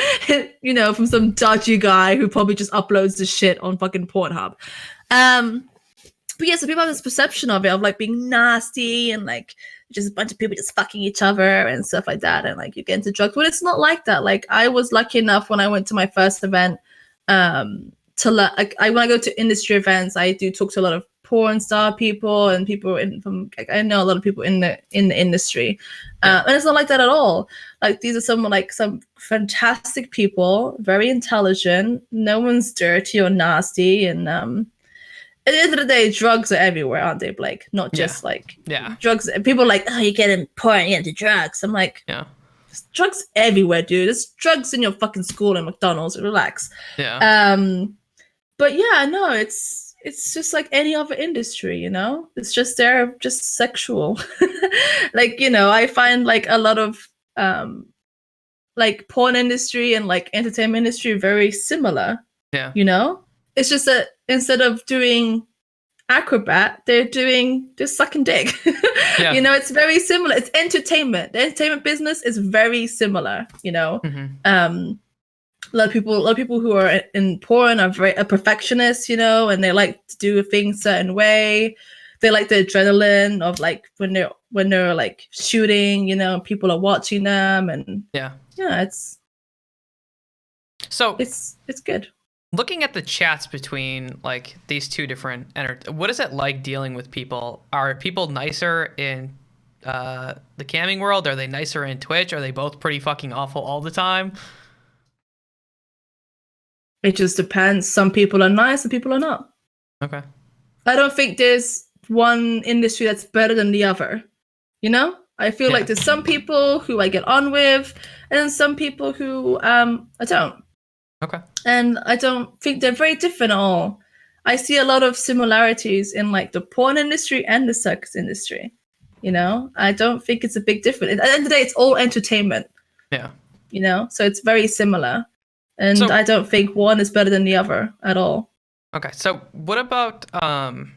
from some dodgy guy who probably just uploads the shit on fucking Pornhub. But yeah, so people have this perception of it, of like being nasty and like just a bunch of people just fucking each other and stuff like that, and like you get into drugs. But it's not like that. Like I was lucky enough when I went to my first event when I go to industry events, I do talk to a lot of porn star people and people I know a lot of people in the industry, and it's not like that at all. Like these are some fantastic people, very intelligent. No one's dirty or nasty, and at the end of the day, drugs are everywhere, aren't they, Blake? Not just drugs. People are like, oh, you get in porn, you get into drugs. I'm like, there's drugs everywhere, dude. There's drugs in your fucking school and McDonald's. Relax. But yeah, no, it's just like any other industry, you know? It's just they're just sexual. Like, you know, I find like a lot of like porn industry and like entertainment industry very similar. Yeah. You know, it's just that instead of doing acrobat, they're doing just sucking dick. Yeah. You know, it's very similar. It's entertainment. The entertainment business is very similar. You know, a lot of people who are in porn are very a perfectionist. You know, and they like to do things a certain way. They like the adrenaline of like when they're like shooting. You know, people are watching them, and yeah, it's good. Looking at the chats between like these two different what is it like dealing with people? Are people nicer in the camming world? Are they nicer in Twitch? Are they both pretty fucking awful all the time? It just depends. Some people are nice, some people are not. Okay. I don't think there's one industry that's better than the other. You know? I feel like there's some people who I get on with, and then some people who I don't. Okay. And I don't think they're very different at all. I see a lot of similarities in like the porn industry and the circus industry. You know, I don't think it's a big difference. At the end of the day, it's all entertainment. Yeah. You know, so it's very similar. And I don't think one is better than the other at all. Okay. So what about one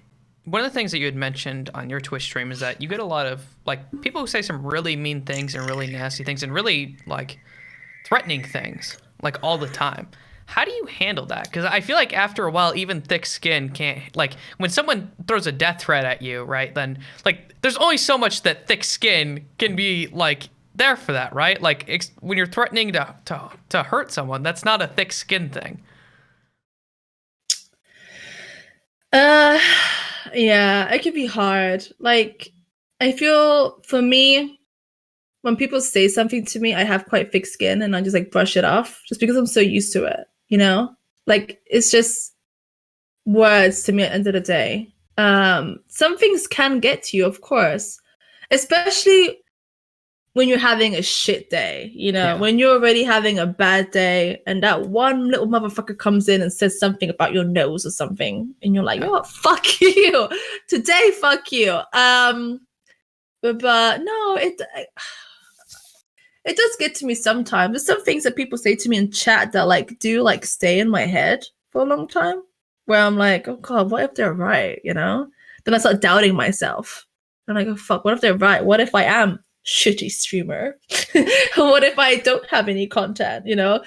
of the things that you had mentioned on your Twitch stream is that you get a lot of like people who say some really mean things and really nasty things and really like threatening things like all the time. How do you handle that? Because I feel like after a while, even thick skin can't, like when someone throws a death threat at you, right? Then like there's only so much that thick skin can be like there for that, right? Like when you're threatening to hurt someone, that's not a thick skin thing. Yeah, it can be hard. Like I feel for me, when people say something to me, I have quite thick skin and I just like brush it off just because I'm so used to it, you know? Like it's just words to me at the end of the day. Some things can get to you, of course, especially when you're having a shit day, you know, when you're already having a bad day and that one little motherfucker comes in and says something about your nose or something and you're like, oh, fuck you. Today, fuck you. But no, it does get to me sometimes. There's some things that people say to me in chat that like do like stay in my head for a long time where I'm like, oh God, what if they're right? You know? Then I start doubting myself. I'm like, oh fuck, what if they're right? What if I am shitty streamer? What if I don't have any content, you know?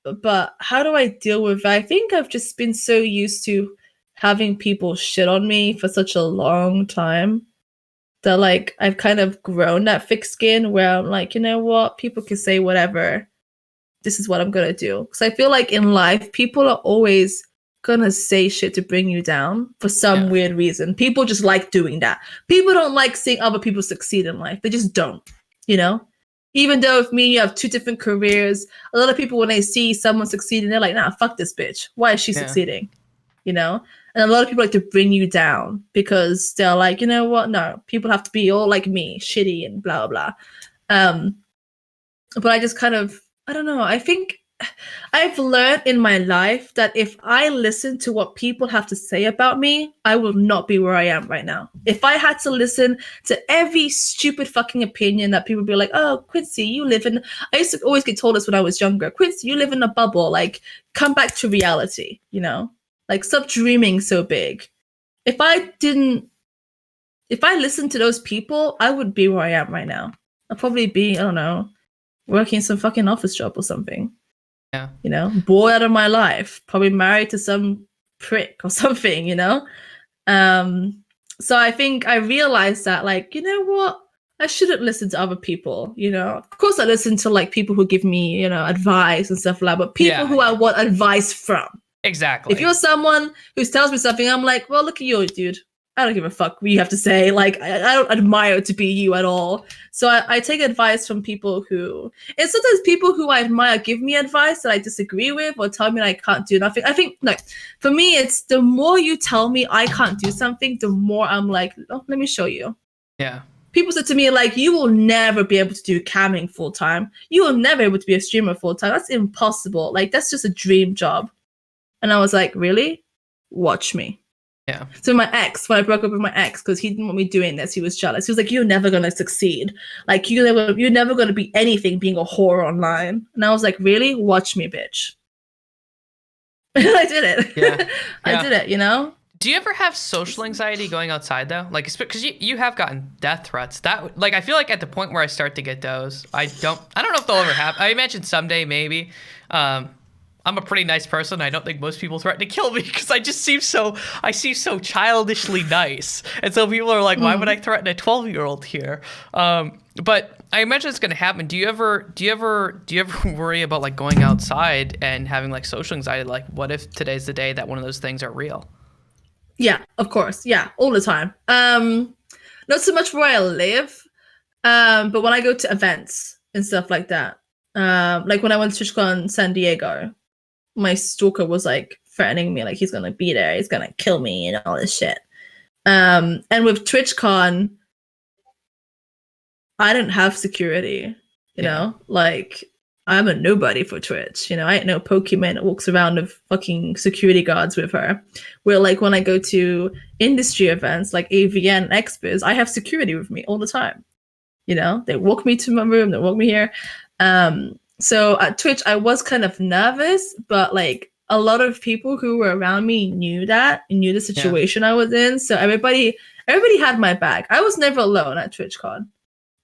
But how do I deal with that? I think I've just been so used to having people shit on me for such a long time that like I've kind of grown that thick skin where I'm like, you know what? People can say whatever. This is what I'm gonna do. Because I feel like in life, people are always gonna say shit to bring you down for some weird reason. People just like doing that. People don't like seeing other people succeed in life. They just don't, you know? Even though if me and you have two different careers, a lot of people when they see someone succeeding, they're like, nah, fuck this bitch. Why is she succeeding? You know? And a lot of people like to bring you down because they're like, you know what? No, people have to be all like me, shitty and blah, blah. But I just kind of, I don't know. I think I've learned in my life that if I listen to what people have to say about me, I will not be where I am right now. If I had to listen to every stupid fucking opinion that people be like, oh, Quincy, you live in, I used to always get told this when I was younger, Quincy, you live in a bubble, like come back to reality, you know? Like, stop dreaming so big. If I listened to those people, I would be where I am right now. I'd probably be, I don't know, working some fucking office job or something. Yeah. You know, bored out of my life, probably married to some prick or something, you know? So I think I realized that, like, you know what? I shouldn't listen to other people, you know? Of course, I listen to, like, people who give me, you know, advice and stuff like that, but people who I want advice from. Exactly. If you're someone who tells me something, I'm like, well, look at you, dude. I don't give a fuck what you have to say. Like, I don't admire to be you at all. So I take advice from people who, and sometimes people who I admire give me advice that I disagree with or tell me I can't do nothing. I think, no, for me, it's the more you tell me I can't do something, the more I'm like, oh, let me show you. Yeah. People said to me, like, you will never be able to do camming full time. You will never be able to be a streamer full time. That's impossible. Like, that's just a dream job. And I was like, really? Watch me. Yeah. So my ex, when I broke up with my ex, because he didn't want me doing this, he was jealous. He was like, "You're never gonna succeed. Like you're never gonna be anything being a whore online." And I was like, "Really? Watch me, bitch." I did it. Yeah. I did it. You know. Do you ever have social anxiety going outside though? Like, because you have gotten death threats. That like I feel like at the point where I start to get those, I don't know if they'll ever happen. I imagine someday maybe. I'm a pretty nice person. I don't think most people threaten to kill me because I seem so childishly nice. And so people are like, why would I threaten a 12-year-old here? But I imagine it's going to happen. Do you ever worry about like going outside and having like social anxiety? Like, what if today's the day that one of those things are real? Yeah, of course. Yeah, all the time. Not so much where I live, but when I go to events and stuff like that. Like when I went to TwitchCon San Diego, my stalker was like threatening me, like he's gonna be there, he's gonna kill me, and all this shit. And with TwitchCon, I didn't have security, you know, like I'm a nobody for Twitch, you know. I ain't no Pokemon that walks around with fucking security guards with her. Where like when I go to industry events like AVN Expos, I have security with me all the time. You know, they walk me to my room, they walk me here. So at Twitch, I was kind of nervous, but like a lot of people who were around me knew the situation I was in. So everybody had my back. I was never alone at TwitchCon.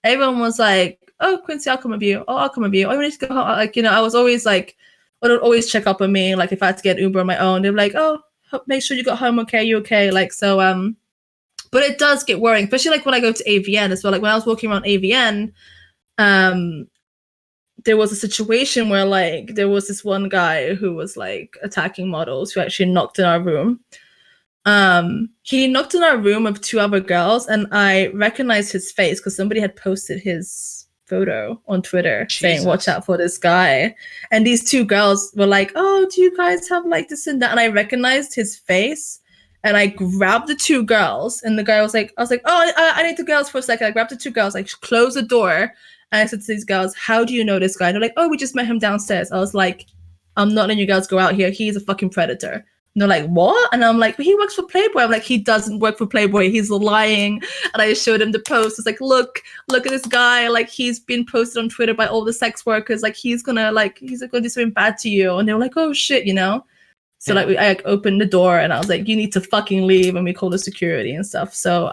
Everyone was like, "Oh, Quincy, I'll come with you. Oh, I'll come with you. Oh, you need to go home." Like, you know, I was always like, they would always check up on me. Like if I had to get Uber on my own, they'd be like, "Oh, make sure you got home okay. You okay?" Like, so, but it does get worrying, especially like when I go to AVN as well. Like when I was walking around AVN, there was a situation where like there was this one guy who was like attacking models who actually knocked in our room. He knocked in our room with 2 other girls, and I recognized his face because somebody had posted his photo on Twitter saying, "Watch out for this guy." And these 2 girls were like, "Oh, do you guys have like this and that?" And I recognized his face. And I grabbed the 2 girls, and the guy was like, "Oh, I need the girls for a second." I grabbed the 2 girls, like closed the door, and I said to these girls, "How do you know this guy?" And they're like, "Oh, we just met him downstairs." I was like, "I'm not letting you girls go out here. He's a fucking predator." And they're like, "What?" And I'm like, "But he works for Playboy." I'm like, "He doesn't work for Playboy. He's lying." And I showed him the post. It's like, look at this guy. Like he's been posted on Twitter by all the sex workers. Like he's gonna do something bad to you. And they were like, "Oh shit," you know. So like I like opened the door and I was like, "You need to fucking leave," and we called the security and stuff. So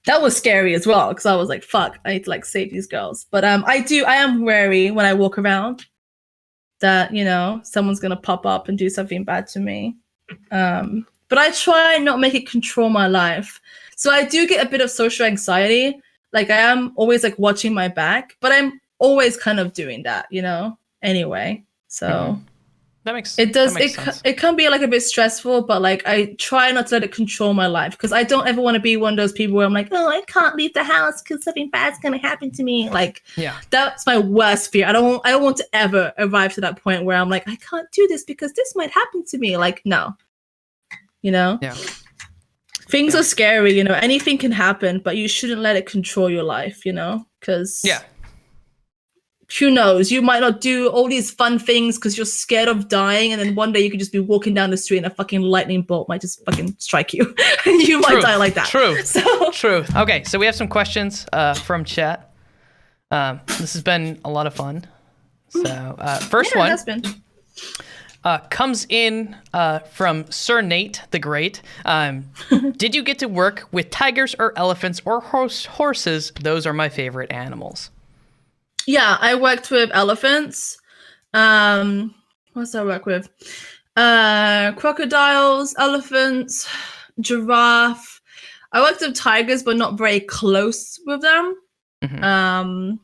that was scary as well because I was like, "Fuck, I need to like save these girls." But I am wary when I walk around that, you know, someone's gonna pop up and do something bad to me. But I try and not make it control my life. So I do get a bit of social anxiety. Like I am always like watching my back, but I'm always kind of doing that, you know, anyway. So that makes sense. It can be like a bit stressful, but like I try not to let it control my life because I don't ever want to be one of those people where I'm like, "Oh, I can't leave the house because something bad's gonna happen to me." Like, that's my worst fear. I don't want to ever arrive to that point where I'm like, "I can't do this because this might happen to me." Like, no, you know. Yeah. Things are scary, you know. Anything can happen, but you shouldn't let it control your life, you know, because who knows? You might not do all these fun things because you're scared of dying, and then one day you could just be walking down the street and a fucking lightning bolt might just fucking strike you, and you might die like that. True. Okay, so we have some questions from chat. This has been a lot of fun. So first one has been. Comes in from Sir Nate the Great. Did you get to work with tigers or elephants or horses? Those are my favorite animals. Yeah, I worked with elephants. What else did I work with? Crocodiles, elephants, giraffe. I worked with tigers, but not very close with them. Mm-hmm.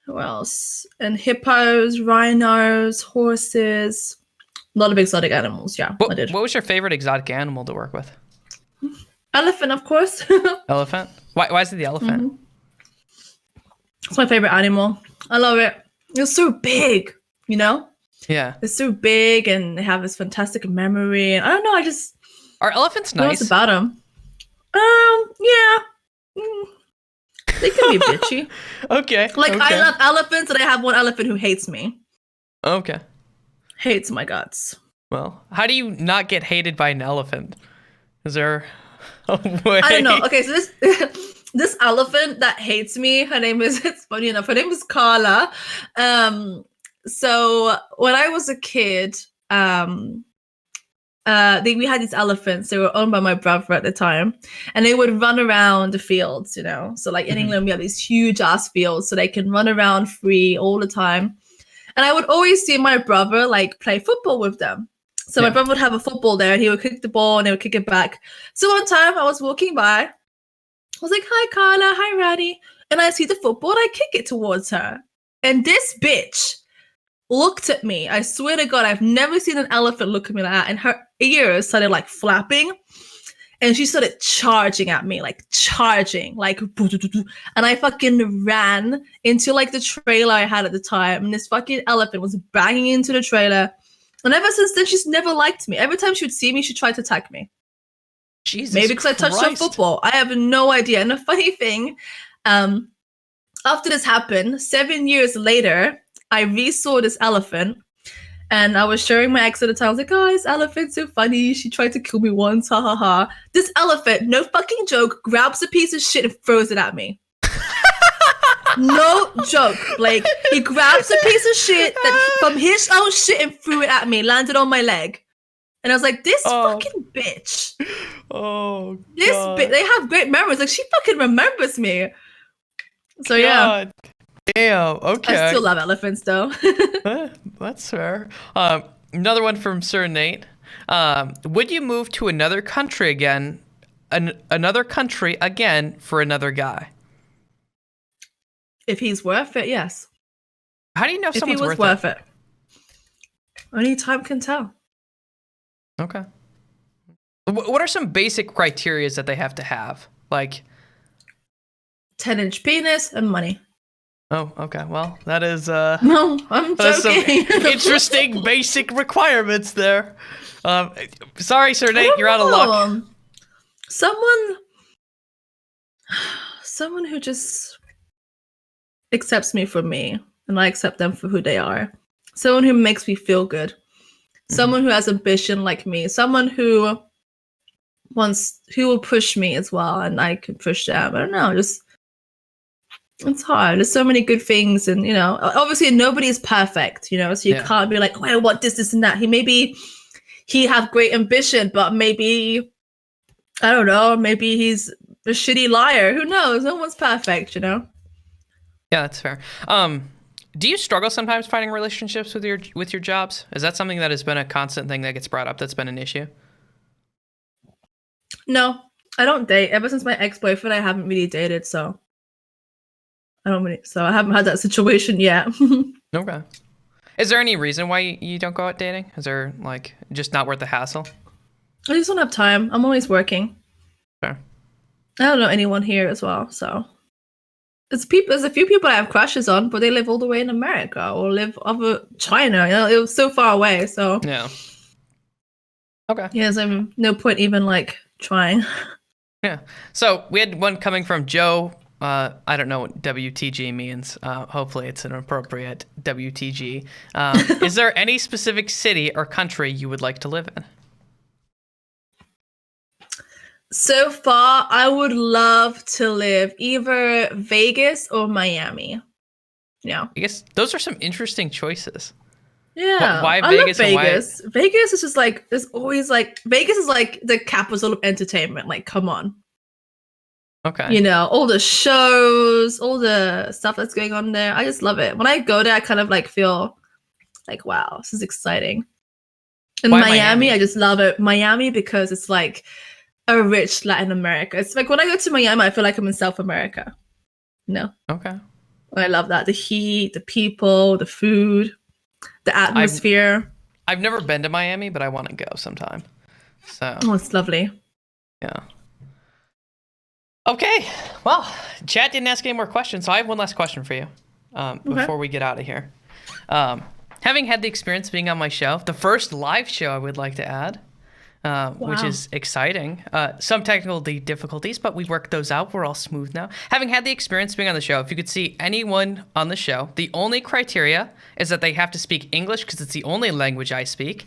Who else? And hippos, rhinos, horses. A lot of exotic animals, yeah, I did. What was your favorite exotic animal to work with? Elephant, of course. Elephant? Why is it the elephant? Mm-hmm. It's my favorite animal. I love it. It's so big, you know? Yeah. It's so big and they have this fantastic memory. And I don't know, Are elephants nice? What's about them? Yeah. They can be bitchy. Okay. I love elephants and I have one elephant who hates me. Okay. Hates my guts. Well, how do you not get hated by an elephant? Is there a way? I don't know. Okay, so this this elephant that hates me, her name is, it's funny enough, her name is Carla. So when I was a kid, we had these elephants. They were owned by my brother at the time, and they would run around the fields, you know. So like in England, we have these huge ass fields, so they can run around free all the time. And I would always see my brother like play football with them. So my brother would have a football there, and he would kick the ball, and they would kick it back. So one time I was walking by, I was like, "Hi, Carla. Hi, Raddy." And I see the football, and I kick it towards her. And this bitch looked at me. I swear to God, I've never seen an elephant look at me like that. And her ears started like flapping, and she started charging at me, like charging, like, and I fucking ran into like the trailer I had at the time, and this fucking elephant was banging into the trailer. And ever since then, she's never liked me. Every time she would see me, she tried to attack me. Jesus Maybe because I touched her football. I have no idea. And the funny thing, after this happened, 7 years later, I re-saw this elephant, and I was showing my ex at the time. I was like, "Oh, this elephant's so funny. She tried to kill me once, ha ha ha." This elephant, no fucking joke, grabs a piece of shit and throws it at me. No joke, Blake. He grabs a piece of shit from his own shit and threw it at me, landed on my leg. And I was like, this fucking bitch. Oh, this bitch. They have great memories. Like, she fucking remembers me. So, yeah. Damn, okay. I still love elephants, though. That's fair. Another one from Sir Nate. Would you move to another country again, for another guy? If he's worth it, yes. How do you know if someone's worth it? Only time can tell. Okay. What are some basic criteria that they have to have? Like 10-inch penis and money. Oh, okay. Well, that is no, I'm joking. Some interesting basic requirements there. Sorry, Sir Nate, you're out of luck. Someone who just accepts me for me, and I accept them for who they are. Someone who makes me feel good. Someone who has ambition like me. Someone who will push me as well, and I can push them. I don't know, just it's hard. There's so many good things, and obviously nobody's perfect, so you can't be like, oh, I want this and that. He have great ambition, but maybe I don't know, maybe he's a shitty liar. Who knows? No one's perfect, Yeah, that's fair. Do you struggle sometimes finding relationships with your jobs? Is that something that has been a constant thing that gets brought up that's been an issue? No, I don't date. Ever since my ex-boyfriend, I haven't really dated, so I haven't had that situation yet. Okay. Is there any reason why you don't go out dating? Is there just not worth the hassle? I just don't have time. I'm always working. Fair. I don't know anyone here as well, so there's a few people I have crushes on, but they live all the way in America or live over China. It was so far away, so yeah. Okay. Yeah, so no point even trying. Yeah. So we had one coming from Joe. I don't know what WTG means. Hopefully it's an appropriate WTG. Is there any specific city or country you would like to live in? So far, I would love to live either Vegas or Miami. Yeah. I guess those are some interesting choices. Yeah. Why Vegas? I love Vegas. Vegas is just there's always Vegas is the capital of entertainment. Come on. Okay. All the shows, all the stuff that's going on there. I just love it. When I go there, I kind of feel wow, this is exciting. And Miami, I just love it. Miami because it's a rich Latin America. It's when I go to Miami, I feel like I'm in South America. No. Okay. I love that. The heat, the people, the food, the atmosphere. I've never been to Miami, but I want to go sometime. So. Oh, it's lovely. Yeah. Okay. Well, chat didn't ask any more questions, so I have one last question for you before we get out of here. Having had the experience being on my show, the first live show I would like to add, which is exciting. Some technical difficulties, but we worked those out. We're all smooth now. Having had the experience being on the show, if you could see anyone on the show, the only criteria is that they have to speak English because it's the only language I speak.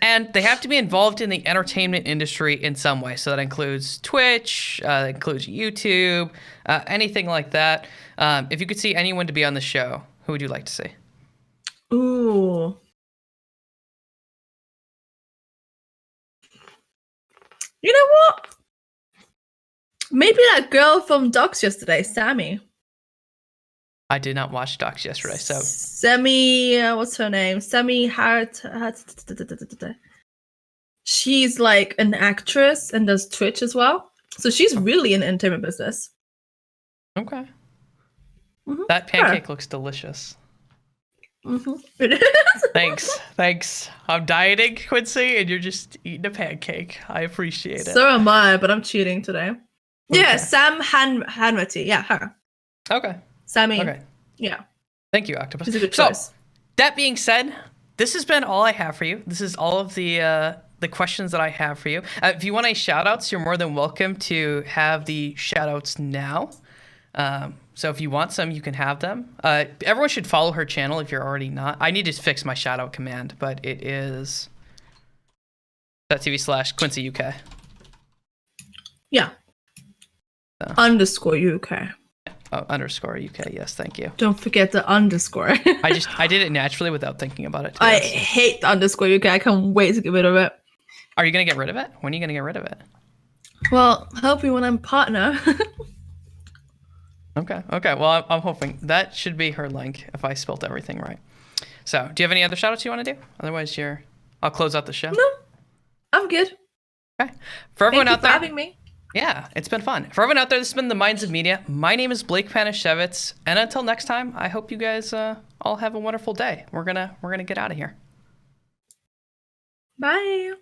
And they have to be involved in the entertainment industry in some way. So that includes Twitch, includes YouTube, anything like that. If you could see anyone to be on the show, who would you like to see? Ooh. You know what? Maybe that girl from Docs yesterday, Sammy. I did not watch Docs yesterday, so what's her name? Semi Hart. She's like an actress and does Twitch as well. So she's really in the entertainment business. Okay. That pancake looks delicious. It is. Thanks. I'm dieting, Quincy, and you're just eating a pancake. I appreciate it. So am I, but I'm cheating today. Okay. Yeah, Sam Hanratty. Yeah, her. Okay. Sammy. Okay. Yeah. Thank you, Octopus. She's a good choice. So, that being said, this has been all I have for you. This is all of the questions that I have for you. If you want any shout-outs, you're more than welcome to have the shout-outs now. So if you want some, you can have them. Everyone should follow her channel if you're already not. I need to fix my shout-out command, but it is .tv/Quincy UK. Yeah. So. _UK. Oh, _UK, yes, thank you. Don't forget the underscore. I did it naturally without thinking about it. I hate the _UK. I can't wait to get rid of it. Are you going to get rid of it? When are you going to get rid of it? Well, hopefully when I'm partner. Okay. Well, I'm hoping that should be her link if I spelt everything right. So, do you have any other shout-outs you want to do? Otherwise, I'll close out the show. No, I'm good. Okay. For everyone out there, for having me. Yeah, it's been fun. For everyone out there, this has been The Minds of Media. My name is Blake Panashevitz, and until next time, I hope you guys all have a wonderful day. We're gonna get out of here. Bye.